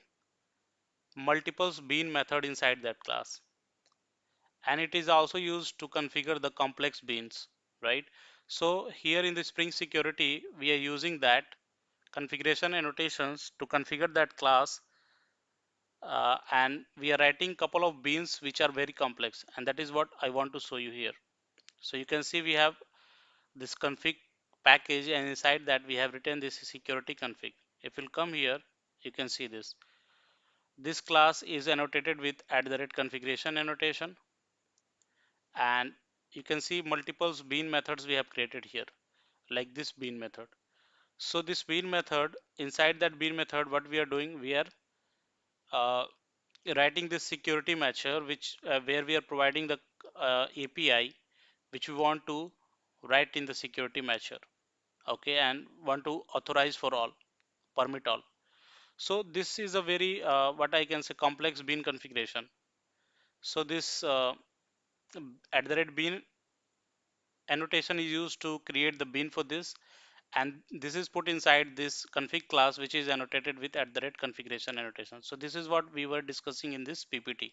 A: multiples bean method inside that class. And it is also used to configure the complex beans, right? So here in the Spring Security, we are using that configuration annotations to configure that class, and we are writing couple of beans which are very complex, and that is what I want to show you here. So you can see we have this config package, and inside that we have written this security config. If you'll come here, you can see this class is annotated with at the rate configuration annotation, and you can see multiples bean methods we have created here, like this bean method. So this bean method, inside that bean method, what we are doing, we are uh, writing this security matcher, which where we are providing the API which we want to write in the security matcher, okay, and want to authorize for all, permit all. So this is a very what I can say complex bean configuration. So this at the rate bean annotation is used to create the bean for this, and this is put inside this config class which is annotated with at the rate configuration annotation. So this is what we were discussing in this PPT.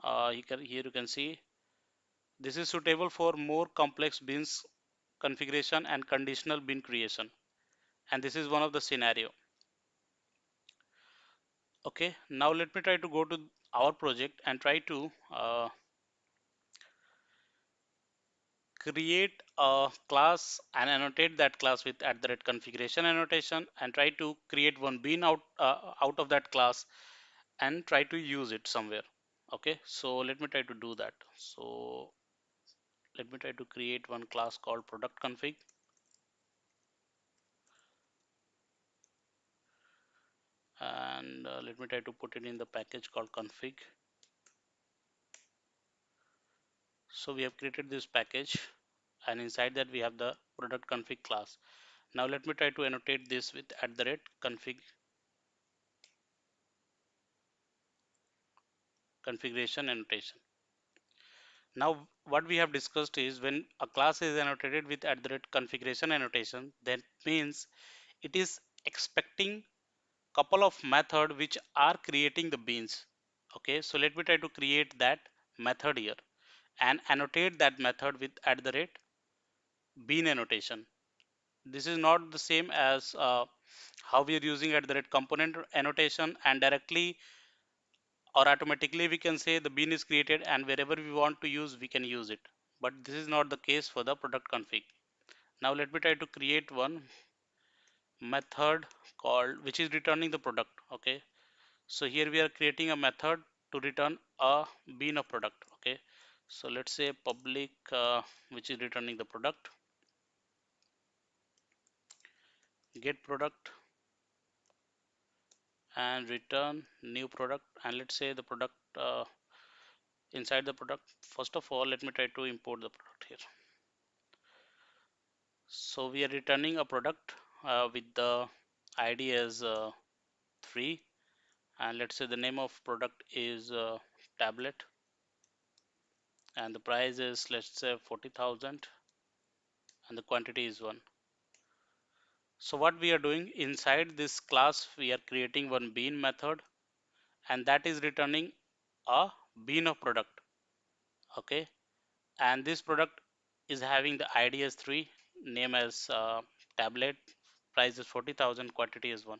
A: Here you can see this is suitable for more complex beans configuration and conditional bean creation, and this is one of the scenario. Okay, now let me try to go to our project and try to create a class and annotate that class with at the rate configuration annotation, and try to create one bean out of that class and try to use it somewhere. Okay, so let me try to do that. So let me try to create one class called product config, and let me try to put it in the package called config. So we have created this package, and inside that we have the product config class. Now let me try to annotate this with at the rate config configuration annotation. Now what we have discussed is when a class is annotated with at the rate configuration annotation, that means it is expecting couple of method which are creating the beans. Okay, so let me try to create that method here and annotate that method with at the rate bean annotation. This is not the same as how we are using at the rate component annotation, and directly or automatically we can say the bean is created and wherever we want to use we can use it, but this is not the case for the product config. Now let me try to create one method called which is returning the product. Okay, so here we are creating a method to return a bean of product. Okay, so let's say public which is returning the product, get product, and return new product, and let's say the product inside the product. First of all, let me try to import the product here. So we are returning a product with the ID as 3, and let's say the name of product is tablet, and the price is let's say 40,000, and the quantity is 1. So what we are doing inside this class, we are creating one bean method, and that is returning a bean of product. Okay, and this product is having the ID as 3, name as tablet, price is 40,000, quantity is 1.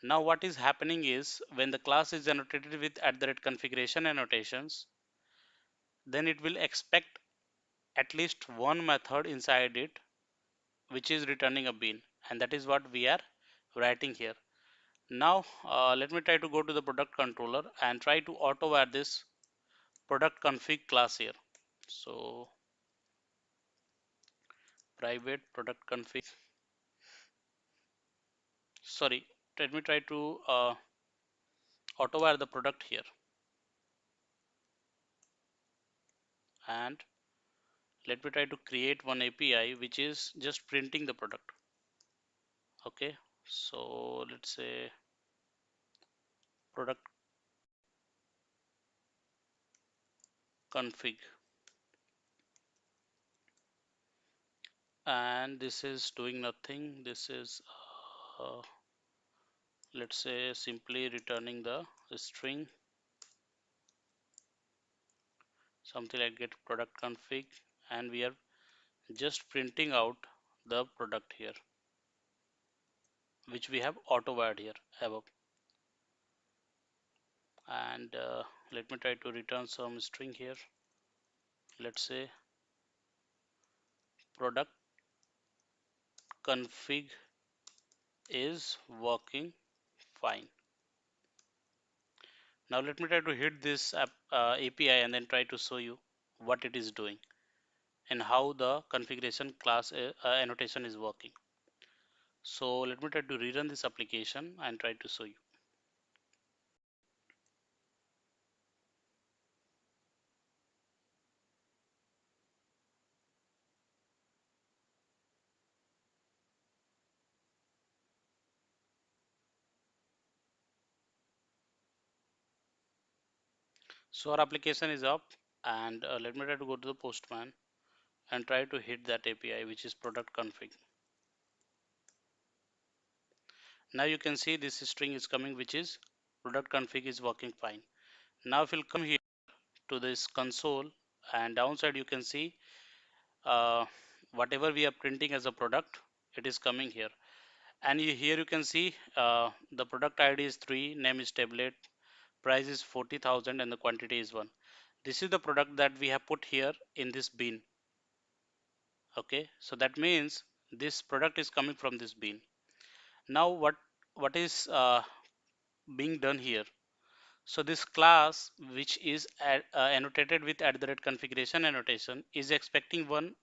A: Now what is happening is when the class is annotated with @configuration annotations, then it will expect at least one method inside it which is returning a bean, and that is what we are writing here. Now let me try to go to the product controller and try to auto add this product config class here. So private product config, sorry, let me try to auto add the product here, and let me try to create one API which is just printing the product. Okay, so let's say product config, and this is doing nothing. This is uh, let's say simply returning the string, something like get product config, and we are just printing out the product here which we have auto add here above. And let me try to return some string here. Let's say product config is working fine. Now let me try to hit this API and then try to show you what it is doing and how the configuration class annotation is working. So let me try to rerun this application and try to show you. So our application is up, and let me try to go to the Postman and try to hit that API which is product config. Now you can see this string is coming which is product config is working fine. Now if you'll come here to this console, and downside you can see uh, whatever we are printing as a product, it is coming here. And here you can see the product ID is 3, name is tablet, price is 40,000, and the quantity is 1. This is the product that we have put here in this bin. Okay, so that means this product is coming from this bin. Now what is being done here? So this class which is annotated with @configuration annotation is expecting one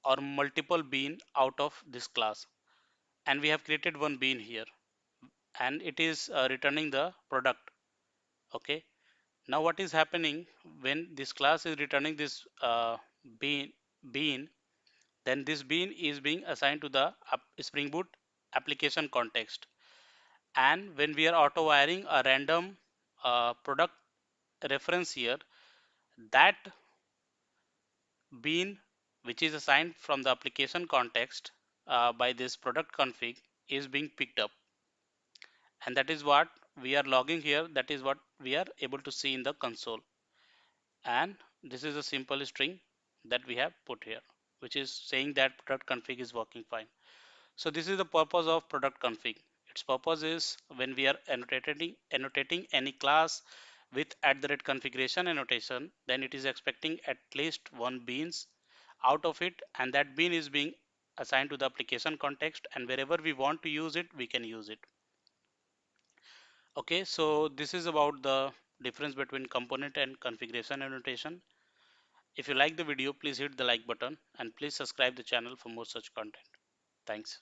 A: or multiple bean out of this class, and we have created one bean here, and it is returning the product. Okay, now what is happening when this class is returning this bean, then this bean is being assigned to the Spring Boot application context, and when we are auto wiring a random product reference here, that bean which is assigned from the application context by this product config is being picked up, and that is what we are logging here. That is what we are able to see in the console, and this is a simple string that we have put here which is saying that product config is working fine. So this is the purpose of product config. Its purpose is when we are annotating any class with @configuration annotation, then it is expecting at least one beans out of it, and that bean is being assigned to the application context, and wherever we want to use it, we can use it. Okay, so this is about the difference between component and configuration annotation. If you like the video, please hit the like button and please subscribe the channel for more such content. Thanks.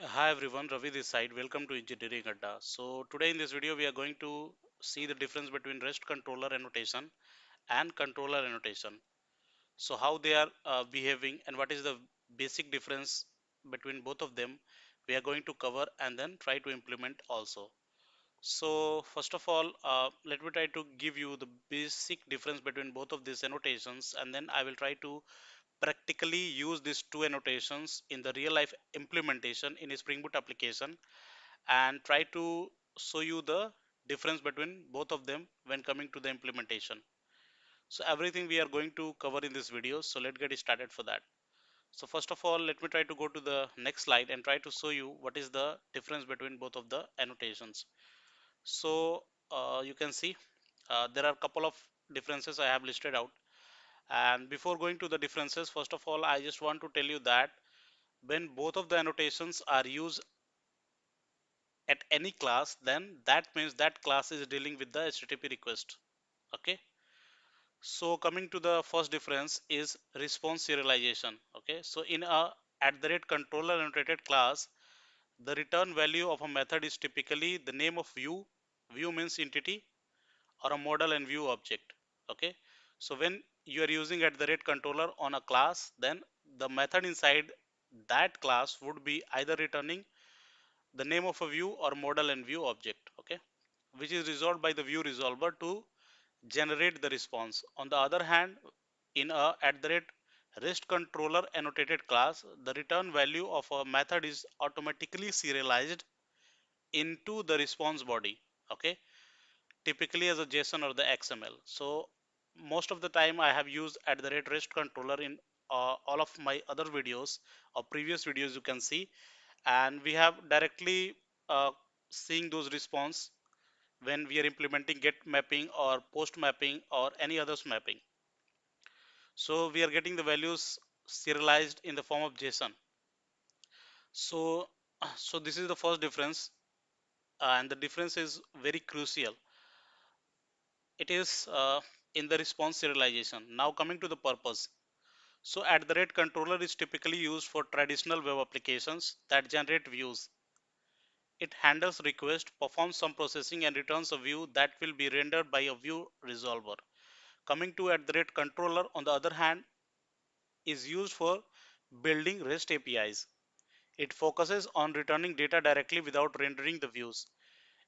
A: Hi everyone, Ravi this side. Welcome to Engineering Adda. So today in this video we are going to see the difference between REST controller annotation and controller annotation. So how they are behaving and what is the basic difference between both of them, we are going to cover and then try to implement also. So first of all, let me try to give you the basic difference between both of these annotations, and then I will try to practically use these two annotations in the real life implementation in a Spring Boot application and try to show you the difference between both of them when coming to the implementation. So everything we are going to cover in this video. So let's get started for that. So first of all, let me try to go to the next slide and try to show you what is the difference between both of the annotations. So you can see there are a couple of differences I have listed out. And before going to the differences, first of all, I just want to tell you that when both of the annotations are used at any class, then that means that class is dealing with the HTTP request. Okay. So coming to the first difference is response serialization. Okay. So in a @controller annotated class, the return value of a method is typically the name of view. View means entity, or a model and view object. Okay. So when you are using @controller on a class, then the method inside that class would be either returning the name of a view or model and view object. Okay, which is resolved by the view resolver to generate the response. On the other hand, in a REST controller annotated class, the return value of a method is automatically serialized into the response body. Okay, typically as a JSON or the XML. So most of the time I have used @REST controller in all of my other videos or previous videos you can see, and we have directly uh, seeing those response when we are implementing get mapping or post mapping or any others mapping. So we are getting the values serialized in the form of JSON. So this is the first difference, and the difference is very crucial. It is in the response serialization. Now coming to the purpose. So @controller is typically used for traditional web applications that generate views. It handles requests, performs some processing, and returns a view that will be rendered by a view resolver. Coming to @controller, on the other hand, is used for building REST APIs. It focuses on returning data directly without rendering the views.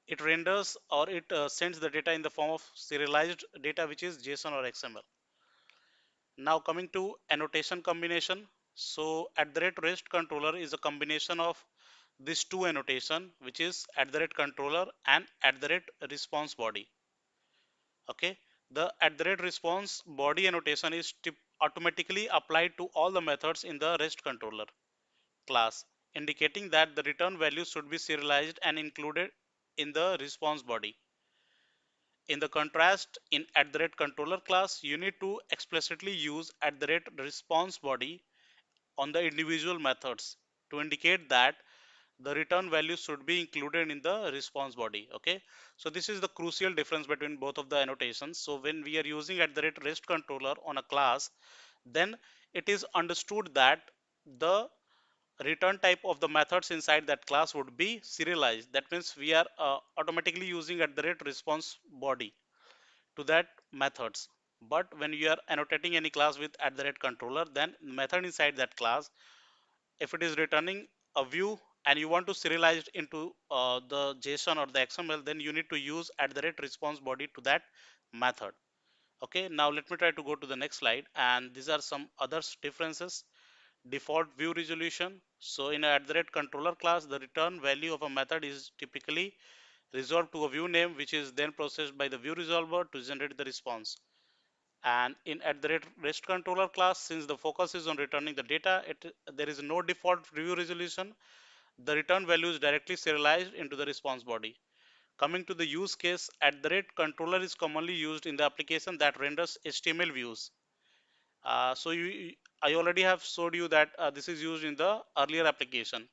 A: It renders or it sends the data in the form of serialized data, which is JSON or XML. Now coming to annotation combination. So @REST controller is a combination of these two annotation, which is @controller and @response body. Okay, the @response body annotation is automatically applied to all the methods in the REST controller class, indicating that the return value should be serialized and included in the response body. In the contrast, in @controller class, you need to explicitly use @response body on the individual methods to indicate that the return value should be included in the response body. Okay, so this is the crucial difference between both of the annotations. So when we are using @REST controller on a class, then it is understood that the return type of the methods inside that class would be serialized. That means we are automatically using @response body to that methods. But when you are annotating any class with @controller, then method inside that class, if it is returning a view and you want to serialize it into the JSON or the XML, then you need to use @response body to that method. Okay, now let me try to go to the next slide, and these are some other differences. Default view resolution. So in a @controller class, the return value of a method is typically resolved to a view name, which is then processed by the view resolver to generate the response. And in @REST controller class, since the focus is on returning the data, there is no default view resolution. The return value is directly serialized into the response body. Coming to the use case, @controller is commonly used in the application that renders HTML views. I already have showed you that this is used in the earlier application.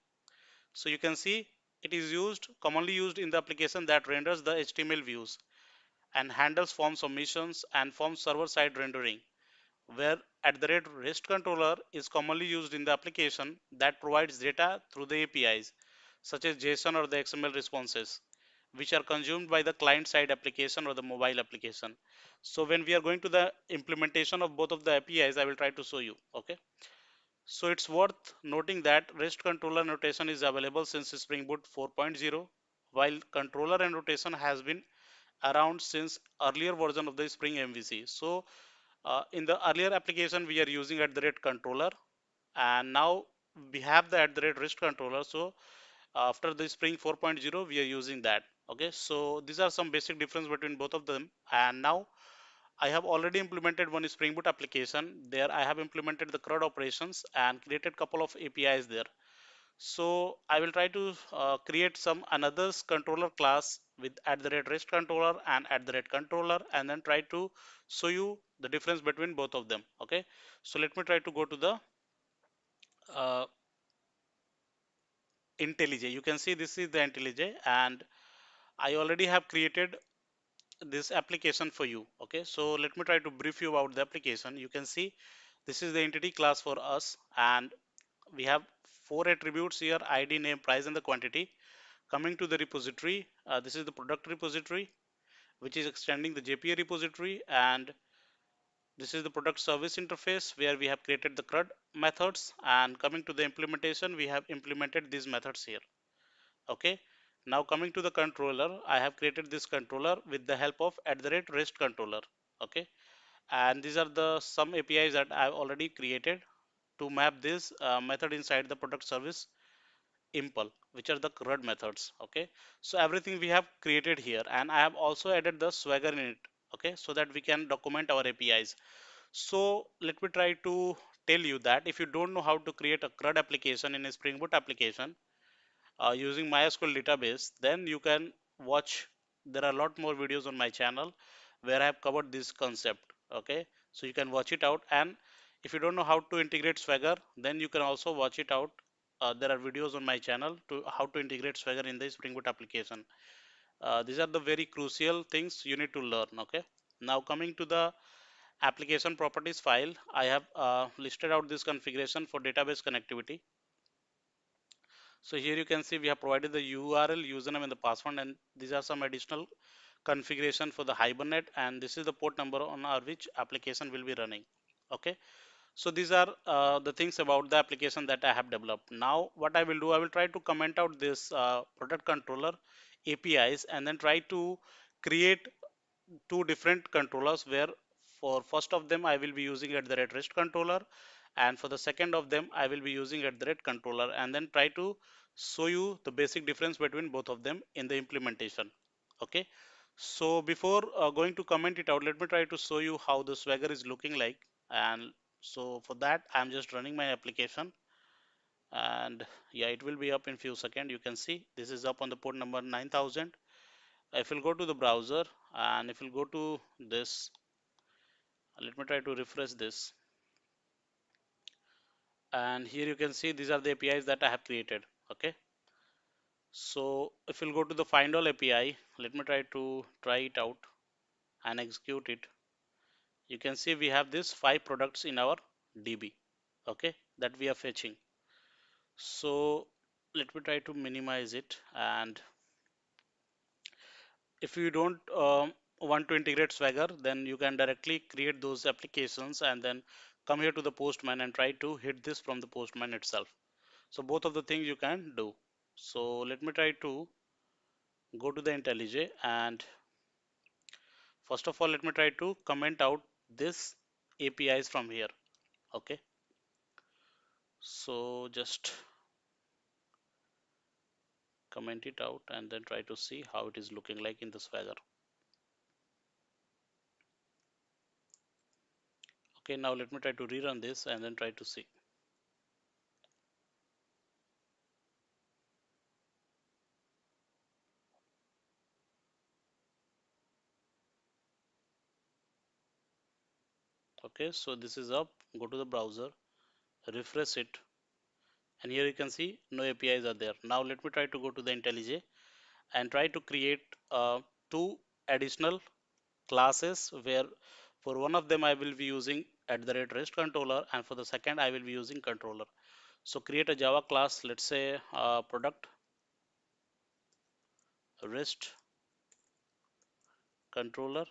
A: So you can see it is commonly used in the application that renders the HTML views and handles form submissions and form server-side rendering, where @REST controller is commonly used in the application that provides data through the APIs, such as JSON or the XML responses, which are consumed by the client-side application or the mobile application. So when we are going to the implementation of both of the APIs, I will try to show you. Okay. So it's worth noting that REST controller notation is available since Spring Boot 4.0, while controller annotation has been around since earlier version of the Spring MVC. So in the earlier application, we are using @controller, and now we have the @REST controller. So after the Spring 4.0, we are using that. Okay, so these are some basic difference between both of them. And now I have already implemented one Spring Boot application. There I have implemented the CRUD operations and created couple of APIs there. So I will try to create some another's controller class with at the rate rest controller and at the rate controller, and then try to show you the difference between both of them. Okay. So let me try to go to the uh, IntelliJ. You can see this is the IntelliJ, and I already have created this application for you. Okay, so let me try to brief you about the application. You can see this is the entity class for us, and we have four attributes here: ID, name, price, and the quantity. Coming to the repository, this is the product repository, which is extending the JPA repository, and this is the product service interface where we have created the CRUD methods. And coming to the implementation, we have implemented these methods here. Okay, now coming to the controller, I have created this controller with the help of at the rate rest controller. Okay, and these are the some APIs that I've already created to map this method inside the product service impl, which are the CRUD methods. Okay, so everything we have created here, and I have also added the swagger in it. Okay, so that we can document our APIs. So let me try to tell you that if you don't know how to create a CRUD application in a Spring Boot application using MySQL database, then you can watch. There are a lot more videos on my channel where I have covered this concept. Okay, so you can watch it out. And if you don't know how to integrate Swagger, then you can also watch it out. There are videos on my channel to how to integrate Swagger in the Spring Boot application. These are the very crucial things you need to learn. Okay, now coming to the application properties file, I have listed out this configuration for database connectivity. So here you can see we have provided the URL, username, and the password, and these are some additional configuration for the Hibernate, and this is the port number on our which application will be running. Okay, so these are the things about the application that I have developed. Now what I will do, I will try to comment out this product controller APIs, and then try to create two different controllers where for first of them I will be using at the rate rest controller, and for the second of them I will be using at the rate controller, and then try to show you the basic difference between both of them in the implementation. Okay, so before going to comment it out, let me try to show you how the Swagger is looking like. And so for that I'm just running my application, and yeah, it will be up in few seconds. You can see this is up on the port number 9000. If you'll go to the browser, and if you'll go to this, let me try to refresh this, and here you can see these are the APIs that I have created. Okay, so if you'll go to the find all API, let me try it out and execute it. You can see we have these 5 products in our DB. Okay, that we are fetching. So let me try to minimize it, and if you don't want to integrate Swagger, then you can directly create those applications and then come here to the Postman and try to hit this from the Postman itself. So both of the things you can do. So let me try to go to the IntelliJ, and first of all let me try to comment out this APIs from here. Okay, so just comment it out and then try to see how it is looking like in the Swagger. Okay, now let me try to rerun this and then try to see. Okay, so this is up. Go to the browser, refresh it, and here you can see no APIs are there. Now let me try to go to the IntelliJ and try to create two additional classes where for one of them I will be using at the rate rest controller, and for the second I will be using controller. So create a Java class, let's say product rest controller,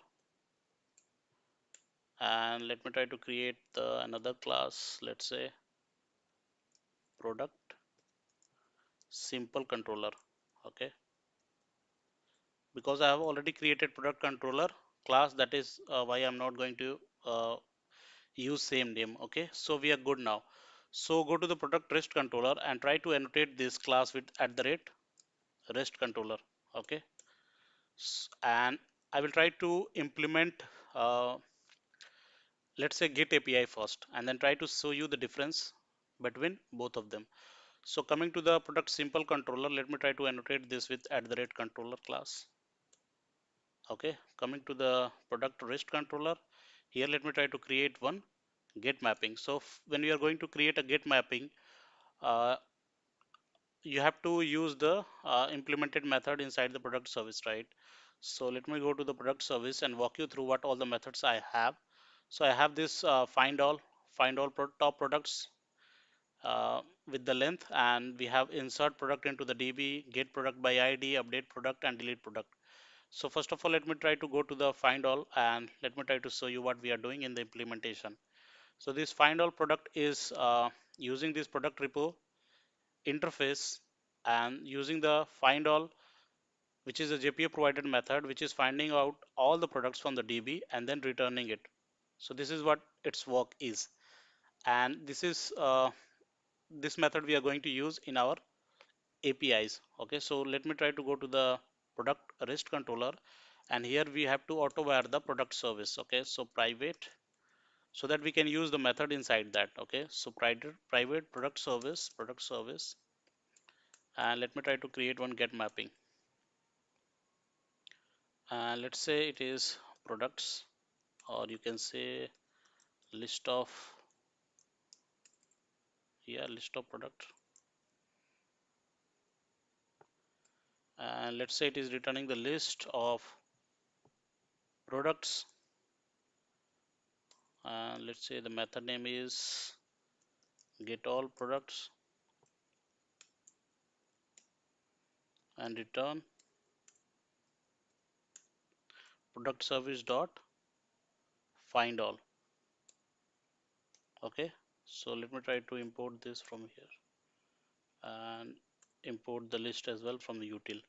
A: and let me try to create another class, let's say product simple controller. Okay, because I have already created product controller class, that is why I'm not going to use same name. Okay, so we are good now. So go to the product rest controller and try to annotate this class with at the rate rest controller. Okay, and I will try to implement. let's say Git API first, and then try to show you the difference between both of them. So coming to the product simple controller, let me try to annotate this with @controller class. Okay, coming to the product REST controller, here let me try to create one get mapping. So when we are going to create a get mapping, uh, you have to use the implemented method inside the product service, right? So let me go to the product service and walk you through what all the methods I have. So I have this find all top products with the length, and we have insert product into the DB, get product by ID, update product, and delete product. So first of all, let me try to go to the find all, and let me try to show you what we are doing in the implementation. So this find all product is using this product repo interface and using the find all, which is a JPA provided method, which is finding out all the products from the DB and then returning it. So this is what its work is, and this method we are going to use in our APIs. Okay, so let me try to go to the product REST controller, and here we have to auto wire the product service. Okay, so private, so that we can use the method inside that. Okay, so private product service, and let me try to create one get mapping, and let's say it is products, or you can say list of, yeah, list of product, and let's say it is returning the list of products, and let's say the method name is get all products, and return product service dot find all. Okay, so let me try to import this from here and import the list as well from the util.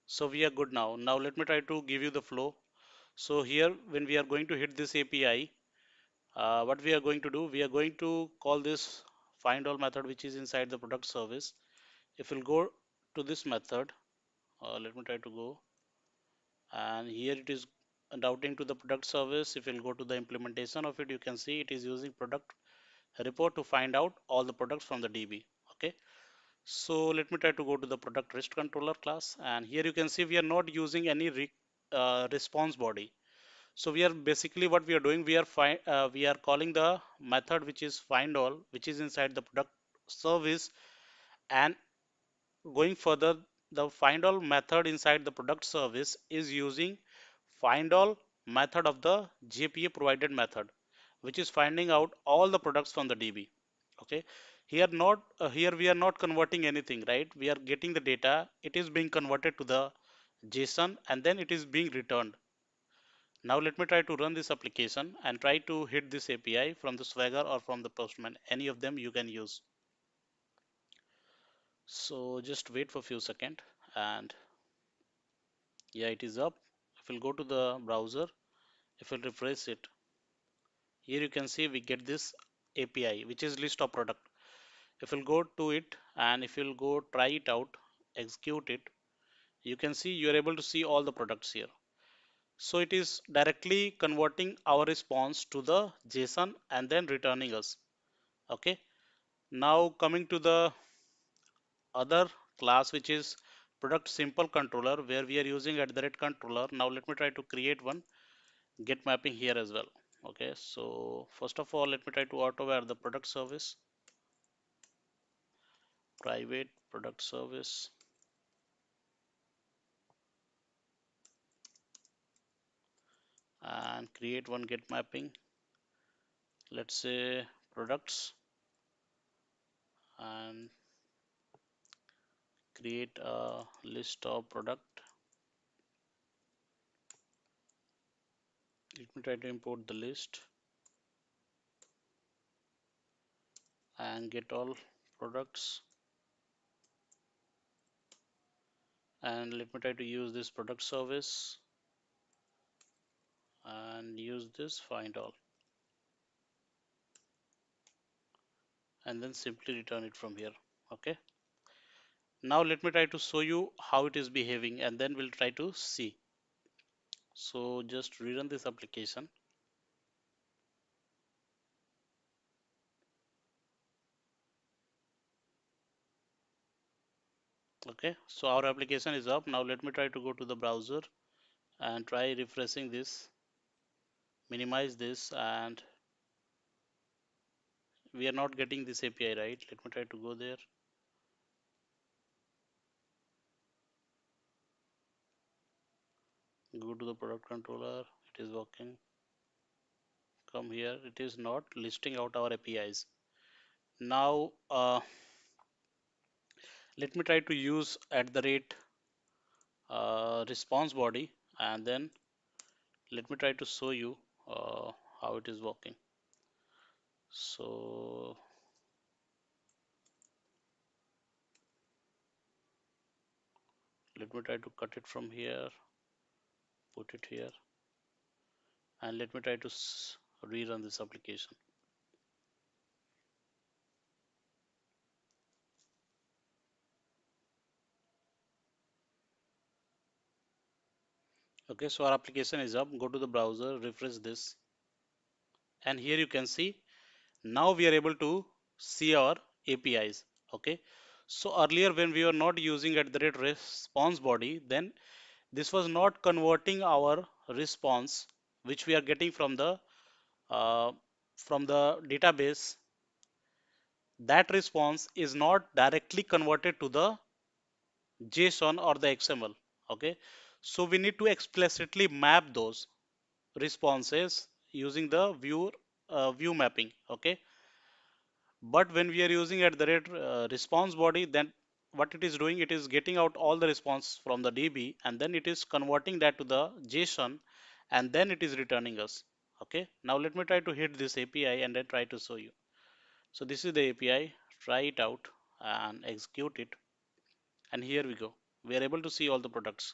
A: So we are good now. Now let me try to give you the flow. So here when we are going to hit this API, what we are going to do, we are going to call this find all method, which is inside the product service. If we'll go to this method, let me try to go, and here it is routing to the product service. If you'll go to the implementation of it, you can see it is using product report to find out all the products from the DB. Okay, so let me try to go to the product REST controller class, and here you can see we are not using any response body. So we are basically, what we are doing, we are calling the method which is find all, which is inside the product service, and going further, the find all method inside the product service is using find all method of the JPA provided method, which is finding out all the products from the DB. Okay, here we are not converting anything, right? We are getting the data, it is being converted to the JSON, and then it is being returned. Now let me try to run this application and try to hit this API from the Swagger or from the Postman, any of them you can use. So just wait for a few seconds, and yeah, it is up. If we'll go to the browser, if we'll refresh it, here you can see we get this API, which is list of product. If we'll go to it, and if you'll go try it out, execute it, you can see you are able to see all the products here. So it is directly converting our response to the JSON and then returning us. Okay. Now coming to the other class, which is product simple controller, where we are using @controller. Now let me try to create one get mapping here as well. Okay, so first of all, let me try to auto where the product service, private product service, and create one get mapping. Let's say products, and create a list of product. Let me try to import the list and get all products, and let me try to use this product service and use this find all, and then simply return it from here. Okay, now let me try to show you how it is behaving, and then we'll try to see. So just rerun this application, Okay, so our application is up. Now let me try to go to the browser and try refreshing this, minimize this, and we are not getting this API, right? Let me try to go there. Go to the product controller. It is working. Come here. It is not listing out our APIs. Now, let me try to use at the rate response body, and then let me try to show you how it is working. So let me try to cut it from here, put it here, and let me try to rerun this application. Okay, so our application is up. Go to the browser, refresh this, and here you can see now we are able to see our APIs. Okay, so earlier when we were not using at the rate response body, then this was not converting our response which we are getting uh, from the database. That response is not directly converted to the JSON or the XML. Okay, so we need to explicitly map those responses using the view mapping. Okay, but when we are using at the rate response body, then what it is doing, it is getting out all the response from the DB, and then it is converting that to the JSON, and then it is returning us. Okay, now let me try to hit this API and then try to show you. So this is the API. Try it out and execute it, and here we go. We are able to see all the products.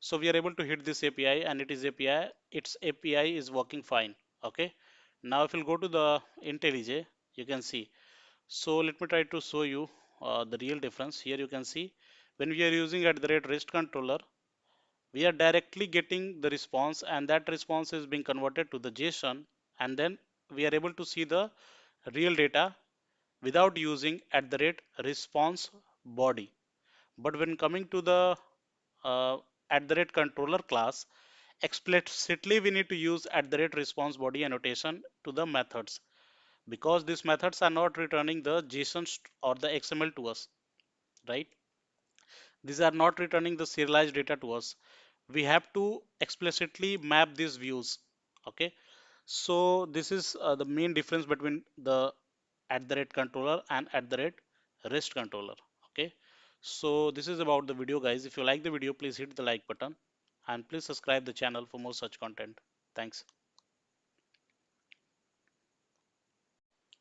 A: So we are able to hit this API, and its API is working fine. Okay, now if you go to the IntelliJ, you can see. So let me try to show you the real difference. Here you can see when we are using at the rate REST controller, we are directly getting the response, and that response is being converted to the JSON, and then we are able to see the real data without using at the rate response body. But when coming to the uh, at the rate controller class, explicitly we need to use at the rate response body annotation to the methods, because these methods are not returning the JSON or the XML to us, right? These are not returning the serialized data to us. We have to explicitly map these views. Okay, so this is the main difference between the at the rate controller and at the rate REST controller. Okay, so this is about the video, guys. If you like the video, please hit the like button and please subscribe the channel for more such content. Thanks.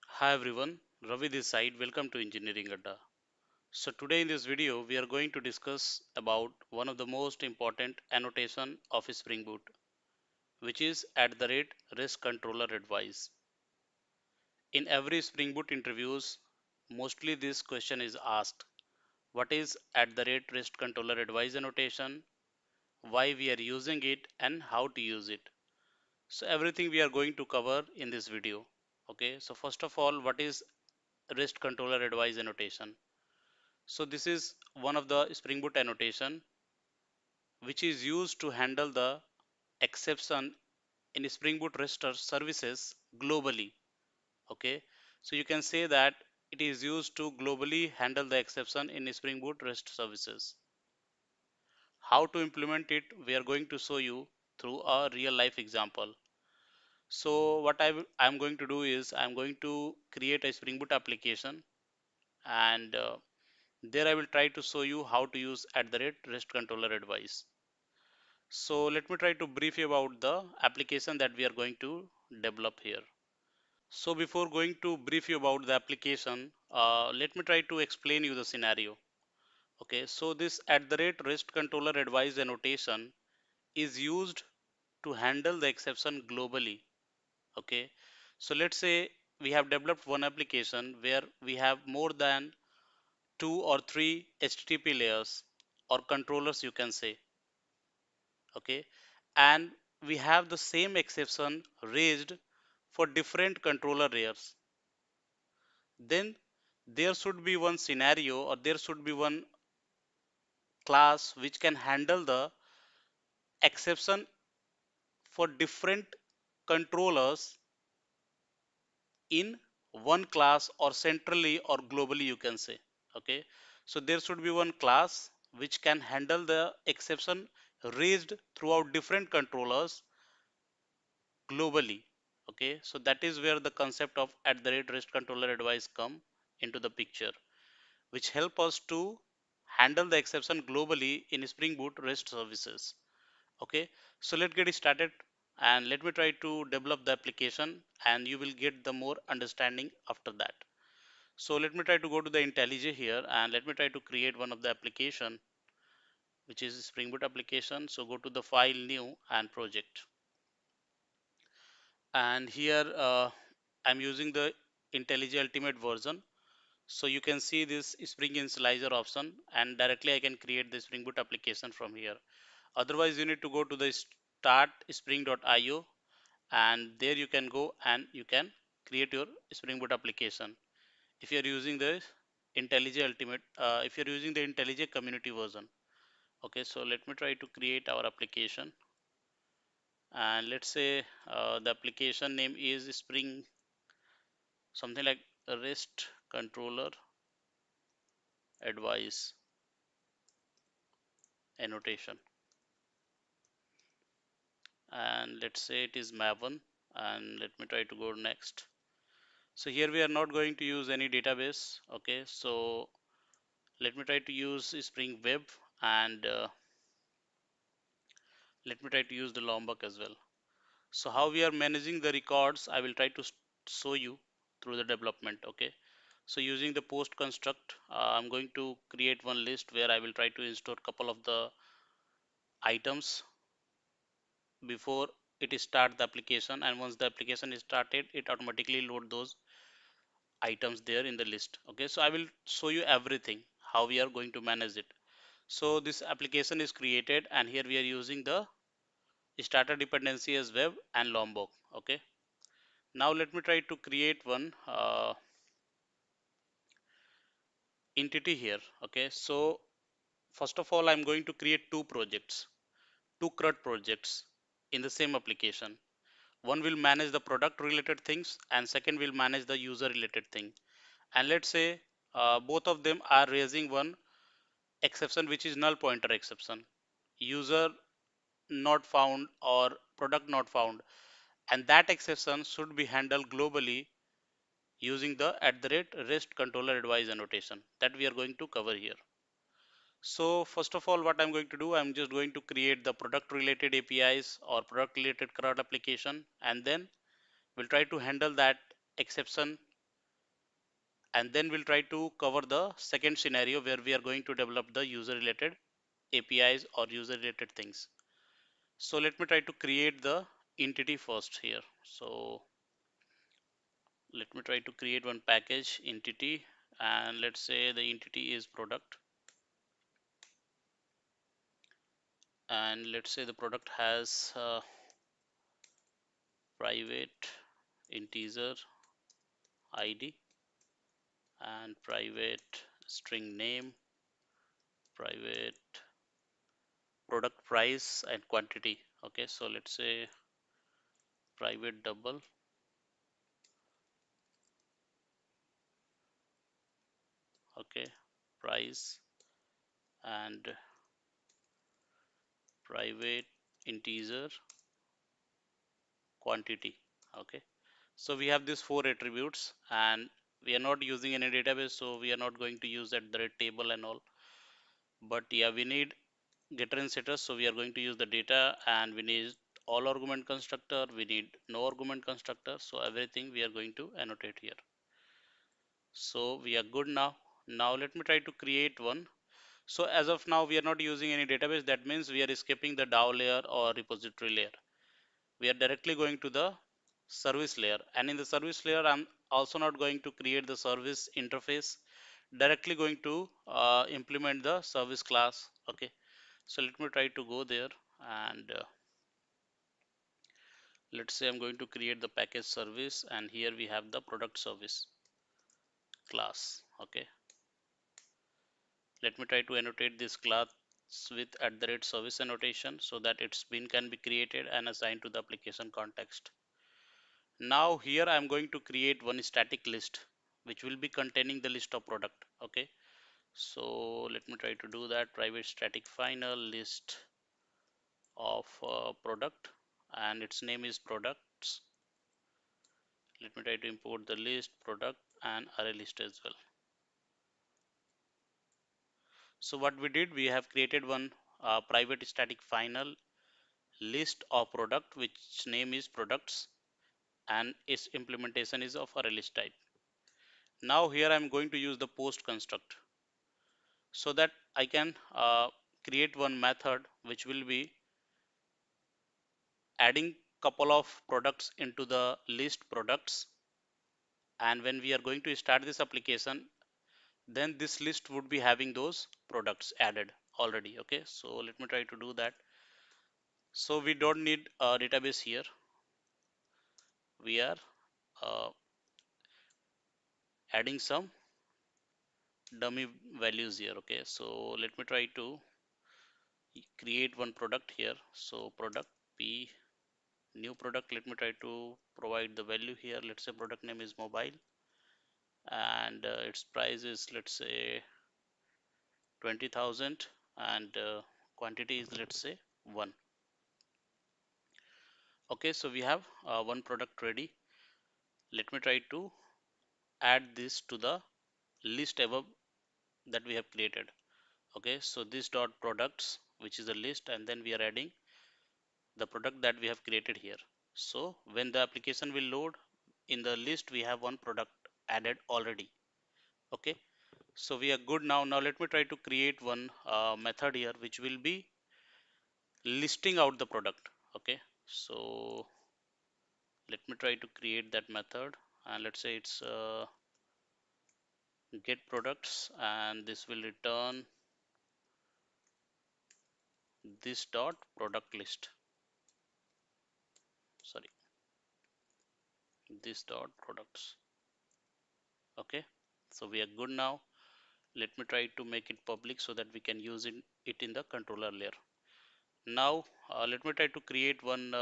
A: Hi everyone, Ravi this side. Welcome to Engineering Adda. So today in this video, we are going to discuss about one of the most important annotation of Spring Boot, which is at the rate REST controller advice. In every Spring Boot interviews, mostly this question is asked: what is at the rate REST controller advice annotation, why we are using it, and how to use it. So everything we are going to cover in this video. Okay, so first of all, what is REST controller advice annotation? So this is one of the Spring Boot annotation which is used to handle the exception in Spring Boot REST services globally. Okay, so you can say that it is used to globally handle the exception in Spring Boot REST services. How to implement it, we are going to show you through a real life example. So what I'm going to do is I'm going to create a Spring Boot application, and there I will try to show you how to use at the rate REST controller advice. So let me try to brief you about the application that we are going to develop here. So before going to brief you about the application, let me try to explain you the scenario. Okay, so this at the rate REST controller advice annotation is used to handle the exception globally. Okay, so let's say we have developed one application where we have more than two or three HTTP layers or controllers, you can say. Okay, and we have the same exception raised for different controller layers. Then there should be one scenario, or there should be one class which can handle the exception for different controllers in one class, or centrally or globally, you can say. Okay, so there should be one class which can handle the exception raised throughout different controllers globally. Okay, so that is where the concept of at the rate rest controller advice come into the picture, which help us to handle the exception globally in Spring Boot REST services. Okay, so let's get started, and let me try to develop the application, and you will get the more understanding after that. So let me try to go to the IntelliJ here, and let me try to create one of the application, which is Spring Boot application. So go to the file, new, and project, and here I'm using the IntelliJ Ultimate version. So you can see this Spring Initializer option, and directly I can create the Spring Boot application from here. Otherwise, you need to go to the start spring.io, and there you can go and you can create your Spring Boot application. If you are using the IntelliJ Ultimate, if you are using the IntelliJ Community version. Okay, so let me try to create our application, and let's say the application name is Spring something like REST controller advice annotation, and let's say it is Maven, and let me try to go next. So here we are not going to use any database. Okay, so let me try to use Spring Web, and let me try to use the Lombok as well. So how we are managing the records, I will try to show you through the development. Okay, so using the post construct, I'm going to create one list where I will try to install a couple of the items before it start the application, and once the application is started, it automatically load those items there in the list. Okay, so I will show you everything how we are going to manage it. So this application is created, and here we are using the starter dependency as web and Lombok. Okay, now let me try to create one entity here. Okay, so first of all, I'm going to create two projects, two CRUD projects in the same application. One will manage the product related things, and second will manage the user related thing. And let's say both of them are raising one exception, which is null pointer exception, user not found or product not found, and that exception should be handled globally using the at the rate rest controller advice annotation that we are going to cover here. So first of all, what I'm going to do, I'm just going to create the product related APIs or product related CRUD application, and then we'll try to handle that exception, and then we'll try to cover the second scenario where we are going to develop the user related APIs or user related things. So let me try to create the entity first here. So let me try to create one package entity, and let's say the entity is product, and let's say the product has private integer ID and private string name, private product price and quantity. Okay, so let's say private double, okay, price and private integer quantity. Okay, so we have these four attributes, and we are not using any database, so we are not going to use at the rate table and all. But yeah, we need getter and setter, so we are going to use the data, and we need all argument constructor, we need no argument constructor, so everything we are going to annotate here. So we are good now. Now let me try to create one. So as of now, we are not using any database. That means we are skipping the DAO layer or repository layer. We are directly going to the service layer, and in the service layer, I'm also not going to create the service interface. Directly going to implement the service class. Okay, so let me try to go there, and let's say I'm going to create the package service, and here we have the product service class. Okay, let me try to annotate this class with @service annotation so that its bin can be created and assigned to the application context. Now here I am going to create one static list which will be containing the list of product. Okay, so let me try to do that. Private static final list of product, and its name is products. Let me try to import the list, product, and array list as well. So what we did, we have created one private static final list of product which name is products, and its implementation is of array list type. Now here I am going to use the post construct so that I can create one method which will be adding couple of products into the list products, and when we are going to start this application, then this list would be having those products added already. Okay, so let me try to do that. So we don't need a database here, we are uh, adding some dummy values here. Okay, so let me try to create one product here. So product p new product, let me try to provide the value here. Let's say product name is mobile, and its price is, let's say, 20,000, and quantity is, let's say, 1. Okay, so we have one product ready. Let me try to add this to the list above that we have created. Okay, so this dot products, which is a list, and then we are adding the product that we have created here. So when the application will load, in the list we have one product added already. Okay, so we are good now. Now let me try to create one method here which will be listing out the product. Okay, so let me try to create that method, and let's say it's get products, and this will return this dot product list. Sorry, this dot products. Okay, so we are good now. Let me try to make it public so that we can use it in the controller layer. Now let me try to create one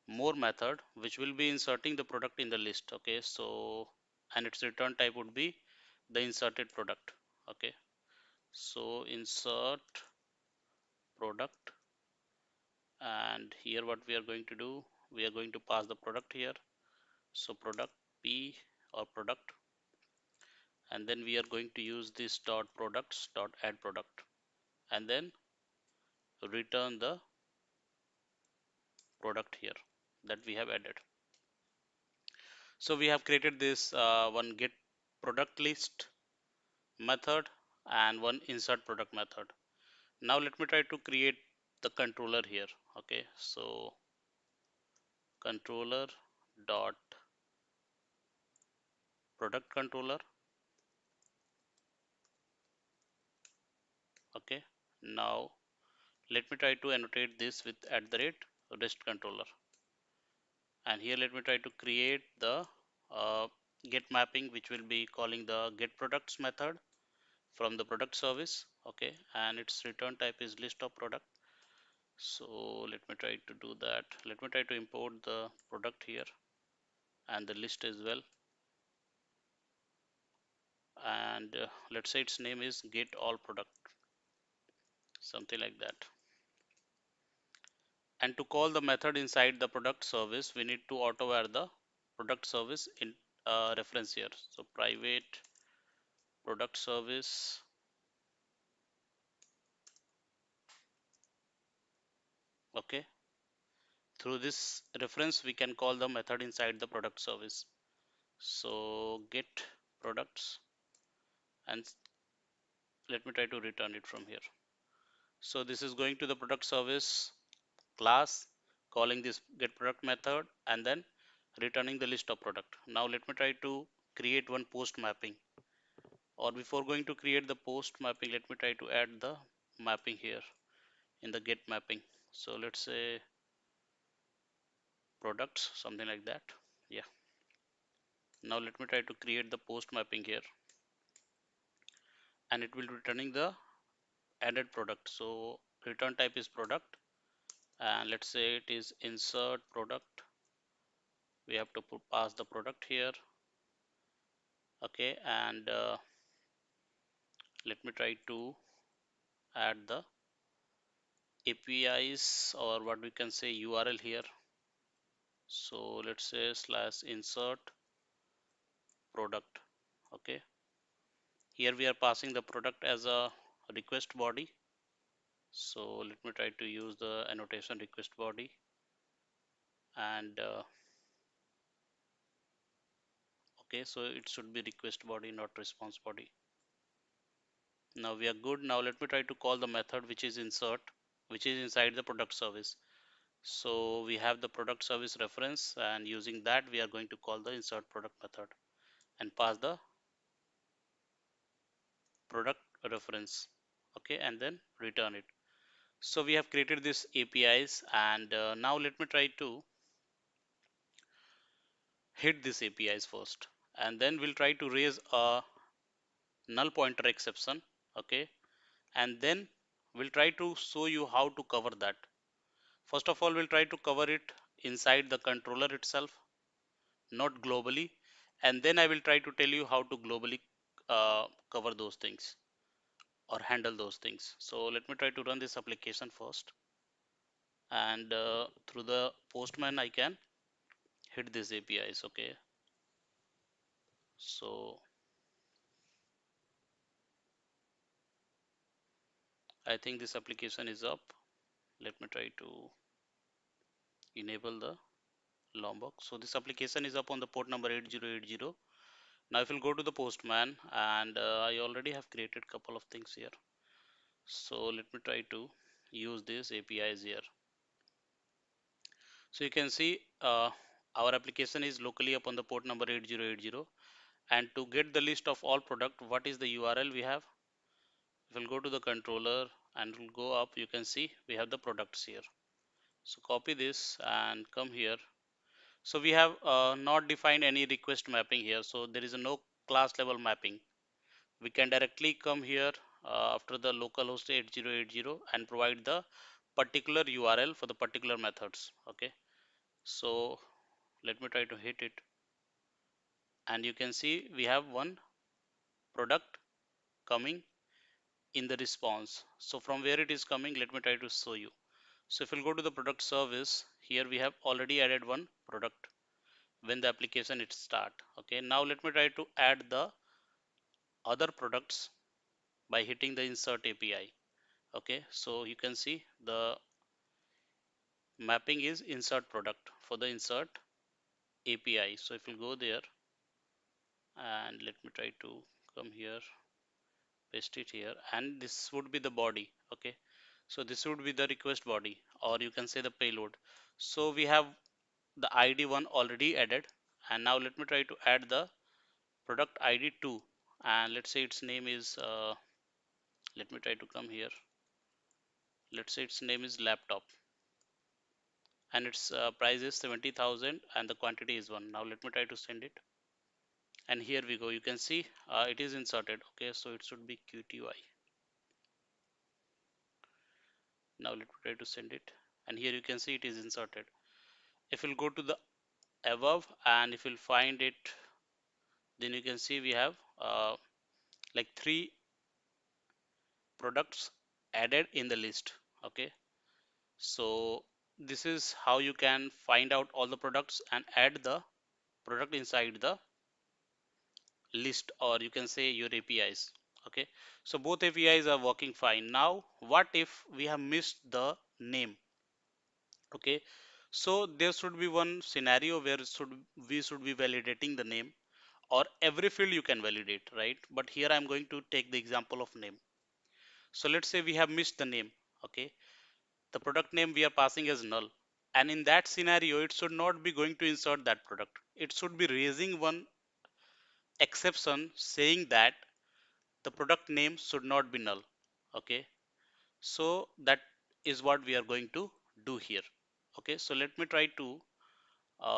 A: more method which will be inserting the product in the list. Okay, so and its return type would be the inserted product. Okay, so insert product, and here what we are going to do, we are going to pass the product here. So product p or product, and then we are going to use this dot products dot add product, and then return the product here that we have added. So we have created this one get product list method and one insert product method. Now let me try to create the controller here. Okay, so controller dot product controller. Okay, now let me try to annotate this with @rest controller, and here let me try to create the get mapping which will be calling the get products method from the product service. Okay, and its return type is list of product. So let me try to do that. Let me try to import the product here and the list as well, and let's say its name is get all product, something like that. And to call the method inside the product service, we need to auto add the product service in reference here. So private product service. Okay, through this reference we can call the method inside the product service. So get products, and let me try to return it from here. So this is going to the product service class, calling this get product method, and then returning the list of product. Now let me try to create one post mapping, or before going to create the post mapping, let me try to add the mapping here in the get mapping. So let's say products, something like that. Yeah, now let me try to create the post mapping here, and it will returning the added product. So return type is product, and let's say it is insert product. We have to pass the product here. Okay, and let me try to add the APIs, or what we can say URL here. So let's say slash insert product. Okay, here we are passing the product as a request body. So let me try to use the annotation request body, and okay, so it should be request body, not response body. Now we are good. Now let me try to call the method which is insert, which is inside the product service. So we have the product service reference, and using that we are going to call the insert product method and pass the product reference. Okay, and then return it. So we have created this APIs, and now let me try to hit this APIs first, and then we'll try to raise a null pointer exception. Okay, and then we'll try to show you how to cover that. First of all, we'll try to cover it inside the controller itself, not globally, and then I will try to tell you how to globally cover those things or handle those things. So let me try to run this application first, and through the postman I can hit these APIs. Okay, so I think this application is up. Let me try to enable the Lombok. So this application is up on the port number 8080. Now if you'll go to the postman, and I already have created couple of things here. So let me try to use this APIs here. So you can see our application is locally up on the port number 8080. And to get the list of all product, what is the URL we have? If we'll go to the controller and we'll go up, you can see we have the products here. So copy this and come here. So we have not defined any request mapping here. So there is a no class level mapping. We can directly come here after the localhost 8080 and provide the particular URL for the particular methods. Okay, so let me try to hit it, and you can see we have one product coming in the response. So from where it is coming, let me try to show you. So if we'll go to the product service, here we have already added one product when the application it start. Okay, now let me try to add the other products by hitting the insert API. Okay, so you can see the mapping is insert product for the insert API. So if you go there, and let me try to come here, paste it here, and this would be the body. Okay, so this would be the request body, or you can say the payload. So we have the ID one already added, and now let me try to add the product ID 2, and let's say its name is let me try to come here, let's say its name is laptop, and its price is 70,000 and the quantity is 1. Now let me try to send it, and here we go. You can see it is inserted. Okay, so it should be QTY. Now let me try to send it, and here you can see it is inserted. If you'll go to the above and if you'll find it, then you can see we have like 3 products added in the list. Okay, so this is how you can find out all the products and add the product inside the list, or you can say your APIs. Okay, so both APIs are working fine. Now what if we have missed the name? Okay, so there should be one scenario where we should be validating the name, or every field you can validate, right? But here I'm going to take the example of name. So let's say we have missed the name. Okay, the product name we are passing as null, and in that scenario it should not be going to insert that product. It should be raising one exception saying that the product name should not be null. Okay, so that is what we are going to do here. Okay, so let me try to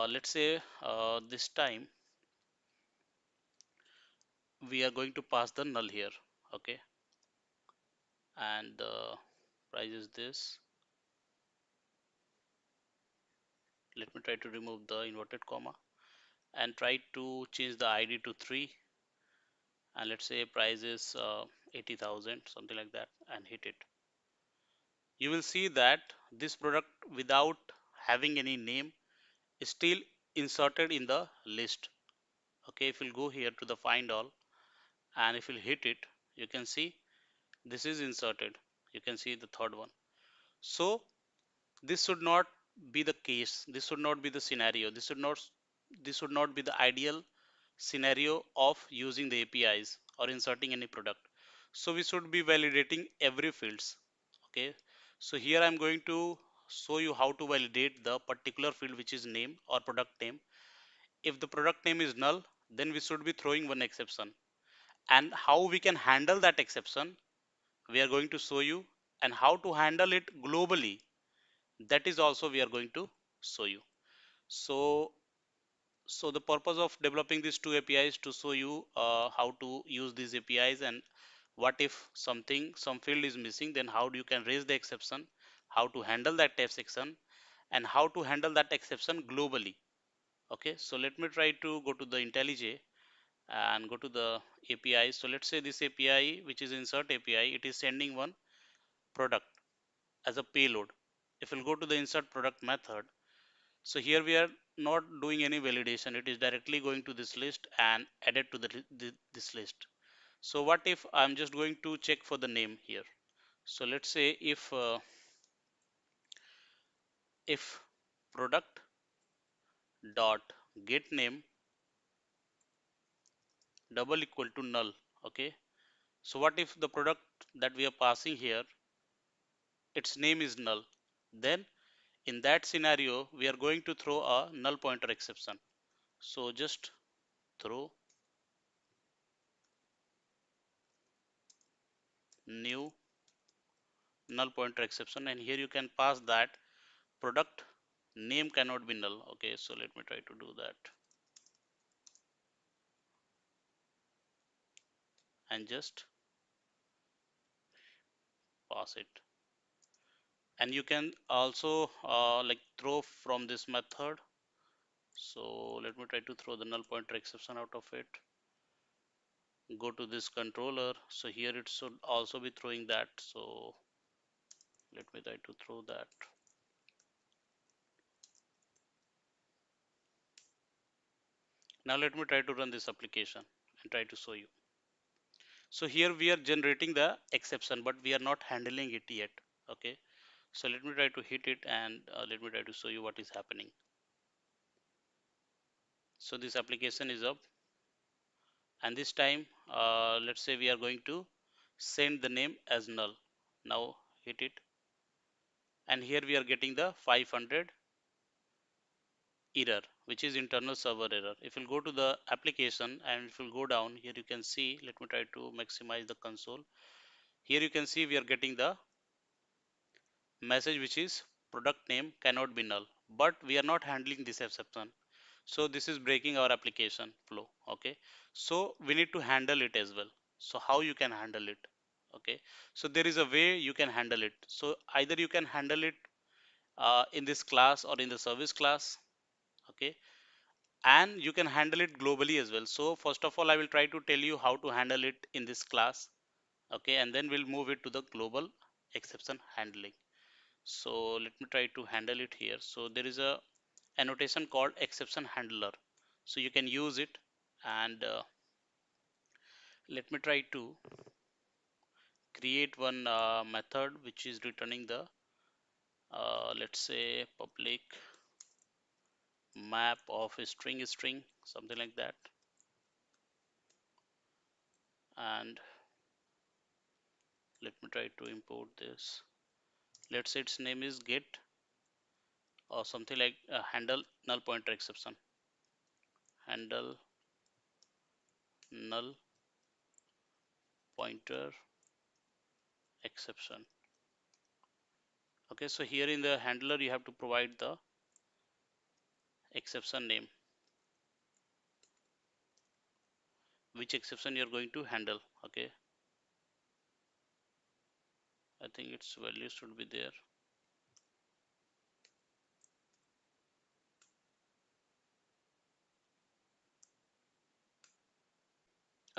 A: let's say this time we are going to pass the null here. Okay, and the price is this. Let me try to remove the inverted comma and try to change the ID to 3, and let's say price is 80,000, something like that, and hit it. You will see that this product without having any name is still inserted in the list. Okay, if you'll go here to the find all and if you'll hit it, you can see this is inserted. You can see the third one. So this should not be the case. This should not be the scenario. This should not be the ideal scenario of using the APIs or inserting any product. So we should be validating every fields. Okay, so here I'm going to show you how to validate the particular field which is name or product name. If the product name is null, then we should be throwing one exception, and how we can handle that exception we are going to show you, and how to handle it globally, that is also we are going to show you. So so the purpose of developing these two APIs to show you how to use these APIs, and what if some field is missing, then how do you can raise the exception, how to handle that exception, and how to handle that exception globally. Okay, so let me try to go to the IntelliJ and go to the API. So let's say this API, which is insert API, it is sending one product as a payload. If we'll go to the insert product method, so here we are not doing any validation. It is directly going to this list and added to this list. So what if I'm just going to check for the name here? So let's say if product dot get name double equal to null. Okay, so what if the product that we are passing here, its name is null? Then in that scenario we are going to throw a null pointer exception. So just throw new null pointer exception, and here you can pass that product name cannot be null. Okay, so let me try to do that and just pass it. And you can also like throw from this method. So let me try to throw the null pointer exception out of it. Go to this controller. So here it should also be throwing that. So let me try to throw that. Now let me try to run this application and try to show you. So here we are generating the exception, but we are not handling it yet. Okay, so let me try to hit it, and let me try to show you what is happening. So this application is up, and this time let's say we are going to send the name as null. Now hit it, and here we are getting the 500 error, which is internal server error. If you go to the application and if you go down here, you can see, let me try to maximize the console. Here you can see we are getting the message which is product name cannot be null, but we are not handling this exception. So this is breaking our application flow. Okay, so we need to handle it as well. So how you can handle it? Okay, so there is a way you can handle it. So either you can handle it in this class or in the service class. Okay, and you can handle it globally as well. So first of all I will try to tell you how to handle it in this class. Okay, and then we'll move it to the global exception handling. So let me try to handle it here. So there is a annotation called exception handler, so you can use it. And let me try to create one method which is returning the let's say public map of a string something like that. And let me try to import this. Let's say its name is get or something like handle null pointer exception, handle null pointer exception. Okay, so here in the handler you have to provide the exception name, which exception you are going to handle. Okay, I think its value should be there.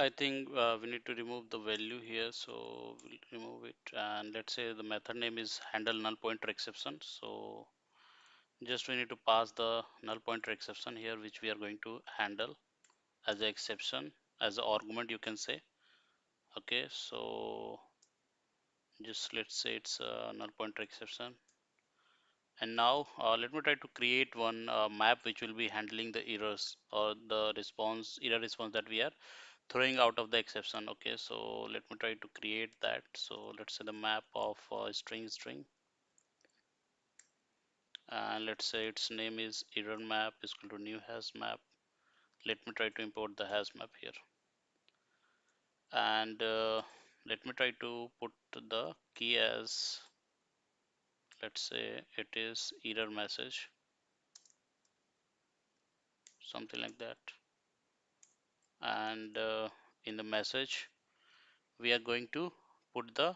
A: I think we need to remove the value here, so we'll remove it. And let's say the method name is handle null pointer exception. So just we need to pass the null pointer exception here, which we are going to handle as an exception, as an argument, you can say. Okay, so just let's say it's a null pointer exception. And now let me try to create one map which will be handling the errors or the error response that we are throwing out of the exception. Okay, so let me try to create that. So let's say the map of string, and let's say its name is error map is equal to new hash map. Let me try to import the hash map here, and let me try to put the key as, let's say it is error message, something like that. And in the message we are going to put the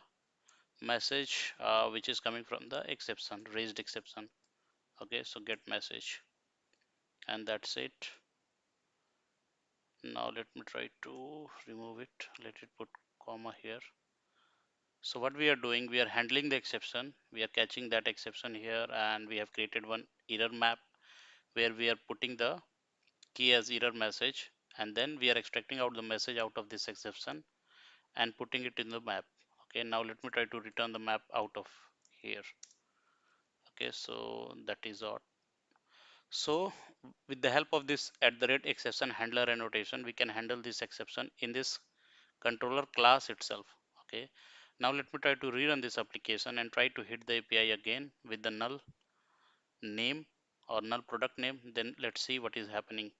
A: message which is coming from the exception, raised exception. Okay, so get message, and that's it. Now let me try to remove it. Let it put comma here. So what we are doing, we are handling the exception, we are catching that exception here, and we have created one error map where we are putting the key as error message, and then we are extracting out the message out of this exception and putting it in the map. Okay, now let me try to return the map out of here. Okay, so that is all. So with the help of this at the rate exception handler annotation, we can handle this exception in this controller class itself. Okay, now let me try to rerun this application and try to hit the API again with the null name or null product name. Then let's see what is happening.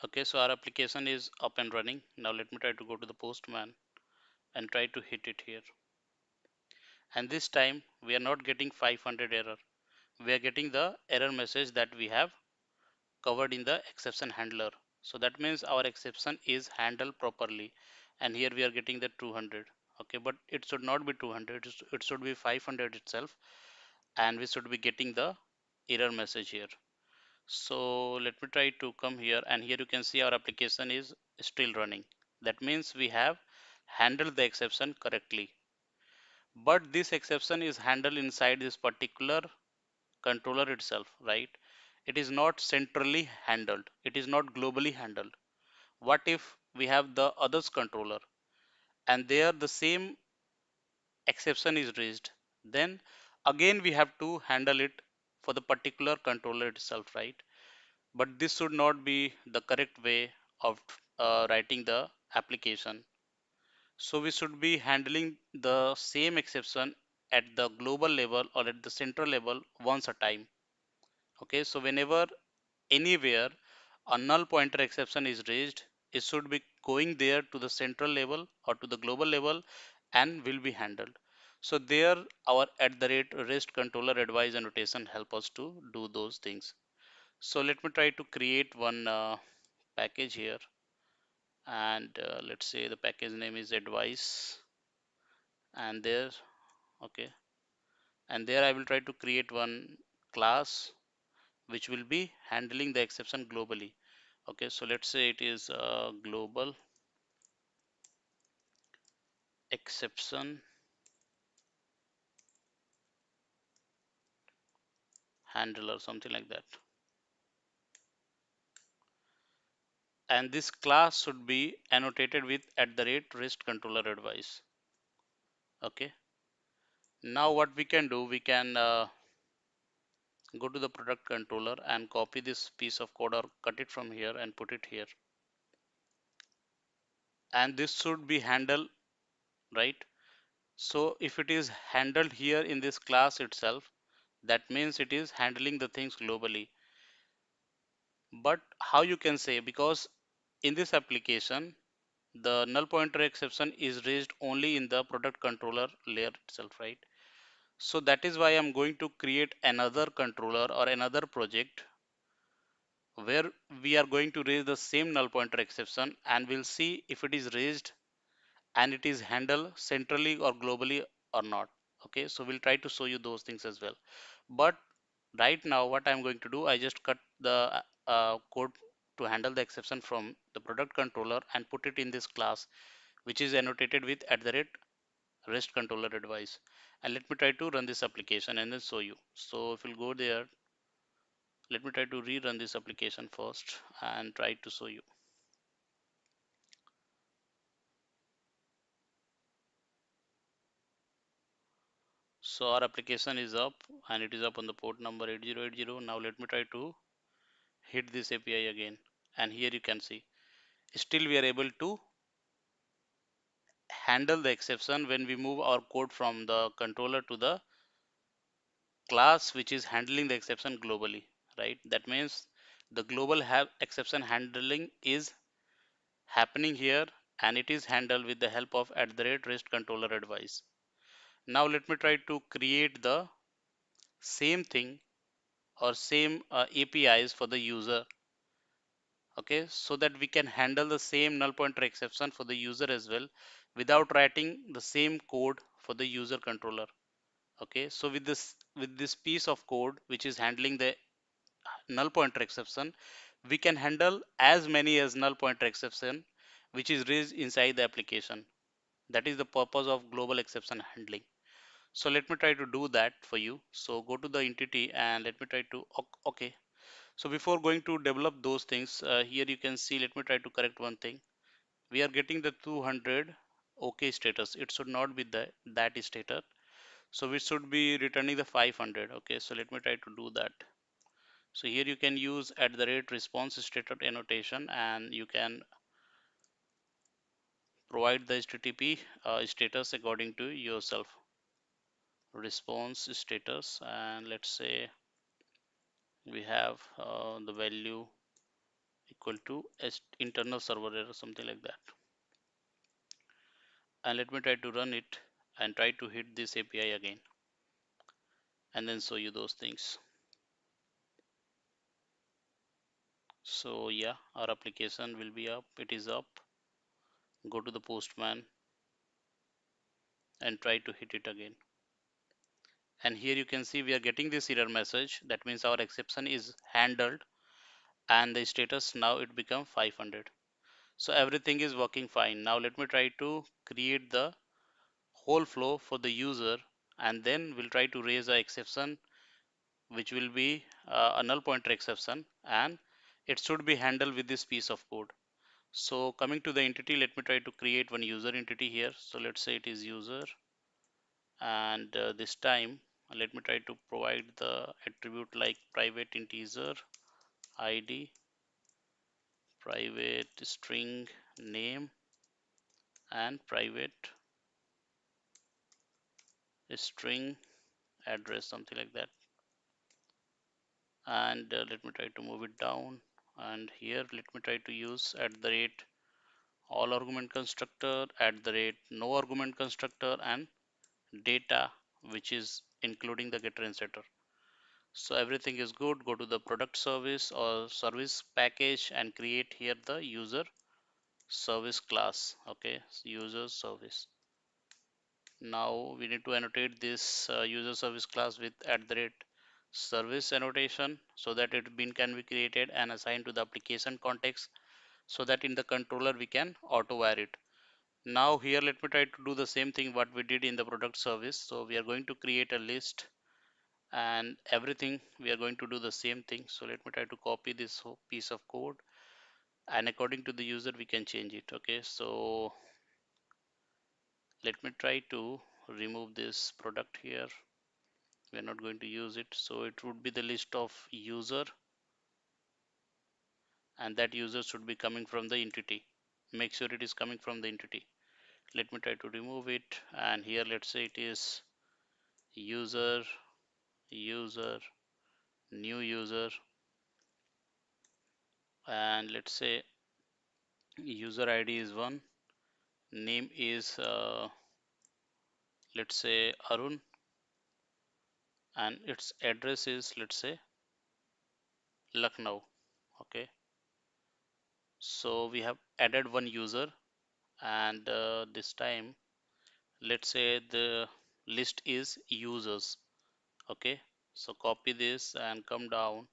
A: Okay, so our application is up and running. Now let me try to go to the postman and try to hit it here. And this time we are not getting 500 error. We are getting the error message that we have covered in the exception handler. So that means our exception is handled properly. And here we are getting the 200. Okay, but it should not be 200. It should be 500 itself. And we should be getting the error message here. So let me try to come here, and here you can see our application is still running. That means we have handled the exception correctly. But this exception is handled inside this particular controller itself, right? It is not centrally handled. It is not globally handled. What if we have the others controller and there the same exception is raised? Then again we have to handle it for the particular controller itself, right? But this should not be the correct way of writing the application. So we should be handling the same exception at the global level or at the central level once a time. Okay, so whenever anywhere a null pointer exception is raised, it should be going there to the central level or to the global level and will be handled. So there our at the rate rest controller advice annotation help us to do those things. So let me try to create one package here, and let's say the package name is advice, and there, okay, and there I will try to create one class which will be handling the exception globally. Okay, so let's say it is a global exception handler, something like that. And this class should be annotated with at the rate rest controller advice. Okay, now what we can do, we can go to the product controller and copy this piece of code or cut it from here and put it here. And this should be handled, right? So if it is handled here in this class itself, that means it is handling the things globally. But how you can say, because in this application the null pointer exception is raised only in the product controller layer itself, right? So that is why I'm going to create another controller or another project where we are going to raise the same null pointer exception, and we'll see if it is raised and it is handled centrally or globally or not. Okay, so we'll try to show you those things as well. But right now what I'm going to do, I just cut the code to handle the exception from the product controller and put it in this class, which is annotated with at the rate rest controller advice. And let me try to run this application and then show you. So if you'll go there, let me try to rerun this application first and try to show you. So our application is up and it is up on the port number 8080. Now let me try to hit this API again, and here you can see still we are able to handle the exception when we move our code from the controller to the class which is handling the exception globally, right? That means the global have exception handling is happening here, and it is handled with the help of at the rate rest controller advice. Now let me try to create the same thing or same APIs for the user. Okay, so that we can handle the same null pointer exception for the user as well without writing the same code for the user controller. Okay, so with this piece of code which is handling the null pointer exception, we can handle as many as null pointer exception which is raised inside the application. That is the purpose of global exception handling. So let me try to do that for you. So go to the entity and let me try to okay. So before going to develop those things, here you can see, let me try to correct one thing. We are getting the 200 okay status. It should not be that status. So we should be returning the 500. Okay, so let me try to do that. So here you can use at the rate response status annotation, and you can provide the HTTP status according to yourself. Response status, and let's say we have the value equal to internal server error, something like that. And let me try to run it and try to hit this API again and then show you those things. So yeah, our application will be up. It is up. Go to the postman and try to hit it again. And here you can see we are getting this error message. That means our exception is handled, and the status now it become 500. So everything is working fine. Now let me try to create the whole flow for the user, and then we'll try to raise a exception which will be a null pointer exception, and it should be handled with this piece of code. So coming to the entity, let me try to create one user entity here. So let's say it is user, and this time let me try to provide the attribute like private integer id, private string name, and private string address, something like that. And let me try to move it down, and here let me try to use at the rate all argument constructor, at the rate no argument constructor, and data, which is including the getter and setter. So everything is good. Go to the product service or service package and create here the user service class. Okay, user service. Now we need to annotate this user service class with at the rate service annotation, so that it bin can be created and assigned to the application context, so that in the controller we can auto wire it. Now here let me try to do the same thing what we did in the product service. So we are going to create a list and everything we are going to do the same thing. So let me try to copy this whole piece of code, and according to the user we can change it. Okay, so let me try to remove this product here. We are not going to use it, so it would be the list of user, and that user should be coming from the entity. Make sure it is coming from the entity. Let me try to remove it, and here let's say it is user, user, new user, and let's say user id is 1, name is let's say Arun, and its address is let's say Lucknow. Okay, so we have added one user, and this time let's say the list is users. Okay, so copy this and come down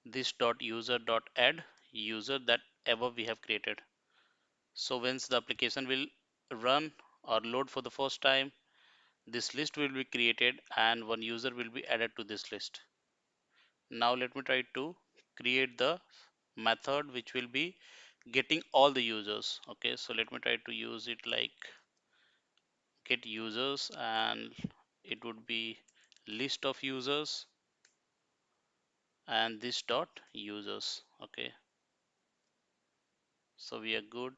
A: this dot user dot add user that ever we have created. So once the application will run or load for the first time, this list will be created and one user will be added to this list. Now let me try to create the method which will be getting all the users. Okay, so let me try to use it like get users, and it would be list of users and this dot users. Okay, so we are good.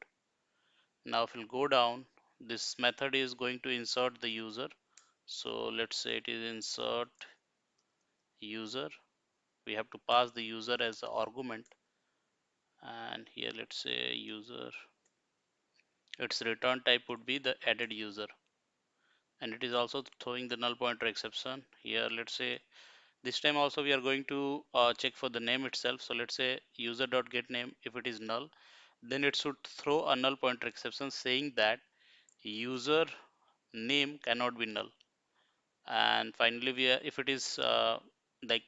A: Now if we'll go down, this method is going to insert the user. So let's say it is insert user. We have to pass the user as the argument, and here let's say user, its return type would be the added user, and it is also throwing the null pointer exception here. Let's say this time also we are going to check for the name itself. So let's say user dot get name, if it is null, then it should throw a null pointer exception saying that user name cannot be null. And finally we are, if it is like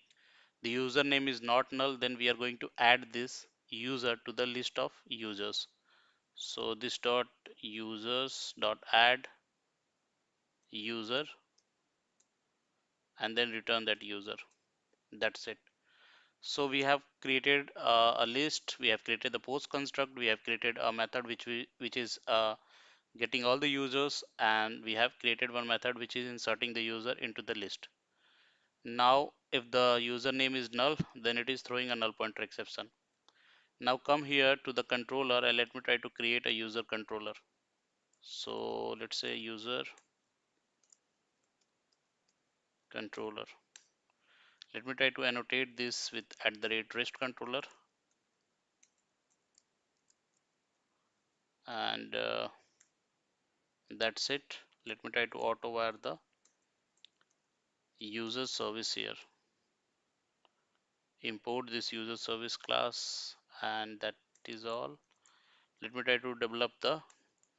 A: the username is not null, then we are going to add this user to the list of users. So this dot users dot add user and then return that user. That's it. So we have created a list, we have created the post construct, we have created a method which is getting all the users, and we have created one method which is inserting the user into the list. Now if the username is null, then it is throwing a null pointer exception. Now come here to the controller and let me try to create a user controller. So let's say user controller. Let me try to annotate this with at the rate rest controller, and that's it. Let me try to auto wire the user service here. Import this user service class, and that is all. Let me try to develop the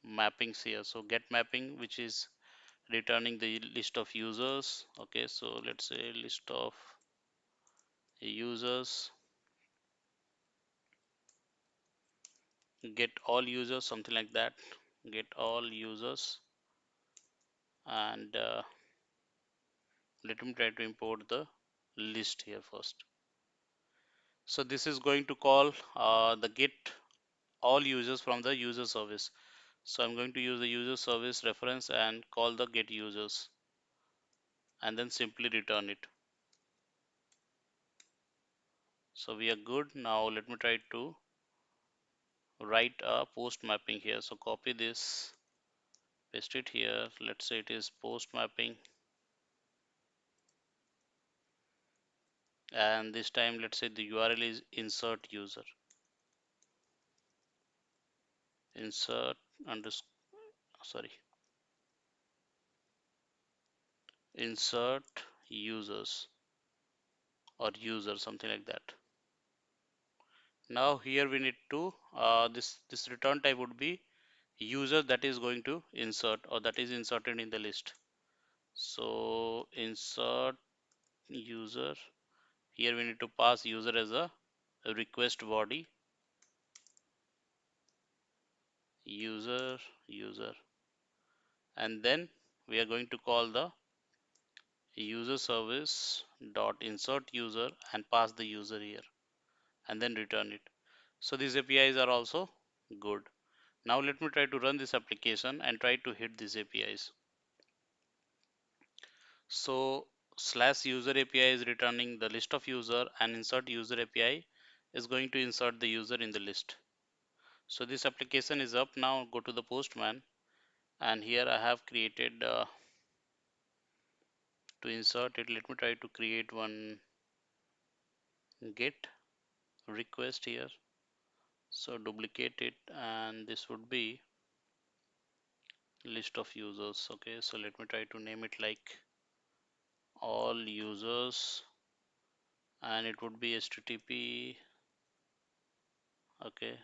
A: mappings here. So get mapping, which is returning the list of users. Okay, so let's say list of users, get all users, something like that. Get all users, and let me try to import the list here first. So this is going to call the get all users from the user service. So I'm going to use the user service reference and call the get users and then simply return it. So we are good. Now let me try to write a post mapping here. So copy this, paste it here. Let's say it is post mapping, and this time let's say the URL is insert user. Insert underscore, sorry, insert users or user, something like that. Now here we need to this return type would be user that is going to insert or that is inserted in the list. So insert user, here we need to pass user as a request body, user, and then we are going to call the user service dot insert user and pass the user here and then return it. So these APIs are also good. Now let me try to run this application and try to hit these APIs. So slash user API is returning the list of user, and insert user API is going to insert the user in the list. So this application is up now. Go to the Postman, and here I have created to insert it. Let me try to create one get request here. So duplicate it, and this would be list of users. Okay, so let me try to name it like all users, and it would be HTTP. Okay,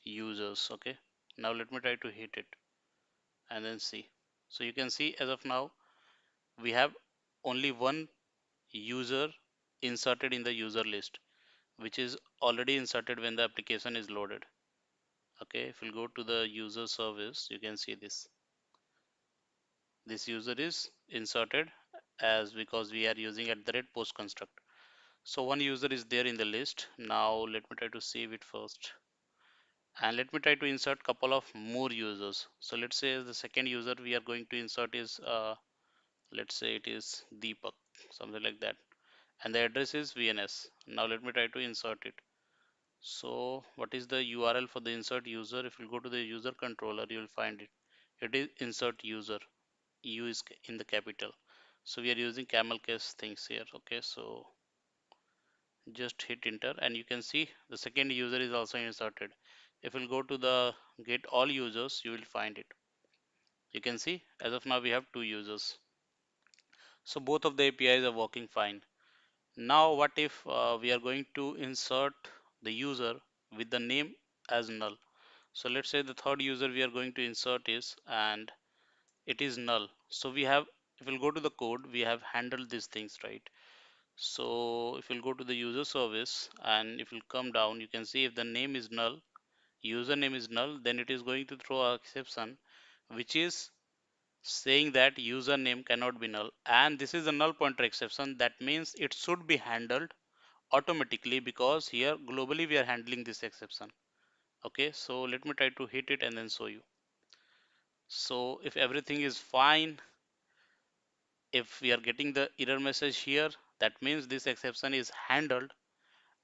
A: users. Okay, now let me try to hit it and then see. So you can see as of now we have only one user inserted in the user list, which is already inserted when the application is loaded. Okay, if we go to the user service, you can see this user is inserted as because we are using at the rate post construct. So one user is there in the list. Now let me try to save it first, and let me try to insert couple of more users. So let's say the second user we are going to insert is let's say it is Deepak, something like that, and the address is VNS. Now let me try to insert it. So what is the URL for the insert user? If you go to the user controller, you will find it. It is insert user. U is in the capital. So we are using camel case things here. Okay, so just hit enter and you can see the second user is also inserted. If we'll go to the get all users, you will find it. You can see as of now we have two users. So both of the APIs are working fine. Now what if we are going to insert the user with the name as null? So let's say the third user we are going to insert is, and it is null. So we have, if we'll go to the code, we have handled these things, right? So if we'll go to the user service and if you'll come down, you can see if the name is null, username is null, then it is going to throw an exception which is saying that username cannot be null, and this is a null pointer exception. That means it should be handled automatically because here globally we are handling this exception. Okay, so let me try to hit it and then show you. So if everything is fine, if we are getting the error message here, that means this exception is handled,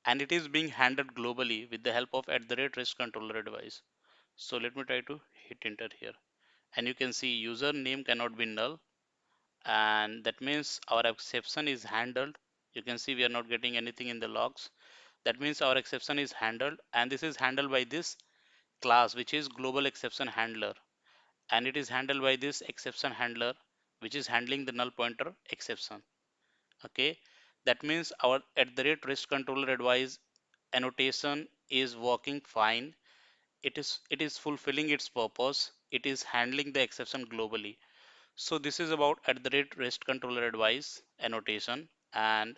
A: and it is being handled globally with the help of at the rate REST controller device. So let me try to hit enter here, and you can see username cannot be null, and that means our exception is handled. You can see we are not getting anything in the logs. That means our exception is handled, and this is handled by this class which is global exception handler, and it is handled by this exception handler which is handling the null pointer exception. Okay, that means our at the rate REST controller advice annotation is working fine. It is fulfilling its purpose. It is handling the exception globally. So this is about at the rate REST controller advice annotation, and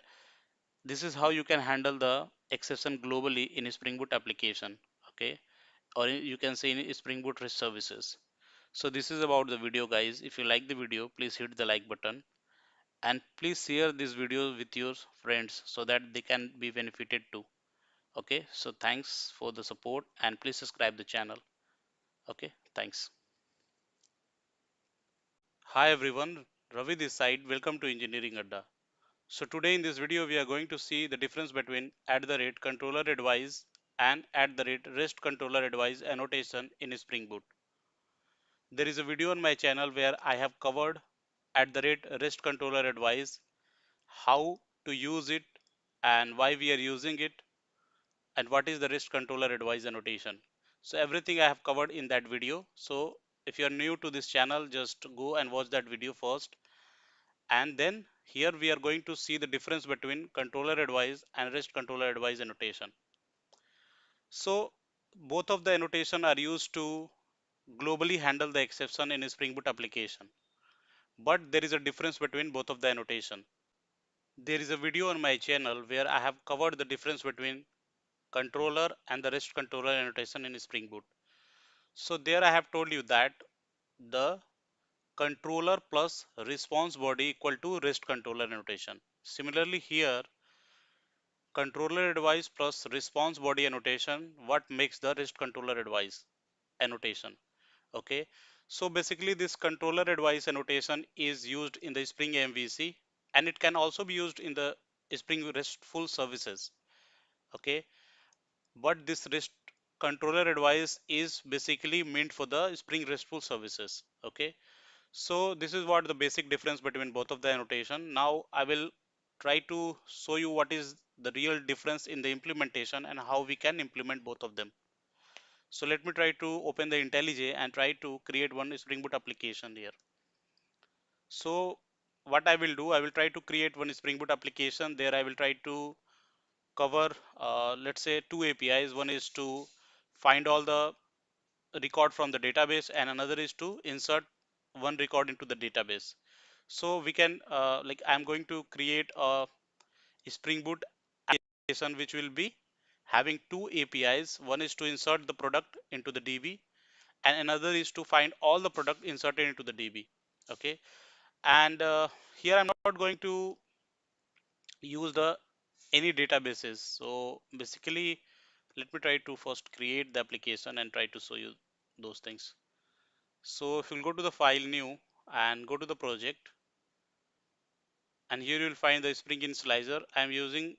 A: this is how you can handle the exception globally in a Spring Boot application. Okay, or you can say in Spring Boot REST services. So this is about the video, guys. If you like the video, please hit the like button and please share this video with your friends so that they can be benefited too. Okay, so thanks for the support and please subscribe the channel. Okay, thanks. Hi everyone, Ravi this side. Welcome to Engineering Adda. So today in this video we are going to see the difference between at the rate controller advice and at the rate REST controller advice annotation in Spring Boot. There is a video on my channel where I have covered at the rate REST controller advice, how to use it and why we are using it, and what is the REST controller advice annotation. So everything I have covered in that video. So if you are new to this channel, just go and watch that video first, and then here we are going to see the difference between controller advice and REST controller advice annotation. So both of the annotation are used to globally handle the exception in a Spring Boot application, but there is a difference between both of the annotation. There is a video on my channel where I have covered the difference between controller and the REST controller annotation in Spring Boot. So there I have told you that the controller plus response body equal to REST controller annotation. Similarly here, controller advice plus response body annotation, what makes the REST controller advice annotation. Okay, so basically this controller advice annotation is used in the Spring MVC, and it can also be used in the Spring RESTful services. Okay, but this REST controller advice is basically meant for the Spring RESTful services. Okay, so this is what the basic difference between both of the annotation. Now I will try to show you what is the real difference in the implementation and how we can implement both of them. So let me try to open the IntelliJ and try to create one Spring Boot application here. So what I will do, I will try to create one Spring Boot application. There I will try to cover let's say two APIs. One is to find all the record from the database, and another is to insert one record into the database. So we can like I'm going to create a Spring Boot application which will be having two APIs. One is to insert the product into the DB, and another is to find all the product inserted into the DB. Okay, and here I'm not going to use the any databases. So basically, let me try to first create the application and try to show you those things. So if you'll go to the file new and go to the project, and here you'll find the Spring Initializer. I'm using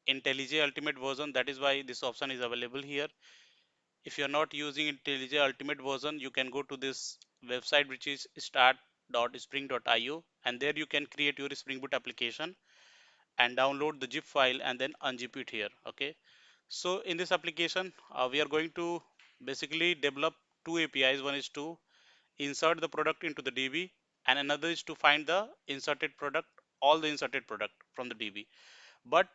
A: IntelliJ Ultimate version. That is why this option is available here. If you're not using IntelliJ Ultimate version, you can go to this website, which is start.spring.io, and there you can create your Spring Boot application and download the zip file and then unzip it here. Okay. So in this application, we are going to basically develop two APIs. One is to insert the product into the DB, and another is to find the inserted product, all the inserted product from the DB. But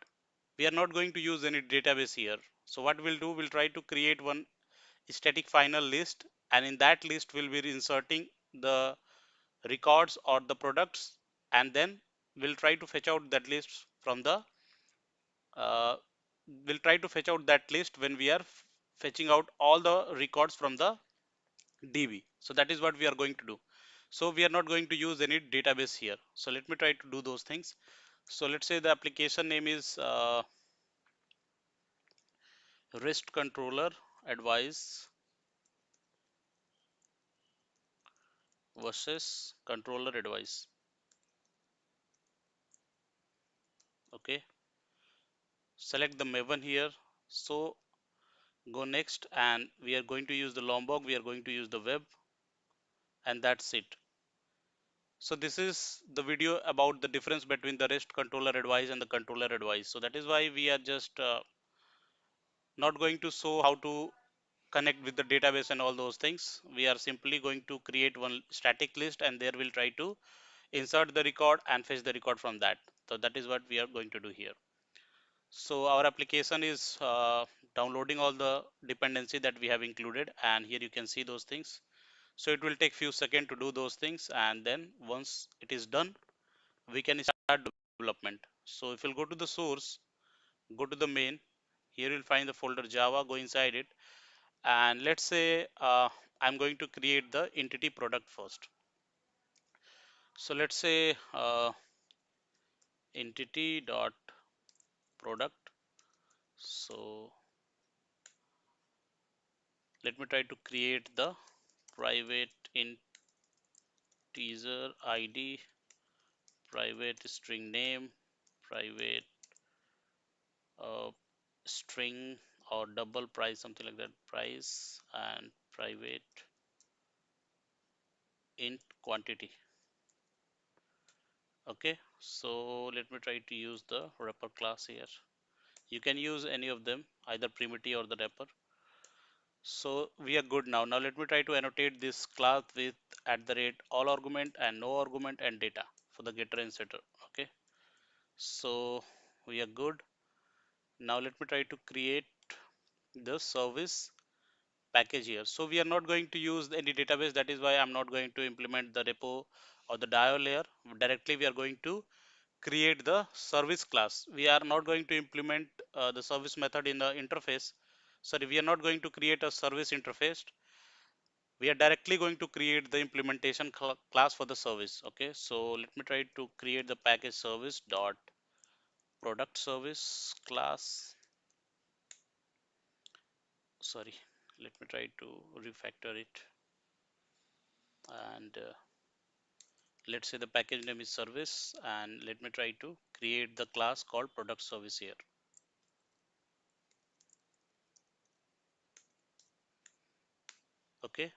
A: we are not going to use any database here. So what we'll do, we'll try to create one static final list, and in that list we'll be inserting the records or the products, and then we'll try to fetch out that list from the uh, we'll try to fetch out that list when we are fetching out all the records from the DB. So that is what we are going to do. So we are not going to use any database here. So let me try to do those things. So let's say the application name is REST controller advice versus controller advice. Okay, select the Maven here. So go next, and we are going to use the Lombok, we are going to use the web, and that's it. So this is the video about the difference between the REST controller advice and the controller advice. So that is why we are just not going to show how to connect with the database and all those things. We are simply going to create one static list, and there we'll try to insert the record and fetch the record from that. So that is what we are going to do here. So our application is downloading all the dependency that we have included, and here you can see those things. So it will take few seconds to do those things, and then once it is done, we can start development. So if you'll go to the source, go to the main, here you'll find the folder Java, go inside it, and let's say I'm going to create the entity product first. So let's say entity dot product. So let me try to create the private integer ID, private string name, private uh, string or double price, something like that, price, and private int quantity. Okay, so let me try to use the wrapper class here. You can use any of them, either primitive or the wrapper. So we are good now. Now let me try to annotate this class with at the rate all argument and no argument and data for the getter and setter. Okay, so we are good. Now let me try to create the service package here. So we are not going to use any database. That is why I'm not going to implement the repo or the DIO layer. Directly we are going to create the service class. We are not going to implement the service method in the interface. Sorry, we are not going to create a service interface. We are directly going to create the implementation class for the service. Okay, so let me try to create the package service dot product service class. Sorry, let me try to refactor it, and let's say the package name is service, and let me try to create the class called product service here. Okay,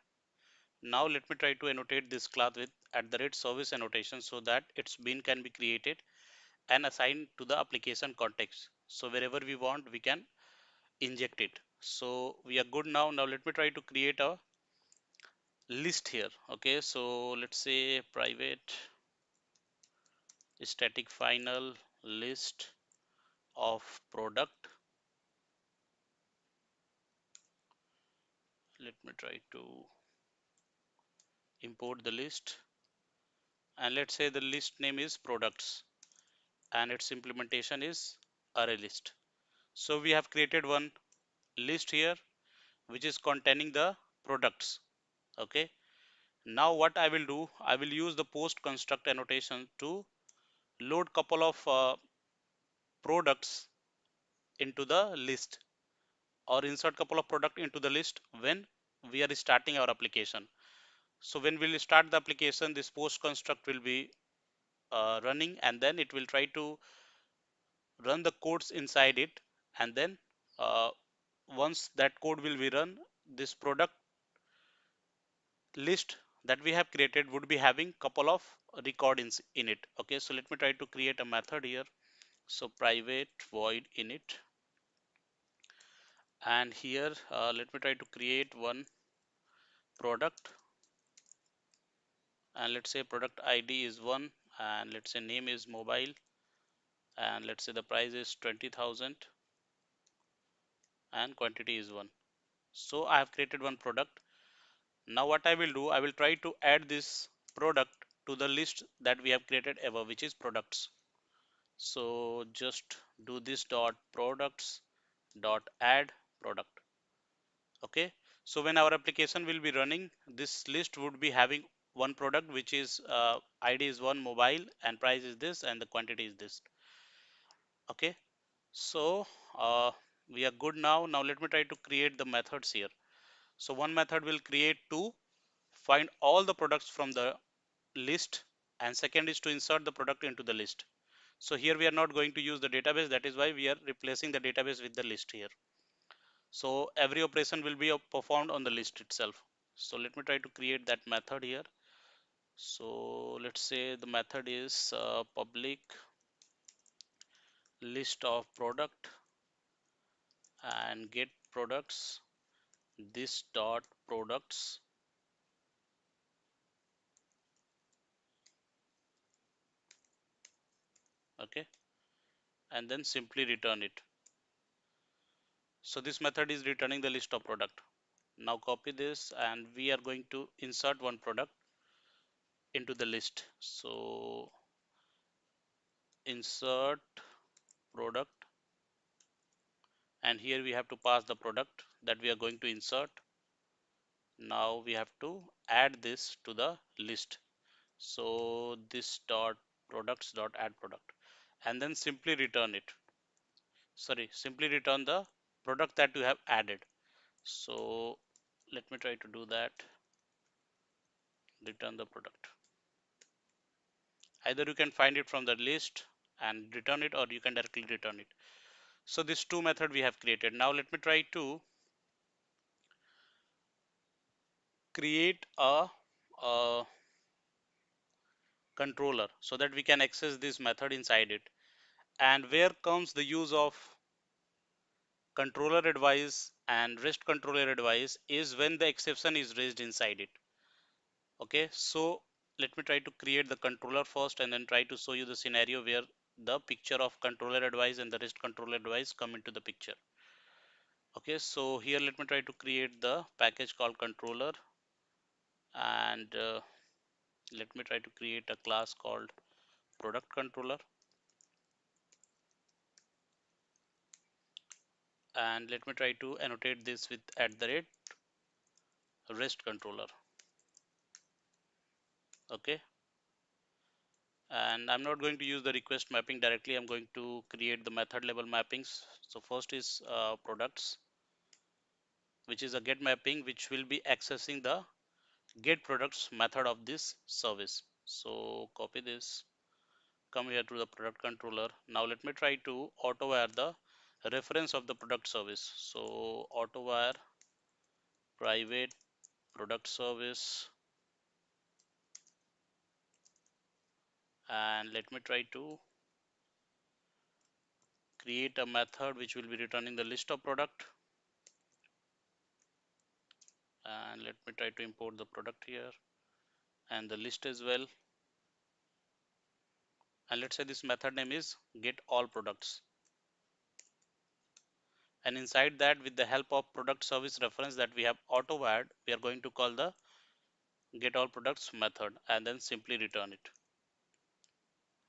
A: now let me try to annotate this class with at the rate service annotation, so that its bin can be created and assigned to the application context. So wherever we want, we can inject it. So we are good now. Now let me try to create a list here. Okay, so let's say private static final list of product let me try to import the list, and let's say the list name is products and its implementation is array list. So we have created one list here which is containing the products. Okay, now what I will do, I will use the post construct annotation to load couple of products into the list, or insert couple of product into the list when we are starting our application. So when we'll start the application, this post construct will be running, and then it will try to run the codes inside it, and then uh, once that code will be run, this product list that we have created would be having couple of recordings in it. Okay, so let me try to create a method here. So private void init, and here let me try to create one product, and let's say product ID is 1, and let's say name is mobile, and let's say the price is 20,000 and quantity is 1. So I have created one product. Now what I will do, I will try to add this product to the list that we have created above, which is products. So just do this dot products dot add product. Okay, so when our application will be running, this list would be having one product which is ID is 1, mobile, and price is this, and the quantity is this. Okay, so we are good now. Now let me try to create the methods here. So one method will create to find all the products from the list, and second is to insert the product into the list. So here we are not going to use the database, that is why we are replacing the database with the list here. So every operation will be performed on the list itself. So let me try to create that method here. So let's say the method is public list of product and get products, this dot products. Okay, and then simply return it. So this method is returning the list of product. Now copy this, and we are going to insert one product into the list. So insert product, and here we have to pass the product that we are going to insert. Now we have to add this to the list. So this dot products dot add product, and then simply return it. Sorry, simply return the product that you have added. So let me try to do that. Return the product. Either you can find it from the list and return it, or you can directly return it. So these two methods we have created. Now let me try to create a controller so that we can access this method inside it. And where comes the use of controller advice and rest controller advice is when the exception is raised inside it. Okay, so let me try to create the controller first, and then try to show you the scenario where the picture of controller advice and the rest controller advice come into the picture. Okay, so here let me try to create the package called controller, and let me try to create a class called product controller, and let me try to annotate this with at the rate rest controller. Okay, and I'm not going to use the request mapping directly. I'm going to create the method level mappings. So first is products, which is a get mapping which will be accessing the get products method of this service. So copy this, come here to the product controller. Now let me try to auto wire the reference of the product service. So auto wire private product service, and let me try to create a method which will be returning the list of product, and let me try to import the product here and the list as well, and let's say this method name is get all products. And inside that, with the help of product service reference that we have auto wired, we are going to call the get all products method and then simply return it.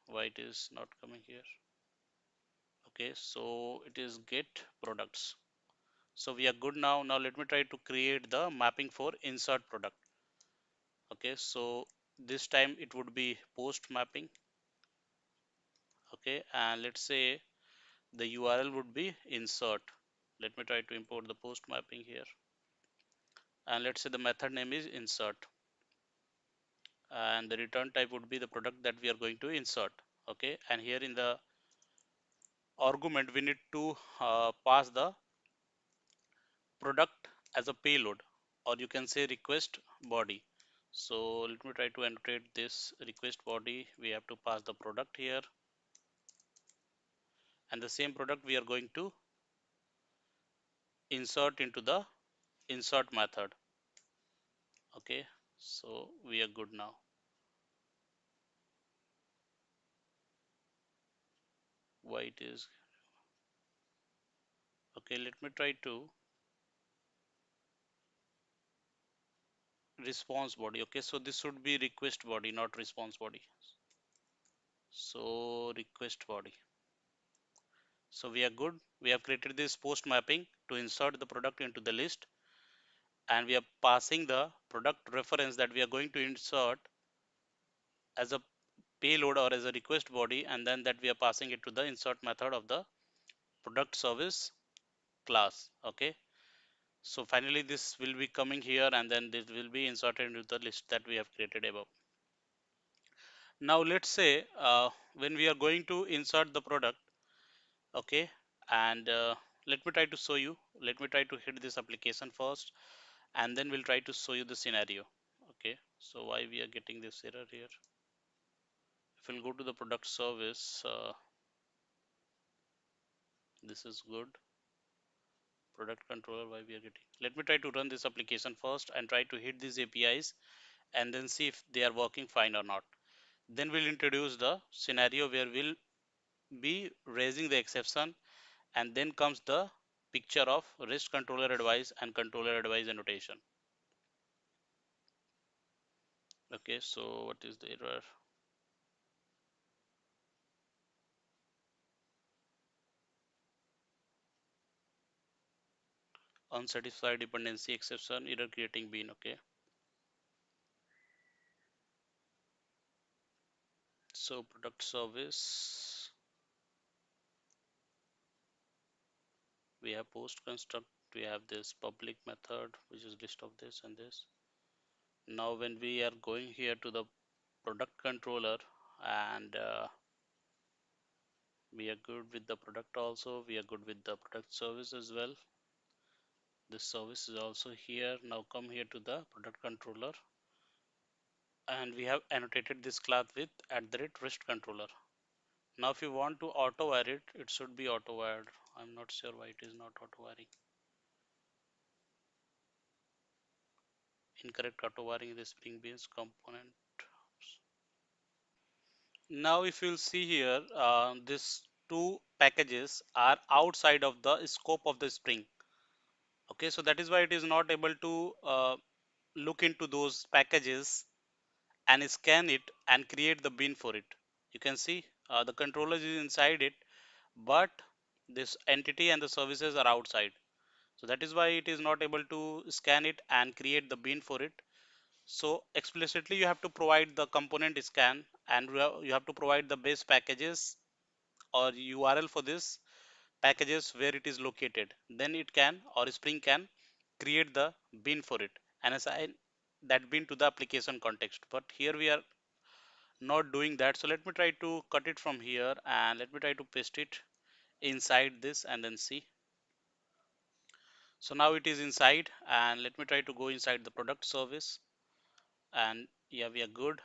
A: Why it is not coming here? Okay, so it is get products. So we are good now. Now let me try to create the mapping for insert product. Okay, so this time it would be post mapping. Okay, and let's say the URL would be insert. Let me try to import the post mapping here. And let's say the method name is insert. And the return type would be the product that we are going to insert. Okay, and here in the argument, we need to pass the product as a payload, or you can say request body. So let me try to annotate this request body. We have to pass the product here, and the same product we are going to insert into the insert method. Okay, so we are good now. Why it is okay? Let me try to response body. Okay, so this should be request body, not response body. So request body. So we are good. We have created this post mapping to insert the product into the list, and we are passing the product reference that we are going to insert as a payload or as a request body, and then that we are passing it to the insert method of the product service class. Okay, so finally this will be coming here, and then this will be inserted into the list that we have created above. Now let's say when we are going to insert the product, okay, and let me try to show you. Let me try to hit this application first, and then we'll try to show you the scenario. Okay, so why we are getting this error here? If we'll go to the product service, this is good. Product controller, why we are getting. Let me try to run this application first and try to hit these APIs and then see if they are working fine or not. Then we'll introduce the scenario where we'll be raising the exception, and then comes the picture of REST controller advice and controller advice annotation. Okay, so what is the error? Unsatisfied dependency exception, error creating bean. Okay, so product service, we have post construct, we have this public method which is list of this and this. Now when we are going here to the product controller, and we are good with the product also, we are good with the product service as well. This service is also here. Now come here to the product controller, and we have annotated this class with @REST controller. Now if you want to auto wire it, it should be auto wired. I'm not sure why it is not auto wiring. Incorrect auto wiring in the Spring Beans component. Now if you'll see here, these two packages are outside of the scope of the Spring. Okay, so that is why it is not able to look into those packages and scan it and create the bin for it. You can see the controller is inside it, but this entity and the services are outside. So that is why it is not able to scan it and create the bin for it. So explicitly you have to provide the component scan, and you have to provide the base packages or URL for this packages where it is located. Then it can, or Spring can, create the bin for it and assign that bin to the application context. But here we are not doing that. So let me try to cut it from here, and let me try to paste it inside this and then see. So now it is inside, and let me try to go inside the product service, and yeah, we are good.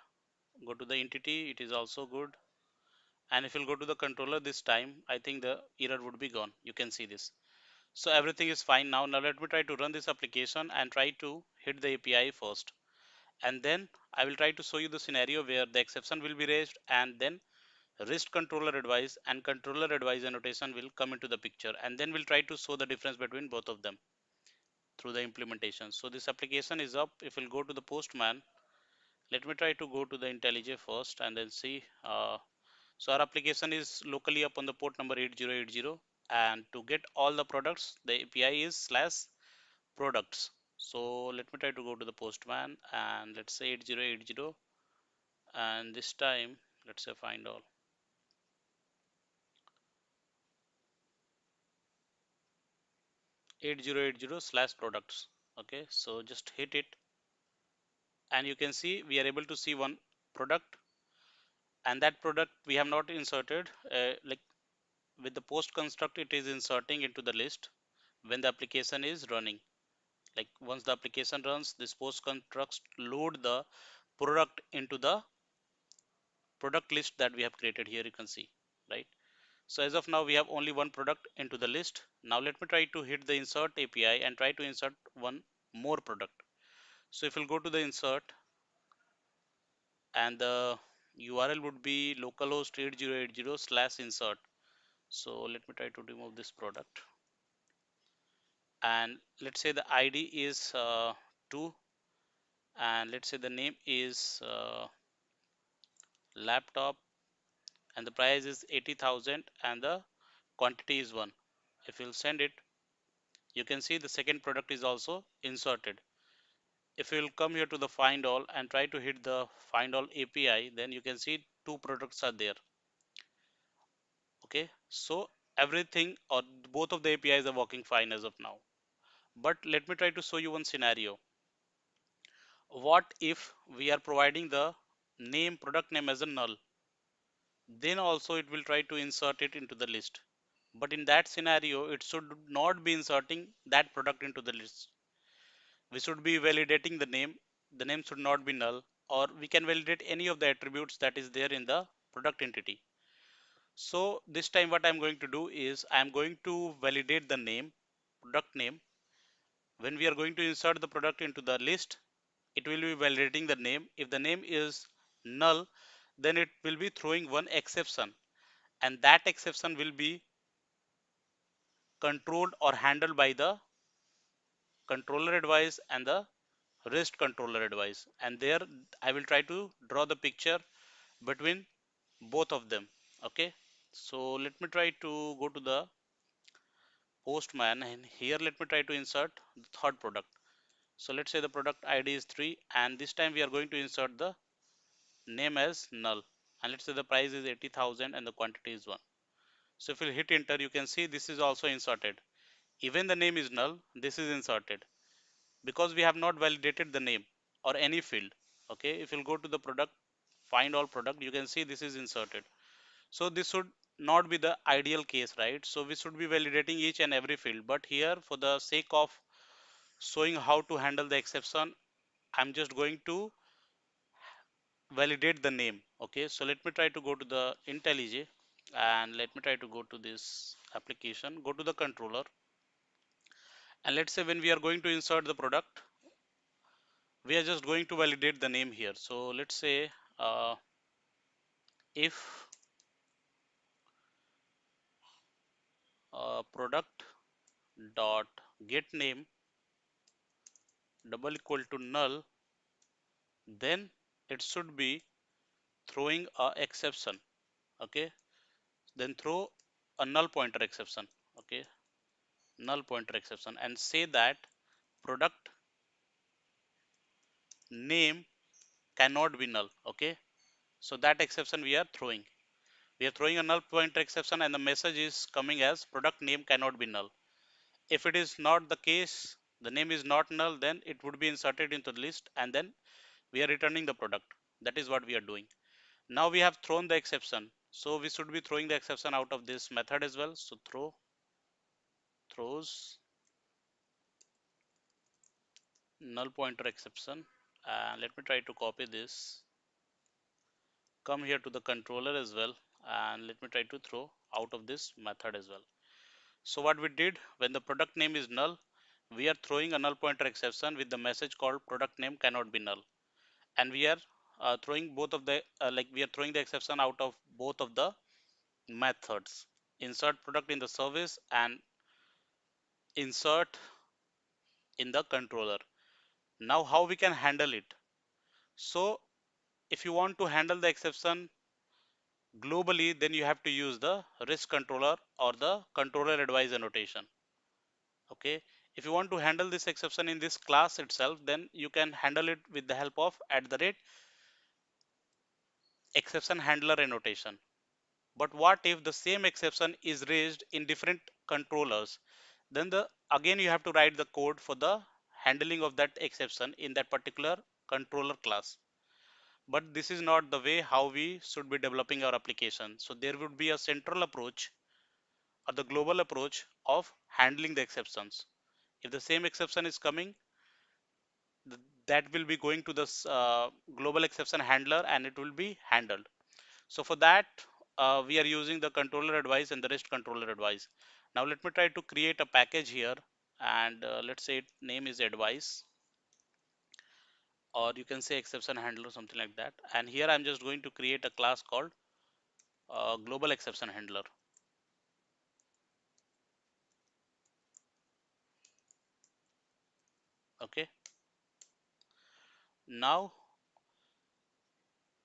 A: Go to the entity, it is also good. And if you'll go to the controller this time, I think the error would be gone. You can see this. So everything is fine now. Now let me try to run this application and try to hit the API first. And then I will try to show you the scenario where the exception will be raised, and then wrist controller advice and controller advice annotation will come into the picture, and then we'll try to show the difference between both of them through the implementation. So this application is up. If we'll go to the Postman, let me try to go to the IntelliJ first and then see. So our application is locally up on the port number 8080, and to get all the products, the API is slash products. So let me try to go to the Postman and let's say 8080, and this time let's say find all. 8080 slash products. Okay, so just hit it, and you can see we are able to see one product, and that product we have not inserted. Like with the post construct, it is inserting into the list when the application is running. Like once the application runs, this post construct load the product into the product list that we have created. Here you can see, right? So as of now we have only one product into the list. Now let me try to hit the insert API and try to insert one more product. So if we'll go to the insert, and the URL would be localhost 8080 slash insert. So let me try to remove this product, and let's say the ID is 2, and let's say the name is laptop, and the price is 80,000 and the quantity is 1. If you'll send it, you can see the second product is also inserted. If you'll come here to the find all and try to hit the find all API, then you can see two products are there. Okay, so everything or both of the APIs are working fine as of now. But let me try to show you one scenario. What if we are providing the name product name as a null? Then also it will try to insert it into the list. But in that scenario, it should not be inserting that product into the list. We should be validating the name. The name should not be null, or we can validate any of the attributes that is there in the product entity. So this time what I'm going to do is I'm going to validate the name, product name. When we are going to insert the product into the list, it will be validating the name. If the name is null, then it will be throwing one exception, and that exception will be controlled or handled by the controller advice and the REST controller advice. And there I will try to draw the picture between both of them. Okay, so let me try to go to the Postman, and here let me try to insert the third product. So let's say the product ID is 3, and this time we are going to insert the name as null, and let's say the price is 80,000 and the quantity is 1. So if you hit enter, you can see this is also inserted. Even the name is null, this is inserted because we have not validated the name or any field. Okay, if you'll go to the product, find all product, you can see this is inserted. So this should not be the ideal case, right? So we should be validating each and every field, but here for the sake of showing how to handle the exception, I'm just going to validate the name. Okay, so let me try to go to the IntelliJ, and let me try to go to this application, go to the controller, and let's say when we are going to insert the product, we are just going to validate the name here. So let's say if product dot get name double equal to null, then it should be throwing a exception. Okay, then throw a null pointer exception. Okay, null pointer exception, and say that product name cannot be null. Okay, so that exception we are throwing. We are throwing a null pointer exception, and the message is coming as product name cannot be null. If it is not the case, the name is not null, then it would be inserted into the list, and then we are returning the product. That is what we are doing. Now we have thrown the exception, so we should be throwing the exception out of this method as well. So throws null pointer exception, and let me try to copy this, come here to the controller as well, and let me try to throw out of this method as well. So what we did, when the product name is null, we are throwing a null pointer exception with the message called product name cannot be null, and we are throwing both of the like we are throwing the exception out of both of the methods, insert product in the service and insert in the controller. Now how we can handle it? So if you want to handle the exception globally, then you have to use the risk controller or the controller advice annotation. Okay, if you want to handle this exception in this class itself, then you can handle it with the help of exception handler annotation. But what if the same exception is raised in different controllers? Then the again you have to write the code for the handling of that exception in that particular controller class. But this is not the way how we should be developing our application. So there would be a central approach or the global approach of handling the exceptions. If the same exception is coming, that will be going to this global exception handler and it will be handled. So for that, we are using the controller advice and the rest controller advice. Now let me try to create a package here, and let's say name is advice, or you can say exception handler, something like that. And here I'm just going to create a class called global exception handler. Okay. Now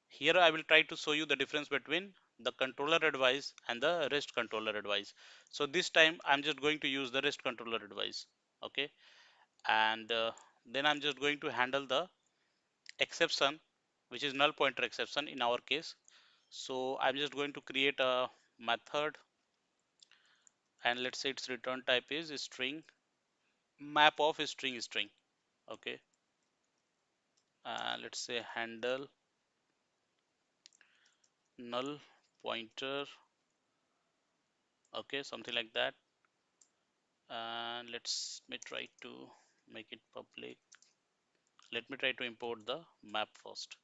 A: here I will try to show you the difference between the controller advice and the rest controller advice. So this time I'm just going to use the rest controller advice. Okay. And then I'm just going to handle the exception, which is null pointer exception in our case. So I'm just going to create a method, and let's say its return type is string, map of string. Okay. Let's say handle null pointer. Okay, something like that. And let's me try to make it public. Let me try to import the map first.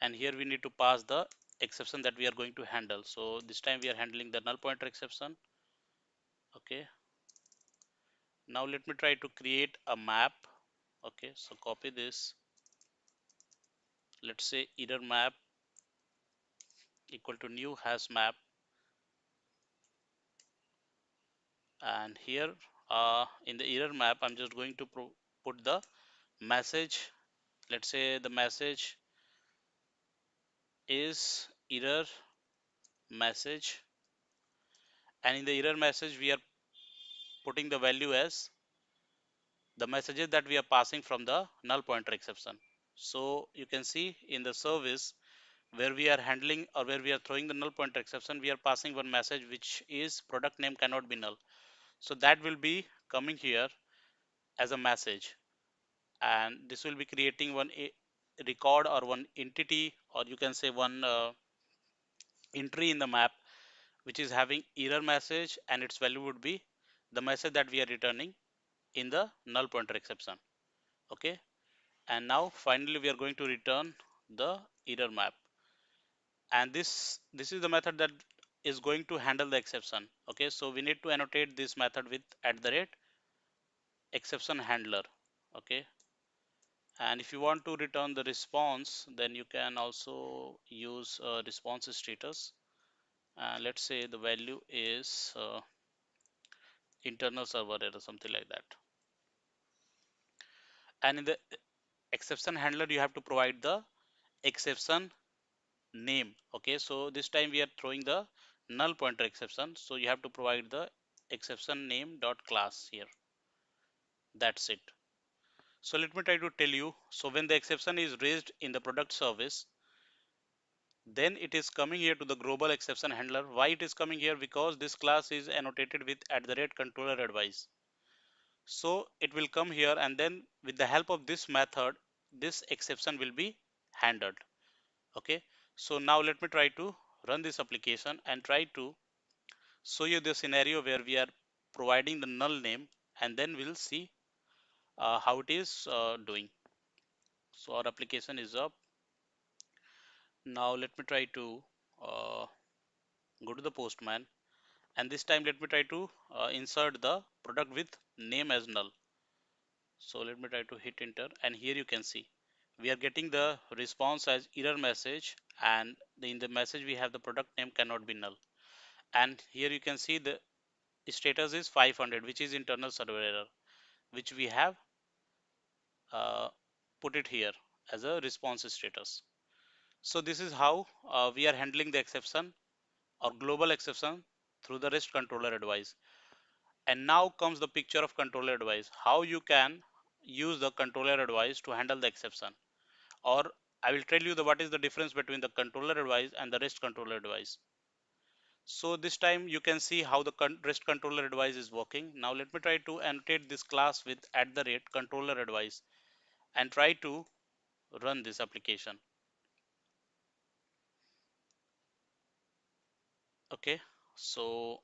A: And here we need to pass the exception that we are going to handle. So this time we are handling the null pointer exception. Okay. Now let me try to create a map. Okay, so copy this. Let's say error map equal to new hash map. And here in the error map, I'm just going to put the message. Let's say the message is error message. And in the error message, we are putting the value as the messages that we are passing from the null pointer exception. So you can see in the service where we are handling or where we are throwing the null pointer exception, we are passing one message which is product name cannot be null. So that will be coming here as a message, and this will be creating one record or one entity, or you can say one entry in the map which is having error message, and its value would be the message that we are returning in the null pointer exception. Okay, and now finally we are going to return the error map, and this is the method that is going to handle the exception. Okay, so we need to annotate this method with exception handler. Okay, and if you want to return the response, then you can also use response status. Let's say the value is internal server error, something like that. And in the exception handler, you have to provide the exception name. Okay, so this time we are throwing the null pointer exception, so you have to provide the exception name dot class here. That's it. So let me try to tell you. So when the exception is raised in the product service, then it is coming here to the global exception handler. Why it is coming here? Because this class is annotated with @controller advice. So it will come here, and then with the help of this method, this exception will be handled. Okay, so now let me try to run this application and try to show you the scenario where we are providing the null name, and then we'll see how it is doing. So our application is up. Now let me try to uh, go to the postman, and this time let me try to insert the product with name as null. So let me try to hit enter, and here you can see we are getting the response as error message, and in the message we have the product name cannot be null. And here you can see the status is 500, which is internal server error, which we have uh, put it here as a response status. So this is how we are handling the exception or global exception through the REST controller advice. And now comes the picture of controller advice, how you can use the controller advice to handle the exception. Or I will tell you the what is the difference between the controller advice and the REST controller advice. So this time you can see how the REST controller advice is working. Now let me try to annotate this class with @controller advice and try to run this application. Okay, so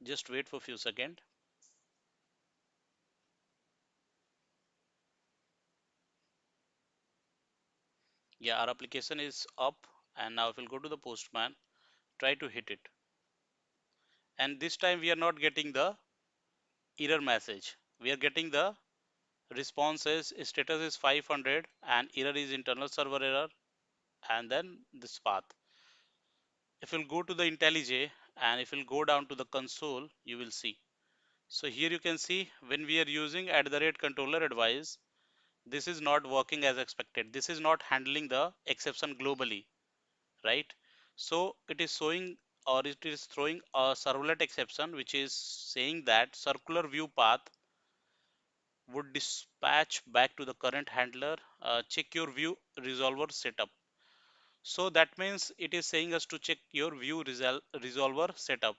A: just wait for a few seconds. Yeah, our application is up, and now if we'll go to the postman, try to hit it. And this time we are not getting the error message. We are getting the responses status is 500 and error is internal server error, and then this path. If you'll go to the IntelliJ and if you'll go down to the console, you will see. So here you can see when we are using @controller advice, this is not working as expected. This is not handling the exception globally, right? So it is showing or it is throwing a servlet exception which is saying that circular view path would dispatch back to the current handler. Check your view resolver setup. So that means it is saying us to check your view resolver setup.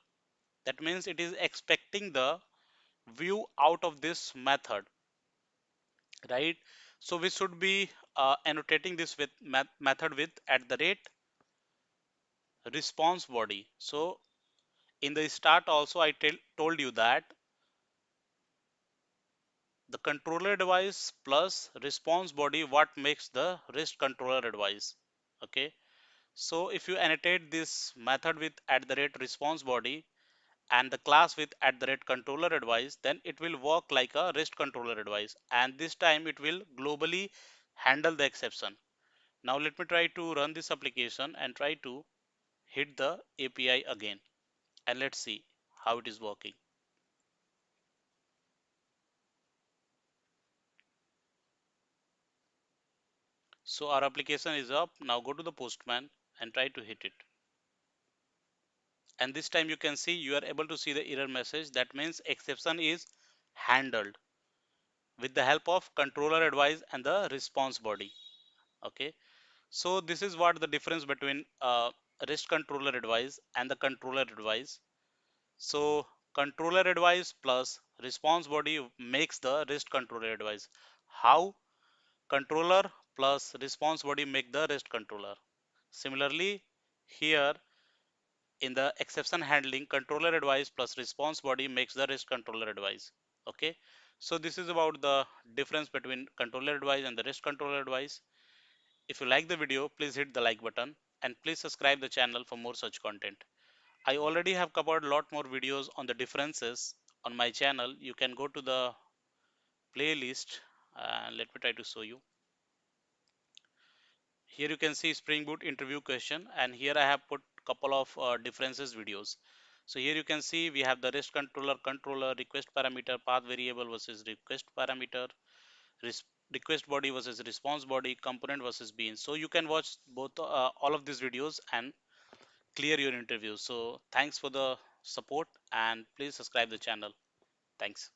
A: That means it is expecting the view out of this method, right? So we should be annotating this with method with @response body. So in the start also I told you that the controller device plus response body what makes the REST controller device. Okay, so if you annotate this method with @response body and the class with @controller advice, then it will work like a REST controller advice, and this time it will globally handle the exception. Now let me try to run this application and try to hit the API again, and let's see how it is working. So our application is up. Now go to the postman and try to hit it. And this time you can see you are able to see the error message. That means exception is handled with the help of controller advice and the response body. Okay, so this is what the difference between REST controller advice and the controller advice. So controller advice plus response body makes the REST controller advice. How controller plus response body make the REST controller. Similarly, here in the exception handling, controller advice plus response body makes the REST controller advice. Okay, so this is about the difference between controller advice and the REST controller advice. If you like the video, please hit the like button and please subscribe the channel for more such content. I already have covered a lot more videos on the differences on my channel. You can go to the playlist and let me try to show you. Here you can see Spring Boot interview question, and here I have put couple of differences videos. So here you can see we have the REST controller, request parameter, path variable versus request parameter, request body versus response body, component versus beans. So you can watch both all of these videos and clear your interview. So thanks for the support and please subscribe the channel. Thanks.